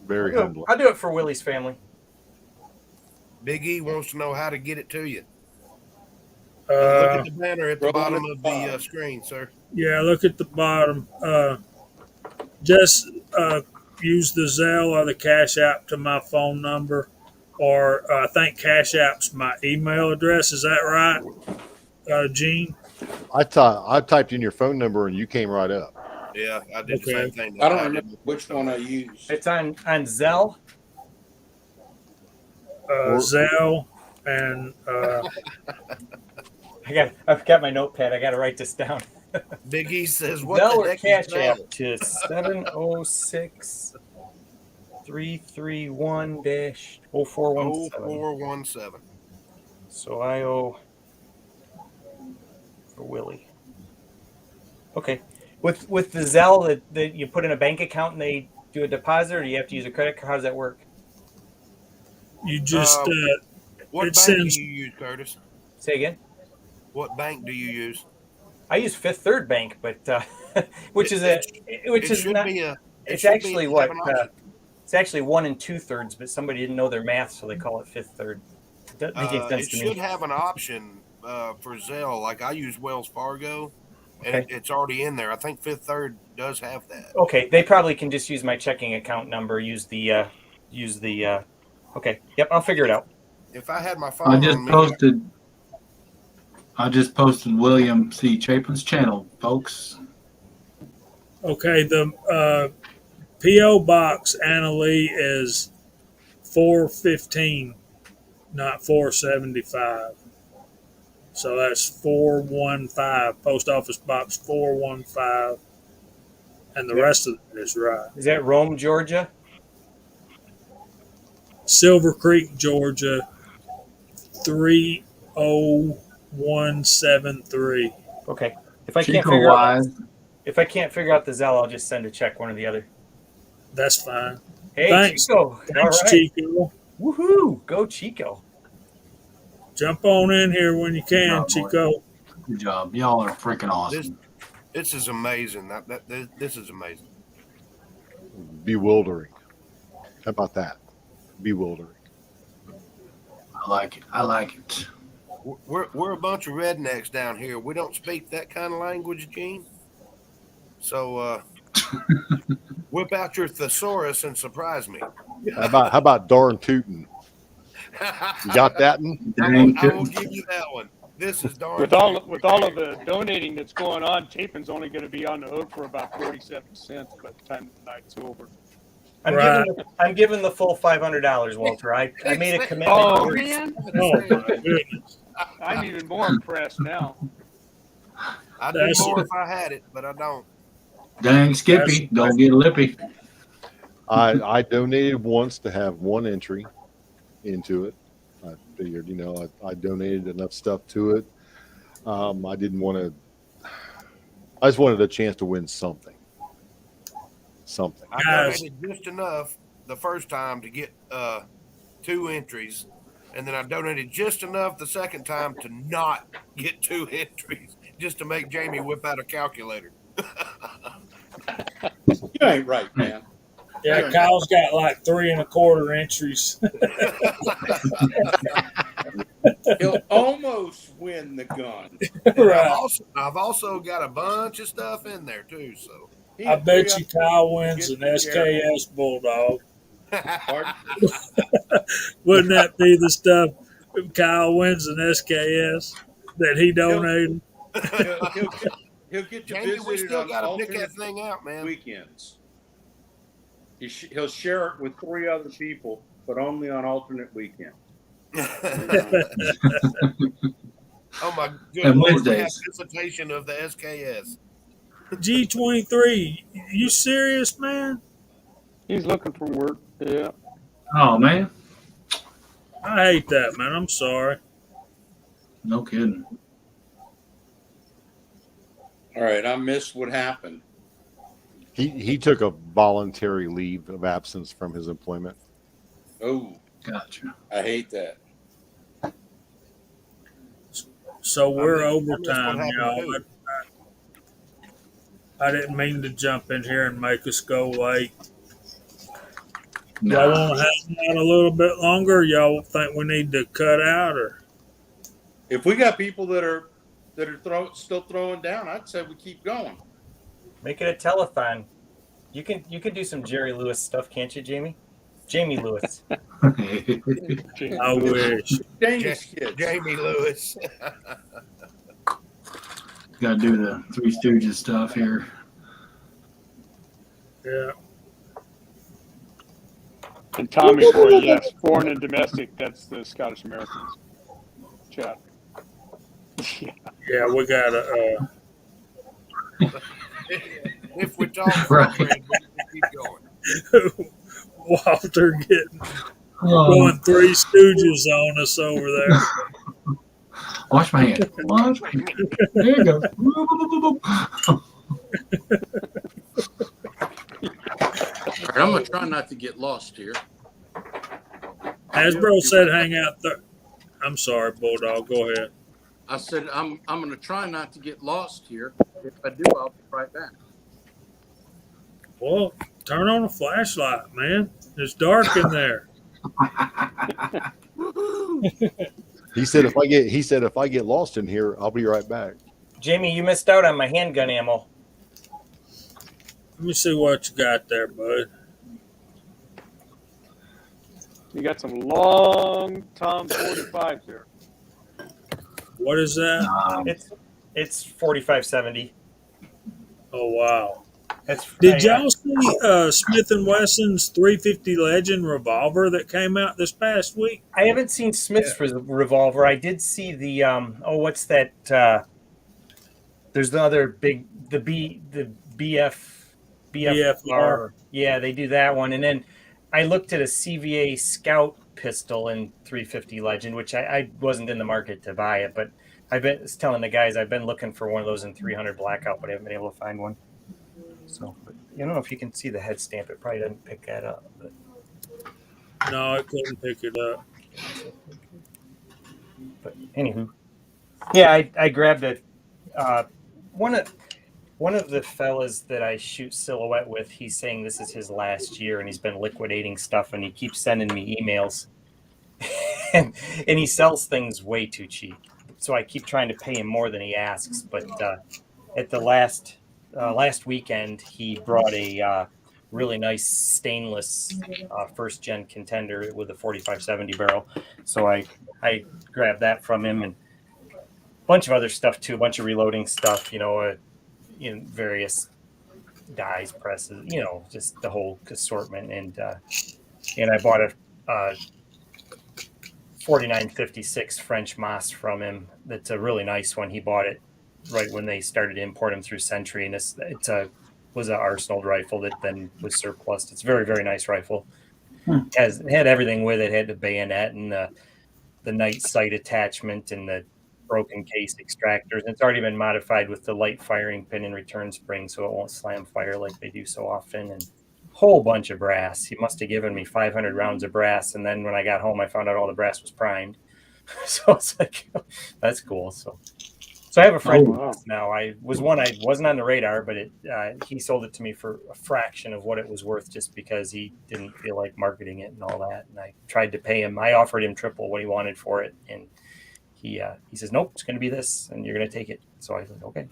Very humble. I'll do it for Willie's family. Big E wants to know how to get it to you. Look Uh, at the banner at the bottom of the screen, sir. yeah, look at the bottom. Just use the Zelle or the Cash App to my phone number, or I think Cash App's my email address. Is that right, Gene? I typed in your phone number and you came right up. Yeah, I did the same thing. I don't remember which one I used. It's on Zelle. Zelle and I've got my notepad. I got to write this down. Big E says, "What Zelle the or heck Cash is App that?" to 706-331-0417. 0417. So I owe for Willie. Okay. With the Zelle that you put in a bank account and they do a deposit, or do you have to use a credit card? How does that work? you just What it bank sends. do you use, Curtis? Say again. What bank do you use? I use Fifth Third Bank, but it's actually what it's actually 1 2/3, but somebody didn't know their math, so they call it Fifth Third. That makes sense It to should me. have an option for Zelle. Like I use Wells Fargo, and Okay. it's already in there. I think Fifth Third does have that. Okay, they probably can just use my checking account number. Okay, yep, I'll figure it out. If I had my phone, I just posted William C. Chapin's channel, folks. Okay, the P.O. Box Anna Lee is 415, not 475. So that's 415. Post Office Box 415. And the rest of it is right. Is that Rome, Georgia? Silver Creek, Georgia 30173. Okay. If I can't Chico figure out wise. if I can't figure out the Zell, I'll just send a check, one or the other. That's fine. Hey, Thanks. Chico. Thanks, All right. Chico. Woohoo! Go Chico. Jump on in here when you can, Oh, boy. Chico. Good job. Y'all are freaking awesome. This is amazing. This is amazing. Bewildering. How about that? Bewildering. I like it. I like it. We're a bunch of rednecks down here. We don't speak that kind of language, Gene. So whip out your thesaurus and surprise me. How about darn tootin'? You got that one? I will give you that one. This is darn. With all of the donating that's going on, Chapin's only going to be on the hook for about 47 cents by the time the night's over. I'm giving the full $500, Walter. I made a commitment. Oh man! Oh, my goodness. I'm even more impressed now. I'd do more if I had it, but I don't. Dang Skippy, don't get lippy. I donated once to have one entry into it. I figured, I donated enough stuff to it. I didn't want to. I just wanted a chance to win something. I donated just enough the first time to get 2 entries, and then I donated just enough the second time to not get 2 entries, just to make Jamie whip out a calculator. You ain't right, man. Yeah, Kyle's got like 3 1/4 entries. He'll almost win the gun. Right. I've also got a bunch of stuff in there too. So I bet you Kyle wins an SKS Bulldog. Wouldn't that be the stuff if Kyle wins an SKS that he donated? He'll get to Jamie, visit we still it got on to pick that alternate thing out, man. weekends. He'll share it with 3 other people, but only on alternate weekends. Oh my And goodness! Wednesdays. Anticipation of the SKS. G23, you serious, man? He's looking for work. Yeah. Oh man, I hate that, man. I'm sorry. no kidding. All right, I missed what happened. He took a voluntary leave of absence from his employment. Oh, Gotcha. I hate that. So we're I missed what overtime, happened, y'all. too. I didn't mean to jump in here and make us go late. Nah. Y'all want to hang out a little bit longer? Y'all think we need to cut out, or If we got people that are still throwing down, I'd say we keep going. Make it a telethon. You can do some Jerry Lewis stuff, can't you, Jamie? Jamie Lewis. I wish. Jamie's kids. Jamie Lewis. Got to do the Three Stooges stuff here. Yeah. And Tommy Boy, yes, foreign and domestic. That's the Scottish Americans chat. Yeah, we got to. If we talk, Right. we keep going. Walter getting Oh, going Three Stooges on us over there. wash my hand. Wash my hand. There you go. All right, I'm gonna try not to get lost here. Hasbro said hang out there. I'm sorry, Bulldog. Go ahead. I said I'm gonna try not to get lost here. If I do, I'll be right back. Well, turn on a flashlight, man. It's dark in there. He said if I get lost in here, I'll be right back. Jamie, you missed out on my handgun ammo. Let me see what you got there, bud. You got some long Tom 45s there. What is that? It's 4570. Oh wow. Did y'all see Smith and Wesson's 350 Legend revolver that came out this past week? I haven't seen Smith's revolver. I did see the what's that? There's the other big the BFR. Yeah, they do that one, and then I looked at a CVA Scout pistol in 350 Legend, which I wasn't in the market to buy it, but I've been telling the guys I've been looking for one of those in 300 Blackout, but I haven't been able to find one. So, but I don't know if you can see the head stamp. It probably doesn't pick that up. But. No, it couldn't pick it up. But anywho, yeah, I grabbed a one of the fellas that I shoot silhouette with. He's saying this is his last year, and he's been liquidating stuff, and he keeps sending me emails, and he sells things way too cheap. So I keep trying to pay him more than he asks. But at the last weekend, he brought a really nice stainless first gen contender with a 4570 barrel. So I grabbed that from him, and a bunch of other stuff too, a bunch of reloading stuff, in various dies, presses, just the whole assortment. And I bought a 4956 French Moss from him. That's a really nice one. He bought it right when they started to import them through Century, and it was an Arsenal rifle that then was surplus. It's a very, very nice rifle. It had everything with it. It had the bayonet and the night sight attachment and the broken case extractors. And it's already been modified with the light firing pin and return spring, so it won't slam fire like they do so often. And a whole bunch of brass. He must have given me 500 rounds of brass, and then when I got home, I found out all the brass was primed. So it's like, that's cool. So I have a friend now. I wasn't on the radar, but he sold it to me for a fraction of what it was worth, just because he didn't feel like marketing it and all that. And I tried to pay him. I offered him triple what he wanted for it, and he says, "Nope, it's going to be this, and you're going to take it." So I said, "Okay."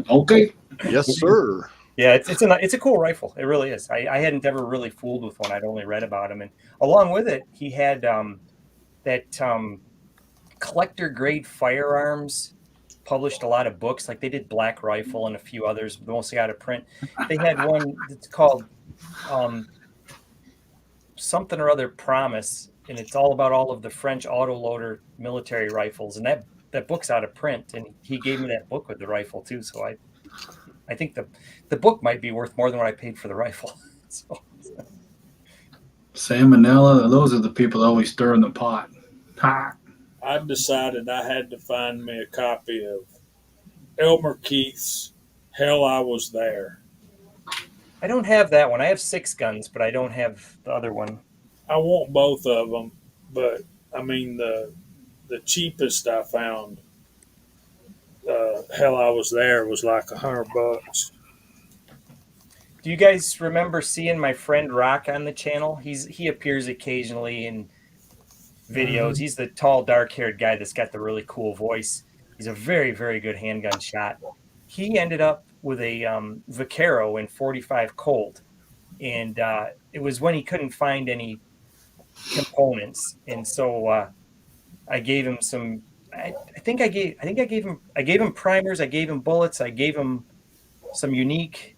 Okay. Yes, sir. Yeah, it's a cool rifle. It really is. I hadn't ever really fooled with one. I'd only read about him, and along with it, he had that collector grade firearms. Published a lot of books, like they did Black Rifle and a few others, mostly out of print. They had one that's called something or other Promise, and it's all about all of the French autoloader military rifles. And that book's out of print, and he gave me that book with the rifle too. So I think the book might be worth more than what I paid for the rifle. Salmonella, those are the people that always stir in the pot. Ha. I decided I had to find me a copy of Elmer Keith's Hell, I Was There. I don't have that one. I have Six Guns, but I don't have the other one. I want both of them, but I mean the cheapest I found, Hell, I Was There, was like $100. Do you guys remember seeing my friend Rock on the channel? He appears occasionally in videos. He's the tall, dark-haired guy that's got the really cool voice. He's a very, very good handgun shot. He ended up with a Vaquero in 45 Colt, and it was when he couldn't find any components, and so I gave him some. I think I gave him primers. I gave him bullets. I gave him some unique,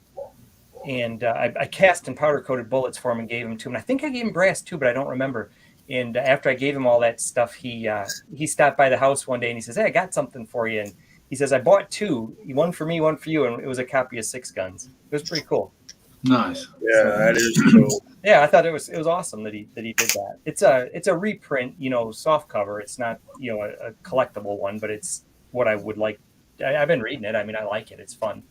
and I cast and powder coated bullets for him and gave him to him. I think I gave him brass too, but I don't remember. And after I gave him all that stuff, he stopped by the house one day and he says, "Hey, I got something for you." And he says, "I bought two, one for me, one for you." And it was a copy of Six Guns. It was pretty cool. Nice. Yeah, that is cool. Yeah, I thought it was awesome that he did that. It's a reprint, soft cover. It's not, a collectible one, but it's what I would like. I've been reading it. I mean, I like it. It's fun.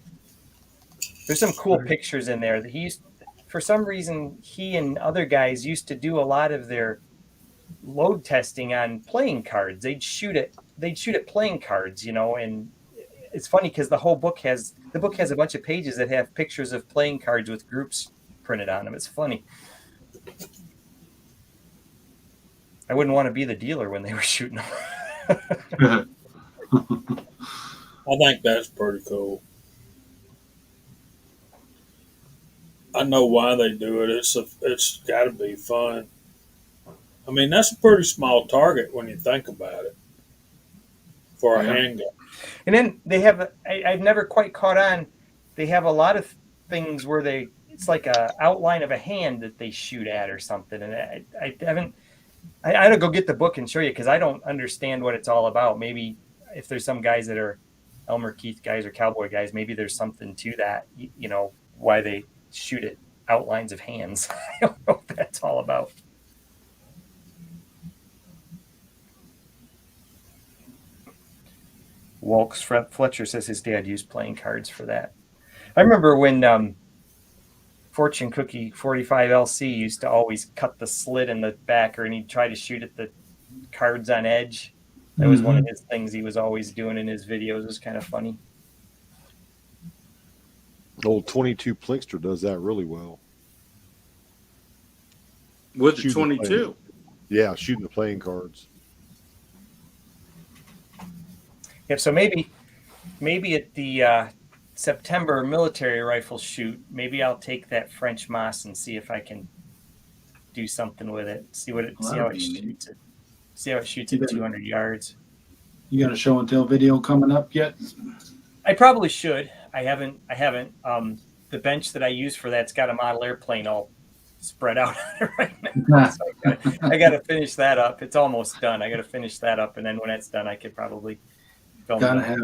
There's some cool pictures in there that for some reason, he and other guys used to do a lot of their load testing on playing cards. They'd shoot at playing cards, and it's funny because the book has a bunch of pages that have pictures of playing cards with groups printed on them. It's funny. I wouldn't want to be the dealer when they were shooting them. I think that's pretty cool. I know why they do it. It's got to be fun. I mean, that's a pretty small target when you think about it for a handgun. And then they have, I've never quite caught on, they have a lot of things where it's like a outline of a hand that they shoot at or something. And I haven't. I had to go get the book and show you because I don't understand what it's all about. Maybe if there's some guys that are Elmer Keith guys or cowboy guys, maybe there's something to that. You know, why they shoot at outlines of hands. I don't know what that's all about. Walks Fletcher says his dad used playing cards for that. I remember when Fortune Cookie 45 LC used to always cut the slit in the backer, and he'd try to shoot at the cards on edge. That was one of his things he was always doing in his videos. It was kind of funny. Old 22 Plinkster does that really well. With the Shooting 22. Yeah, shooting the playing cards. Yeah, so maybe at the September military rifle shoot, maybe I'll take that French Moss and see if I can do something with it. See how it shoots it. See how it shoots at 200 yards. You got a show and tell video coming up yet? I probably should. I haven't. The bench that I use for that's got a model airplane all spread out on it right now. So I got to finish that up. It's almost done. I got to finish that up, and then when it's done, I could probably film Gotta it.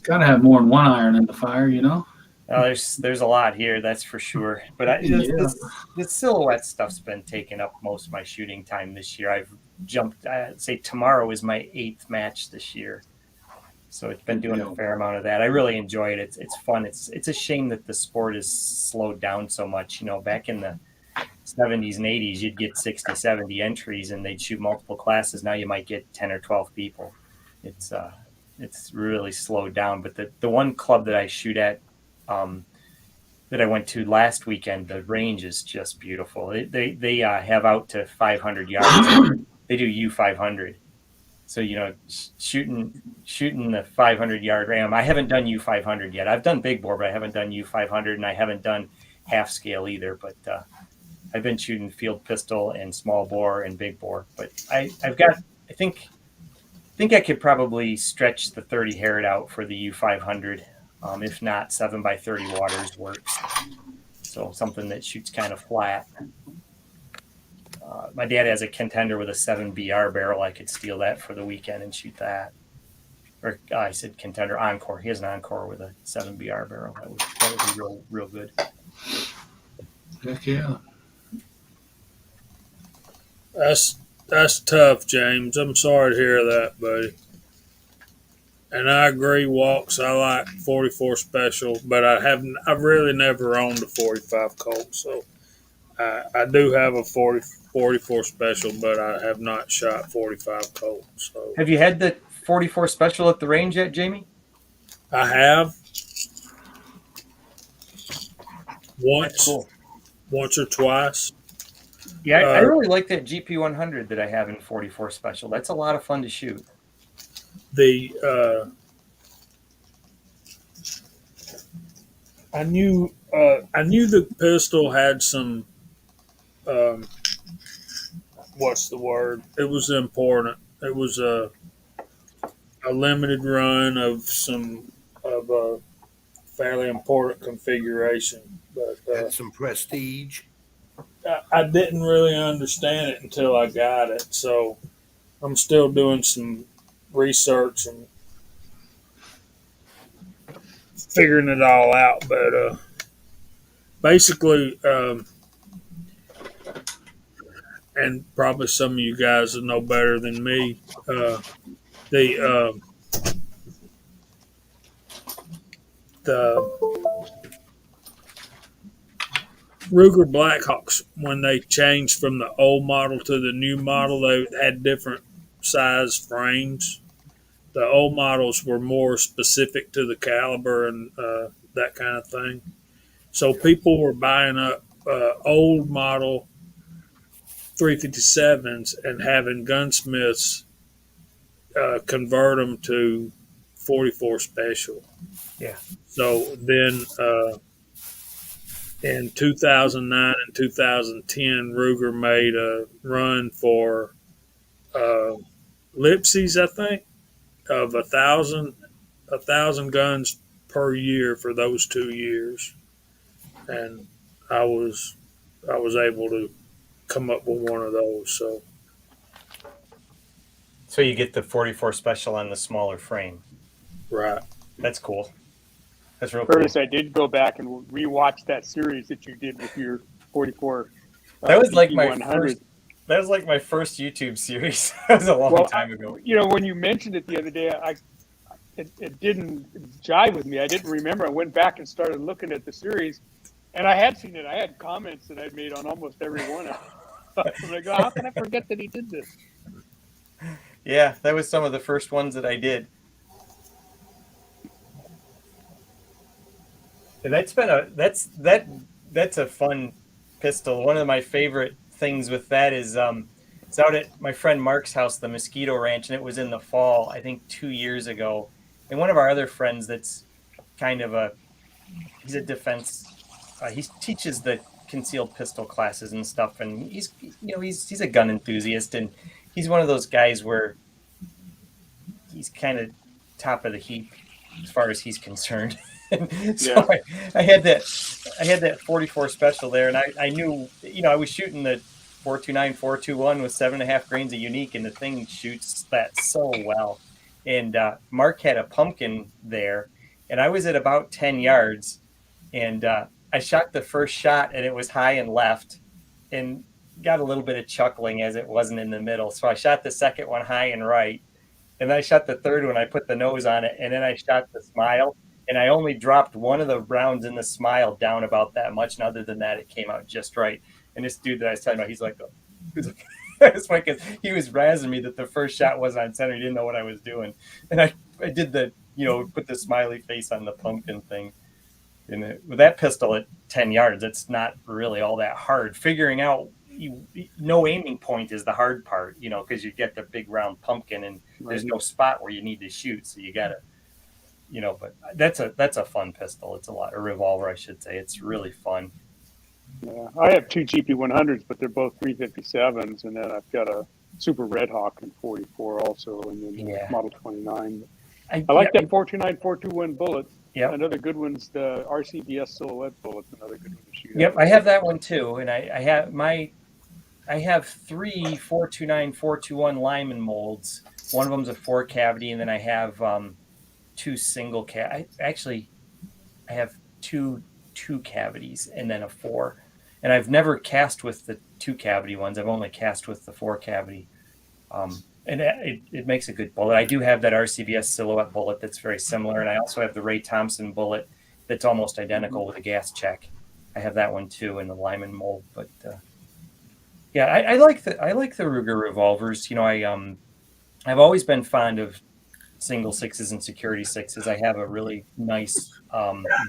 Gotta have more than one iron in the fire, you know. There's a lot here, that's for sure. But the silhouette stuff's been taking up most of my shooting time this year. I've jumped. I'd say tomorrow is my 8th match this year, so it's been doing a fair amount of that. I really enjoy it. It's fun. It's a shame that the sport is slowed down so much. You know, back in the 70s and 80s, you'd get 60, 70 entries, and they'd shoot multiple classes. Now you might get 10 or 12 people. It's really slowed down. But the one club that I shoot at, that I went to last weekend, the range is just beautiful. They have out to 500 yards. They do U500. So, you know, shooting the 500 yard ram. I haven't done U500 yet. I've done big bore, but I haven't done U500, and I haven't done half scale either. But I've been shooting field pistol and small bore and big bore. But I think I could probably stretch the 30 Harrod out for the U500. If not, 7x30 waters works. So something that shoots kind of flat. My dad has a Contender with a 7BR barrel. I could steal that for the weekend and shoot that. Or I said Contender Encore. He has an Encore with a 7BR barrel. That would be real good. Heck yeah. That's tough, James. I'm sorry to hear that, buddy. And I agree, Walks. I like 44 Special, but I've really never owned a 45 Colt. So I do have a 44 Special, but I have not shot 45 Colt. So have you had the 44 Special at the range yet, Jamie? I have once or twice. Yeah, I really like that GP100 that I have in 44 Special. That's a lot of fun to shoot. I knew the pistol had some what's the word? It was important. It was a limited run of a fairly important configuration, but had some prestige. I didn't really understand it until I got it. So I'm still doing some research and figuring it all out, but basically, and probably some of you guys will know better than me. The Ruger Blackhawks, when they changed from the old model to the new model, they had different size frames. The old models were more specific to the caliber and that kind of thing. So people were buying up old model 357s and having gunsmiths convert them to 44 Special. Yeah. So then in 2009 and 2010, Ruger made a run for Lipsies, I think, of 1,000 guns per year for those 2 years. and I was able to come up with one of those. So you get the 44 special on the smaller frame. Right. That's cool. That's real cool. Curtis, I did go back and rewatch that series that you did with your 44. That was like my 100. first. That was like my first YouTube series. That was a long time ago. When you mentioned it the other day, it didn't jive with me. I didn't remember. I went back and started looking at the series, and I had seen it. I had comments that I'd made on almost every one of them. I'm like, how can I forget that he did this? Yeah, that was some of the first ones that I did. And that's a fun pistol. One of my favorite things with that is it's out at my friend Mark's house, the Mosquito Ranch, and it was in the fall, I think 2 years ago. And one of our other friends that's kind of he's a defense, he teaches the concealed pistol classes and stuff, and he's a gun enthusiast, and he's one of those guys where he's kind of top of the heap as far as he's concerned. So yeah. I had that 44 special there, and I knew, I was shooting the 429 421 with 7.5 grains of unique, and the thing shoots that so well. And Mark had a pumpkin there, and I was at about 10 yards, and I shot the first shot, and it was high and left, and got a little bit of chuckling as it wasn't in the middle. So I shot the second one high and right, and I shot the third one. I put the nose on it, and then I shot the smile, and I only dropped one of the rounds in the smile down about that much, and other than that, it came out just right. And this dude that I was talking about, he's like it's funny because he was razzing me that the first shot was on center. He didn't know what I was doing, and I did the put the smiley face on the pumpkin thing. And with that pistol at 10 yards, it's not really all that hard. Figuring out no aiming point is the hard part, because you get the big round pumpkin and there's no spot where you need to shoot, so you gotta, But that's a fun pistol. It's a revolver, I should say. It's really fun. Yeah, I have two GP100s, but they're both 357s, and then I've got a Super Red Hawk in 44 also, and then Model 29. I like that 429 421 bullet. Yeah, another good one's the RCBS Silhouette bullet. Another good one to shoot. Yep, I have that one too, and I have 3 429 421 Lyman molds. One of them's a 4 cavity, and then I have 2 single I have two cavities and then a 4. And I've never cast with the 2 cavity ones. I've only cast with the 4 cavity. And it makes a good bullet. I do have that RCBS Silhouette bullet that's very similar, and I also have the Ray Thompson bullet that's almost identical with a gas check. I have that one too in the Lyman mold. But I like the Ruger revolvers. I've always been fond of single 6s and security 6s. I have a really nice,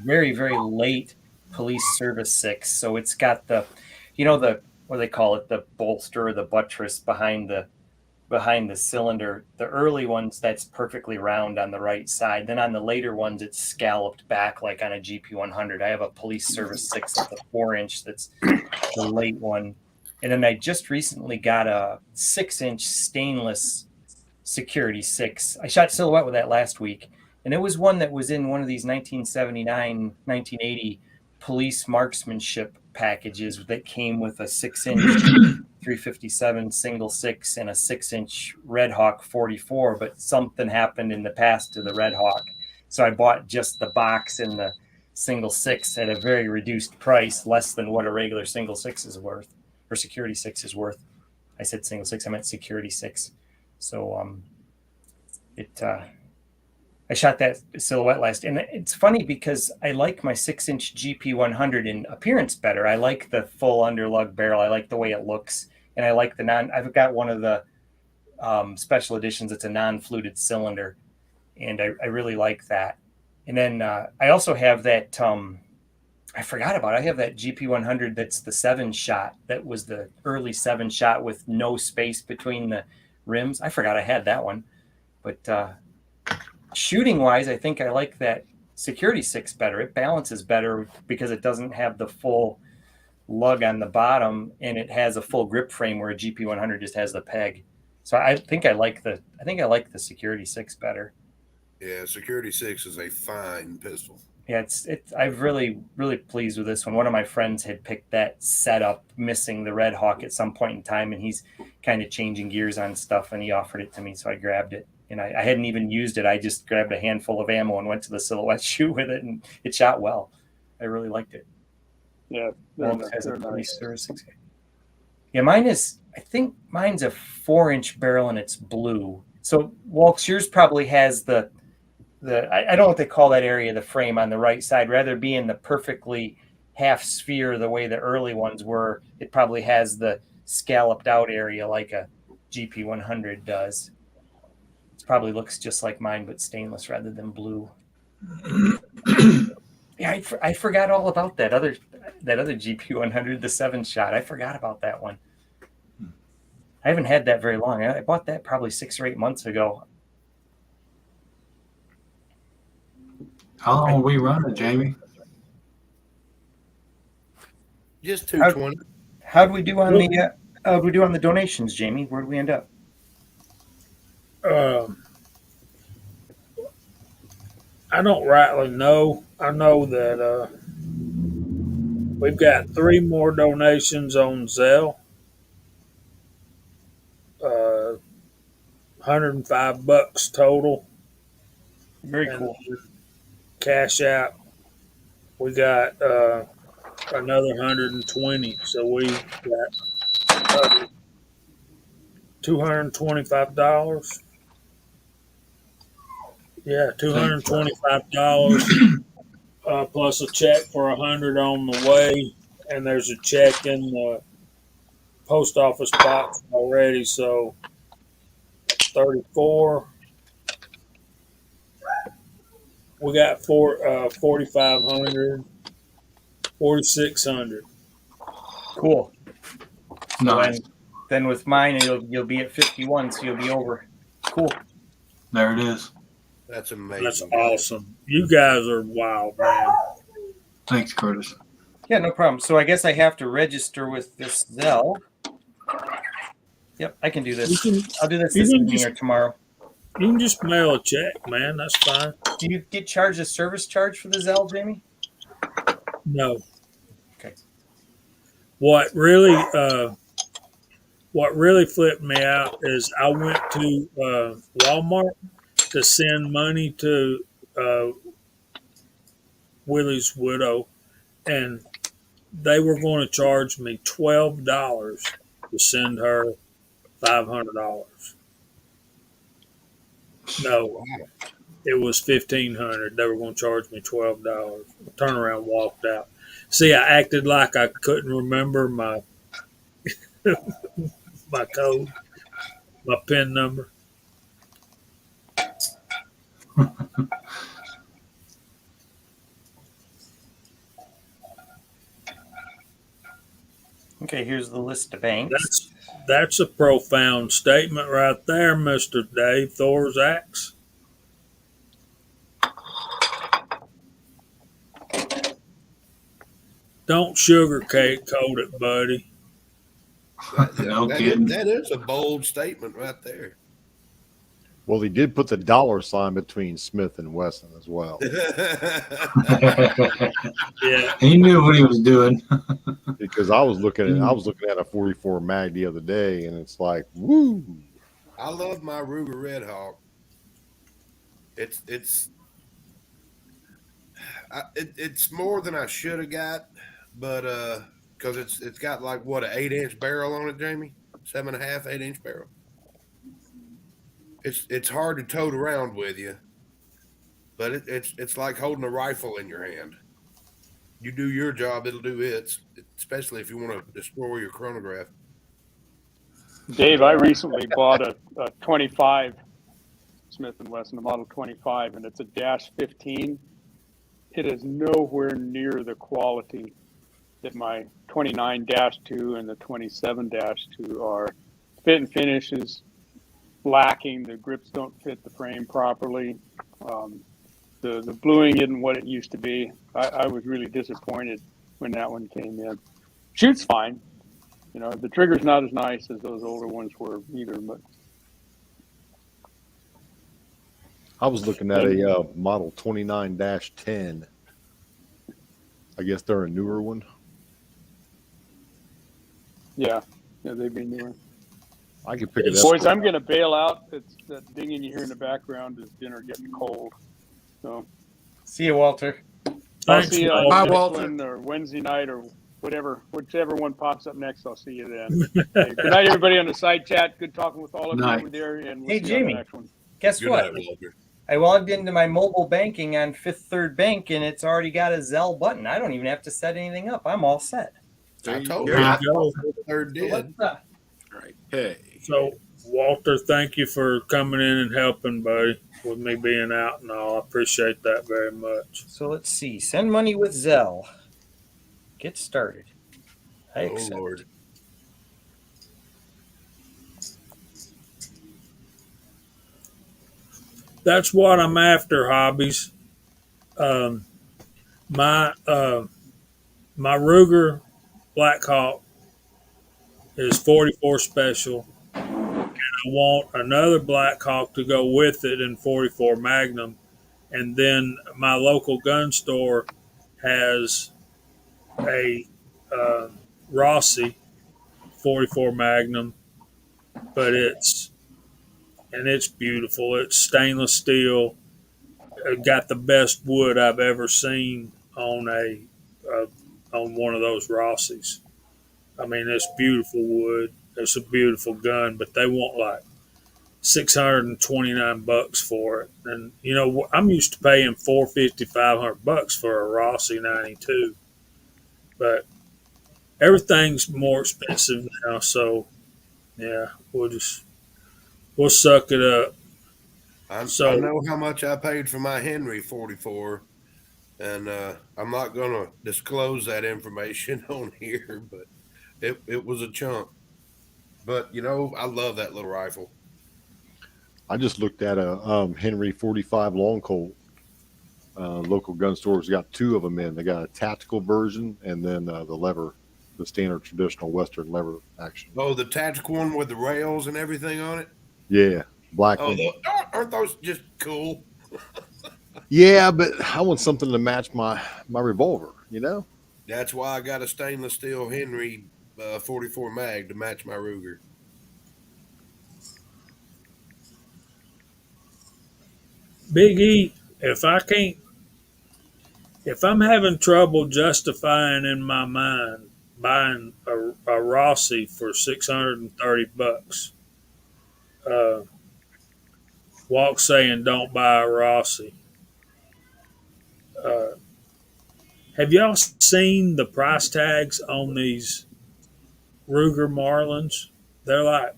very very late police service 6. So it's got the what do they call it, the bolster or the buttress behind the cylinder. The early ones, that's perfectly round on the right side. Then on the later ones, it's scalloped back like on a GP100. I have a police service 6 at the 4-inch. That's the late one. And then I just recently got a 6-inch stainless security 6. I shot silhouette with that last week. And it was one that was in one of these 1979, 1980 police marksmanship packages that came with a 6-inch 357 single 6 and a 6-inch Red Hawk 44, but something happened in the past to the Red Hawk, so I bought just the box and the single 6 at a very reduced price, less than what a regular single 6 is worth, or security 6 is worth. I said single 6, I meant security 6. So I shot that silhouette last, and it's funny because I like my 6-inch GP100 in appearance better. I like the full underlug barrel. I like the way it looks, and I like I've got one of the special editions. It's a non-fluted cylinder, and I really like that. And then I also have that. I forgot about it. I have that GP100 that's the 7-shot. That was the early 7-shot with no space between the rims. I forgot I had that one, but. Shooting wise, I think I like that security 6 better. It balances better because it doesn't have the full lug on the bottom, and it has a full grip frame where a GP100 just has the peg. So I think I like the security 6 better. Yeah, security 6 is a fine pistol. Yeah, I'm really pleased with this one. One of my friends had picked that setup, missing the Red Hawk at some point in time, and he's kind of changing gears on stuff, and he offered it to me, so I grabbed it. And I hadn't even used it. I just grabbed a handful of ammo and went to the silhouette shoot with it, and it shot well. I really liked it. Yeah, Has a police service. Yeah, I think mine's a 4-inch barrel and it's blue. So Walks, yours probably has I don't know what they call that area of the frame on the right side. Rather being the perfectly half sphere the way the early ones were, it probably has the scalloped out area like a GP100 does. It probably looks just like mine, but stainless rather than blue. Yeah, I forgot all about that other GP100, the 7-shot. I forgot about that one. I haven't had that very long. I bought that probably 6 or 8 months ago. How long are we running, Jamie? Just 220. How'd we do on the donations, Jamie? Where'd we end up? I don't rightly know. I know that we've got 3 more donations on Zelle. $105 total. Very cool. Cash App, we got another 120. So we got $225. Yeah, $225 plus a check for 100 on the way, and there's a check in the post office box already. So 34. We got 4,500, 4,600. Cool. Nice. So then with mine, you'll be at 51, so you'll be over. Cool. There it is. That's amazing. That's awesome. You guys are wild, man. Thanks, Curtis. Yeah, no problem. So I guess I have to register with this Zelle. Yep, I can do this. I'll do this evening or tomorrow. You can just mail a check, man. That's fine. Do you get charged a service charge for the Zelle, Jamie? No. Okay. What really flipped me out is I went to Walmart to send money to Willie's widow, and they were going to charge me $12 to send her $500. No, it was $1,500. They were going to charge me $12. Turned around, walked out. See, I acted like I couldn't remember my my code, my PIN number. Okay, here's the list of banks. That's a profound statement right there, Mr. Dave Thorzak's. Don't sugarcoat it, buddy. That is a bold statement right there. Well, he did put the $sign between Smith and Wesson as well. Yeah, he knew what he was doing. Because I was looking at a 44 mag the other day, and it's like, woo! I love my Ruger Red Hawk. It's more than I should have got, but because it's got like what, an 8-inch barrel on it, Jamie, 7.5, 8-inch barrel. It's hard to tote around with you, but it's like holding a rifle in your hand. You do your job, it'll do its, especially if you want to destroy your chronograph. Dave, I recently bought a 25 Smith & Wesson, a Model 25, and it's a -15. It is nowhere near the quality that my 29-2 and the 27-2 are. Fit and finish is lacking. The grips don't fit the frame properly. The bluing isn't what it used to be. I was really disappointed when that one came in. Shoots fine. You know, the trigger's not as nice as those older ones were either, but I was looking at a Model 29-10 I guess they're a newer one. Yeah, they've been doing. I could pick it up. Boys, I'm going to bail out. It's that dinging you hear in the background is dinner getting cold. So See you, Walter. I'll Thanks, see you on Bye, the next Walter. one or Wednesday night or whichever one pops up next. I'll see you then. Okay, good night, everybody on the side chat. Good talking with all of you Night. over there, and we'll Hey, see you on Jamie. the next one. Guess Good what? night, Walter. I logged into my mobile banking on Fifth Third Bank, and it's already got a Zelle button. I don't even have to set anything up. I'm all set. I told There you. you I go. thought the third So did. Right. Hey. So, Walter, thank you for coming in and helping, buddy, with me being out and all. I appreciate that very much. So let's see. Send money with Zelle. Get started. I Oh, accept. Lord. That's what I'm after, hobbies. My my Ruger Blackhawk is 44 special. I want another Blackhawk to go with it in 44 Magnum. And then my local gun store has a Rossi 44 Magnum, but it's beautiful. It's stainless steel. It got the best wood I've ever seen on on one of those Rossies. I mean, it's beautiful wood. It's a beautiful gun, but they want like $629 for it. And you know, I'm used to paying $450, $500 for a Rossi 92, but everything's more expensive now. So yeah, we'll suck it up. I So- know how much I paid for my Henry 44, and I'm not going to disclose that information on here, but it was a chunk. But, you know, I love that little rifle. I just looked at a Henry 45 long Colt. Local gun stores got two of them in. They got a tactical version and then the lever, the standard traditional Western lever action. Oh, the tactical one with the rails and everything on it? Yeah, black Oh, one. aren't those just cool? Yeah, but I want something to match my revolver, you know? That's why I got a stainless steel Henry 44 mag to match my Ruger. Big E, if I'm having trouble justifying in my mind buying a Rossi for $630, Walk saying don't buy a Rossi. Have y'all seen the price tags on these Ruger Marlins? They're like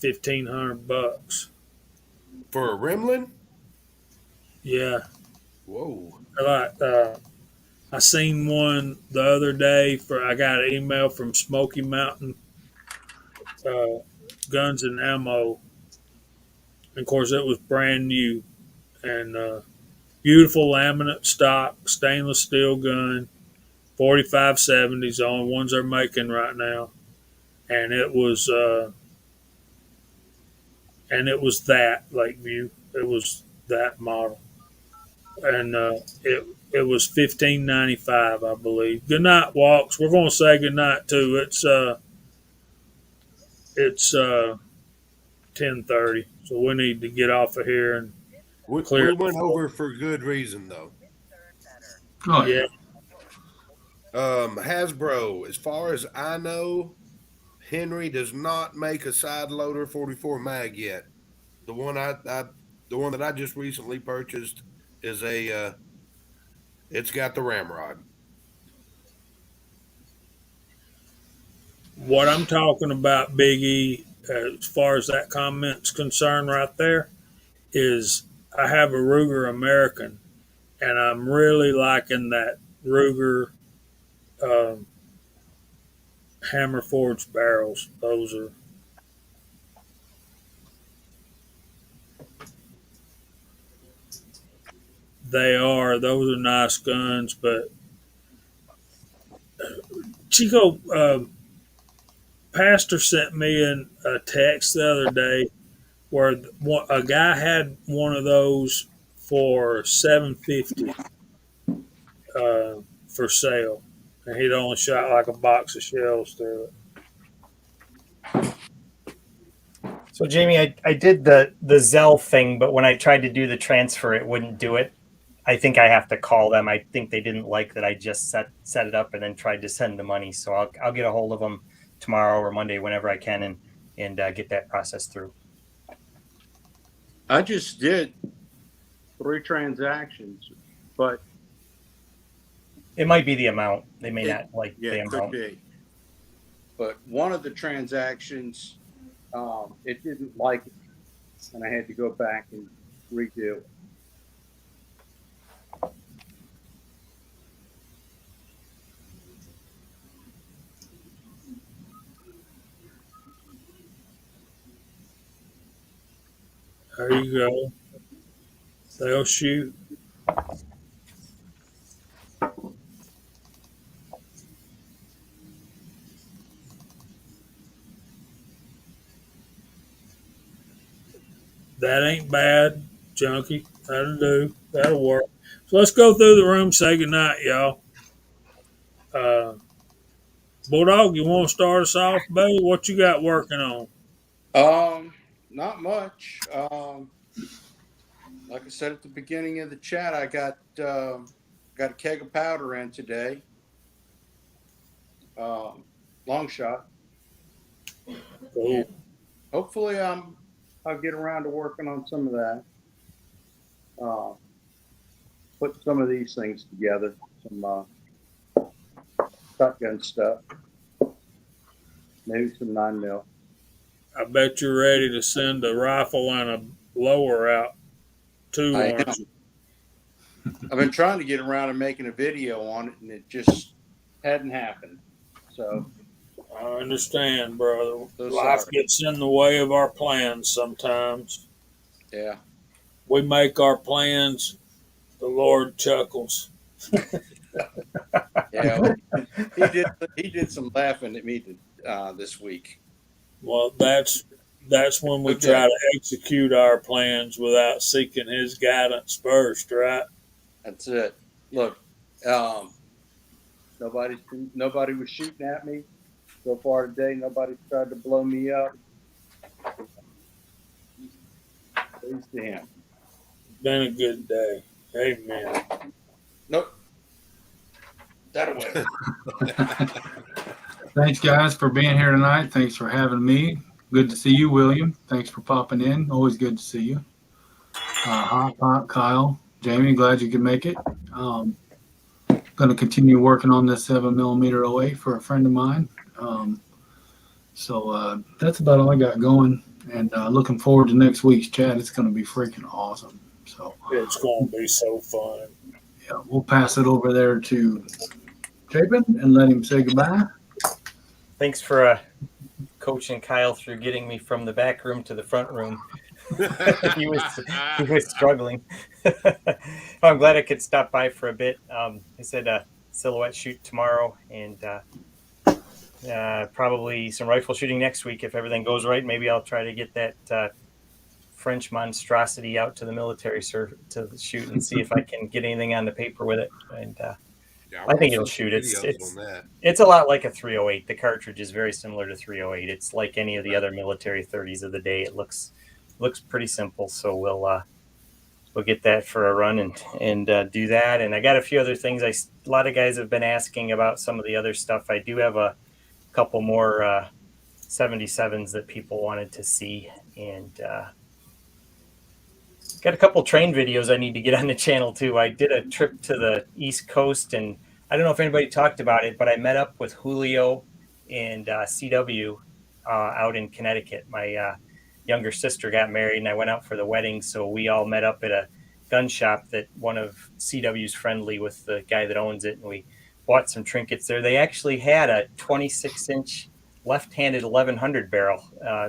$1,500. For a Remlin? Yeah, Whoa. they're like. I seen one the other day. I got an email from Smoky Mountain Guns and Ammo, and of course it was brand new and beautiful laminate stock, stainless steel gun, 4570s, the only ones they're making right now, and it was that Lakeview. It was that model, and it was $15.95, I believe. Good night, Walks. We're going to say good night too. It's 10:30, so we need to get off of here and We clear. went over for good reason, though. Oh, Yeah, Hasbro, as far as I know, Henry does not make a side loader 44 mag yet. The one the one that I just recently purchased is it's got the ramrod. what I'm talking about, Big E, as far as that comment's concerned, right there, is I have a Ruger American, and I'm really liking that Ruger hammer forged barrels. Those are nice guns, but Chico, Pastor sent me a text the other day where a guy had one of those for $750 for sale, and he'd only shot like a box of shells through it. So Jamie, I did the Zelle thing, but when I tried to do the transfer, it wouldn't do it. I think I have to call them. I think they didn't like that I just set it up and then tried to send the money. So I'll get a hold of them tomorrow or Monday, whenever I can, and get that process through. I just did 3 transactions, but it might be the amount. They may not like the it amount. could be. But one of the transactions, it didn't like it, and I had to go back and redo it. There you go. They'll shoot. That ain't bad, Junkie. That'll do. That'll work. So let's go through the room, say goodnight, y'all. Bulldog, you want to start us off, buddy? What you got working on? Not much. Like I said at the beginning of the chat, I got a keg of powder in today. Long shot. Cool. Hopefully, I'll get around to working on some of that. Put some of these things together. Some shotgun stuff. Maybe some 9mm. I bet you're ready to send a rifle and a blower out too, aren't you? I've been trying to get around and making a video on it, and it just hadn't happened. So I understand, brother. So Life sorry. gets in the way of our plans sometimes. Yeah. We make our plans, the Lord chuckles. Yeah, he did some laughing at me this week. Well, that's when we Okay. try to execute our plans without seeking His guidance first, right? That's it. Look, nobody was shooting at me so far today. Nobody tried to blow me up. Praise to Him. Been a good day. Amen. Nope. That away. Thanks, guys, for being here tonight. Thanks for having me. Good to see you, William. Thanks for popping in. Always good to see you. Hot Pot, Kyle, Jamie, glad you could make it. Going to continue working on this 7mm 08 for a friend of mine. So that's about all I got going. And looking forward to next week's chat. It's going to be freaking awesome. So It's going to be so fun. yeah, we'll pass it over there to Chapin and let him say goodbye. Thanks for coaching Kyle through getting me from the back room to the front room. he was struggling. I'm glad I could stop by for a bit. I said silhouette shoot tomorrow, and probably some rifle shooting next week if everything goes right. Maybe I'll try to get that French monstrosity out to the military to shoot and see if I can get anything on the paper with it. And Yeah, I think it'll shoot. It's a lot like a 308. The cartridge is very similar to 308. It's like any of the other military 30s of the day. It looks pretty simple. So we'll get that for a run and do that. And I got a few other things. A lot of guys have been asking about some of the other stuff. I do have a couple more 77s that people wanted to see, and got a couple train videos I need to get on the channel too. I did a trip to the East Coast, and I don't know if anybody talked about it, but I met up with Julio and CW out in Connecticut. My younger sister got married, and I went out for the wedding, so we all met up at a gun shop that one of CW's friendly with the guy that owns it, and we bought some trinkets there. They actually had a 26-inch left-handed 1100 barrel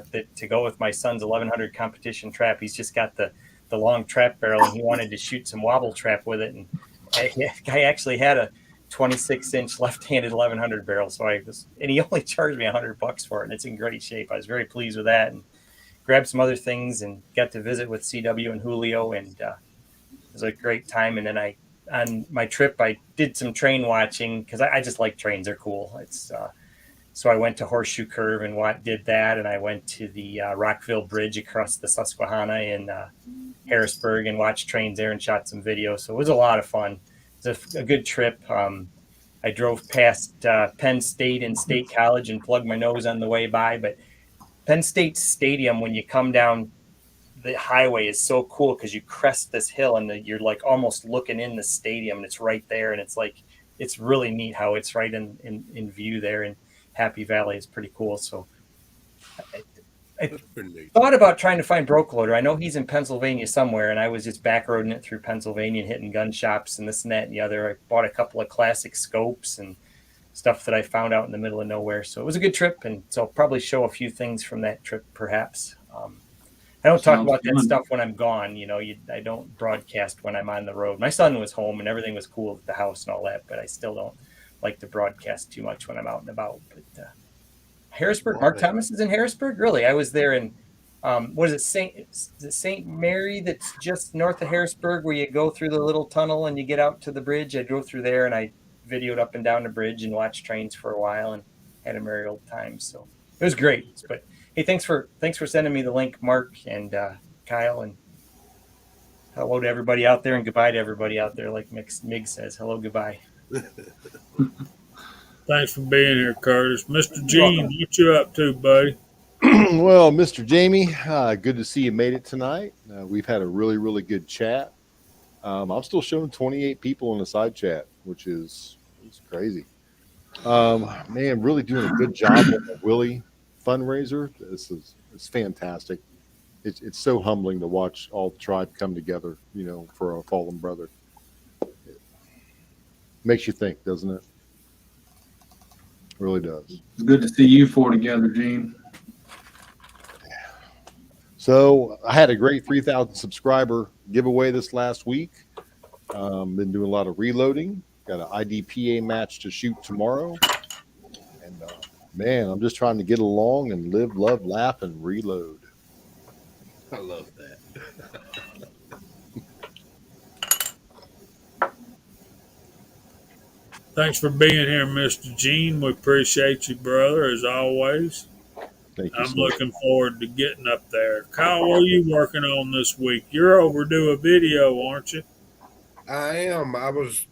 to go with my son's 1100 competition trap. He's just got the long trap barrel, and he wanted to shoot some wobble trap with it. And I actually had a 26-inch left-handed 1100 barrel. And he only charged me $100 for it, and it's in great shape. I was very pleased with that, and grabbed some other things and got to visit with CW and Julio, and it was a great time. And then I on my trip, I did some train watching because I just like trains. They're cool. So I went to Horseshoe Curve and did that, and I went to the Rockville Bridge across the Susquehanna in Harrisburg and watched trains there and shot some video. So it was a lot of fun. It was a good trip. I drove past Penn State and State College and plugged my nose on the way by. But Penn State Stadium, when you come down the highway, is so cool because you crest this hill and you're like almost looking in the stadium, and it's right there. And it's really neat how it's right in view there. And Happy Valley is pretty cool. So I thought about trying to find Brokeloader. I know he's in Pennsylvania somewhere, and I was just backroading it through Pennsylvania and hitting gun shops and this and that and the other. I bought a couple of classic scopes and stuff that I found out in the middle of nowhere. So it was a good trip, and so I'll probably show a few things from that trip, perhaps. I don't talk about that stuff when I'm gone. I don't broadcast when I'm on the road. My son was home, and everything was cool at the house and all that, but I still don't like to broadcast too much when I'm out and about. But Harrisburg, Mark Thomas is in Harrisburg? Really? I was there in, what is it, St. Mary that's just north of Harrisburg where you go through the little tunnel and you get out to the bridge. I drove through there and I videoed up and down the bridge and watched trains for a while and had a merry old time. So it was great. But hey, thanks for sending me the link, Mark and Kyle, and hello to everybody out there and goodbye to everybody out there. Like Mig says, hello, goodbye. Thanks for being here, Curtis. Mr. Gene, what you up to, buddy? Well, Mr. Jamie, good to see you made it tonight. We've had a really, really good chat. I'm still showing 28 people in the side chat, which is crazy. Man, really doing a good job with the Willie fundraiser. It's fantastic. It's so humbling to watch all the tribe come together, for a fallen brother. It makes you think, doesn't it? Really does. It's good to see you four together, Gene. So I had a great 3,000 subscriber giveaway this last week. Been doing a lot of reloading. Got an IDPA match to shoot tomorrow. And man, I'm just trying to get along and live, love, laugh, and reload. I love that. Thanks for being here, Mr. Gene. We appreciate you, brother, as always. Thank you. I'm looking forward to getting up there. Kyle, what are you working on this week? You're overdue a video, aren't you? I am.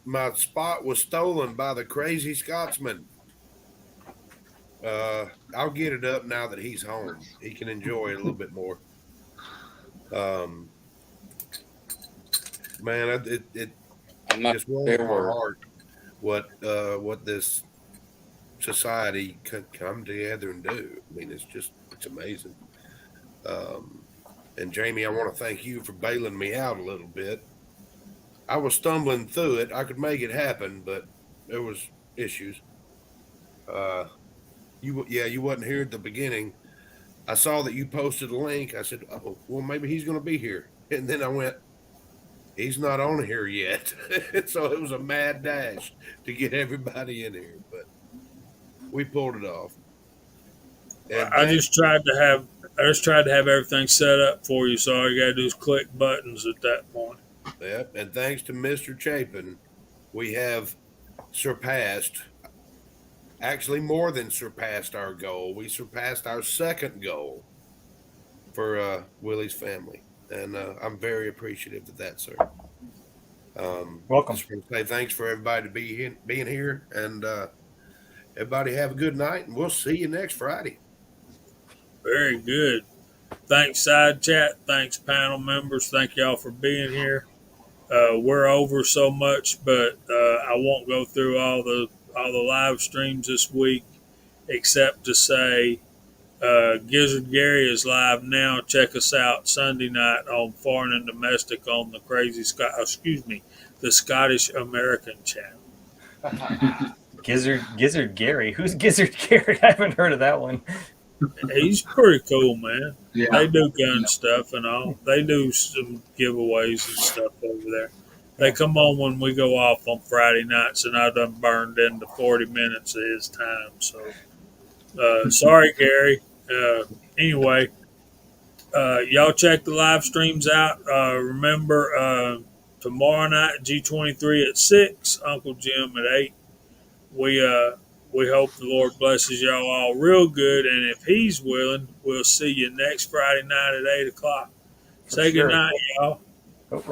My spot was stolen by the crazy Scotsman. I'll get it up now that he's home. He can enjoy it a little bit more. Man, it just warms my heart what this society can come together and do. I mean, it's amazing. And Jamie, I want to thank you for bailing me out a little bit. I was stumbling through it. I could make it happen, but there was issues. You wasn't here at the beginning. I saw that you posted a link. I said, oh, well, maybe he's going to be here. And then I went, he's not on here yet. So it was a mad dash to get everybody in here, but we pulled it off. And I just tried to have everything set up for you, so all you got to do is click buttons at that point. Yep, and thanks to Mr. Chapin, we have actually more than surpassed our goal. We surpassed our second goal for Willie's family, and I'm very appreciative of that, sir. Welcome. Just want to say thanks for everybody being here, and everybody have a good night, and we'll see you next Friday. Very good. Thanks, side chat. Thanks, panel members. Thank y'all for being here. We're over so much, but I won't go through all the live streams this week, except to say Gizzard Gary is live now. Check us out Sunday night on Foreign and Domestic on the Scottish American channel. Gizzard Gary. Who's Gizzard Gary? I haven't heard of that one. He's pretty cool, man. Yeah. They do gun stuff and all. They do some giveaways and stuff over there. They come on when we go off on Friday nights, and I done burned into 40 minutes of his time. So, sorry, Gary. Anyway, y'all check the live streams out. Remember, tomorrow night, G23 at 6, Uncle Jim at 8. We hope the Lord blesses y'all all real good, and if He's willing, we'll see you next Friday night at 8 o'clock. Say sure. good night, y'all.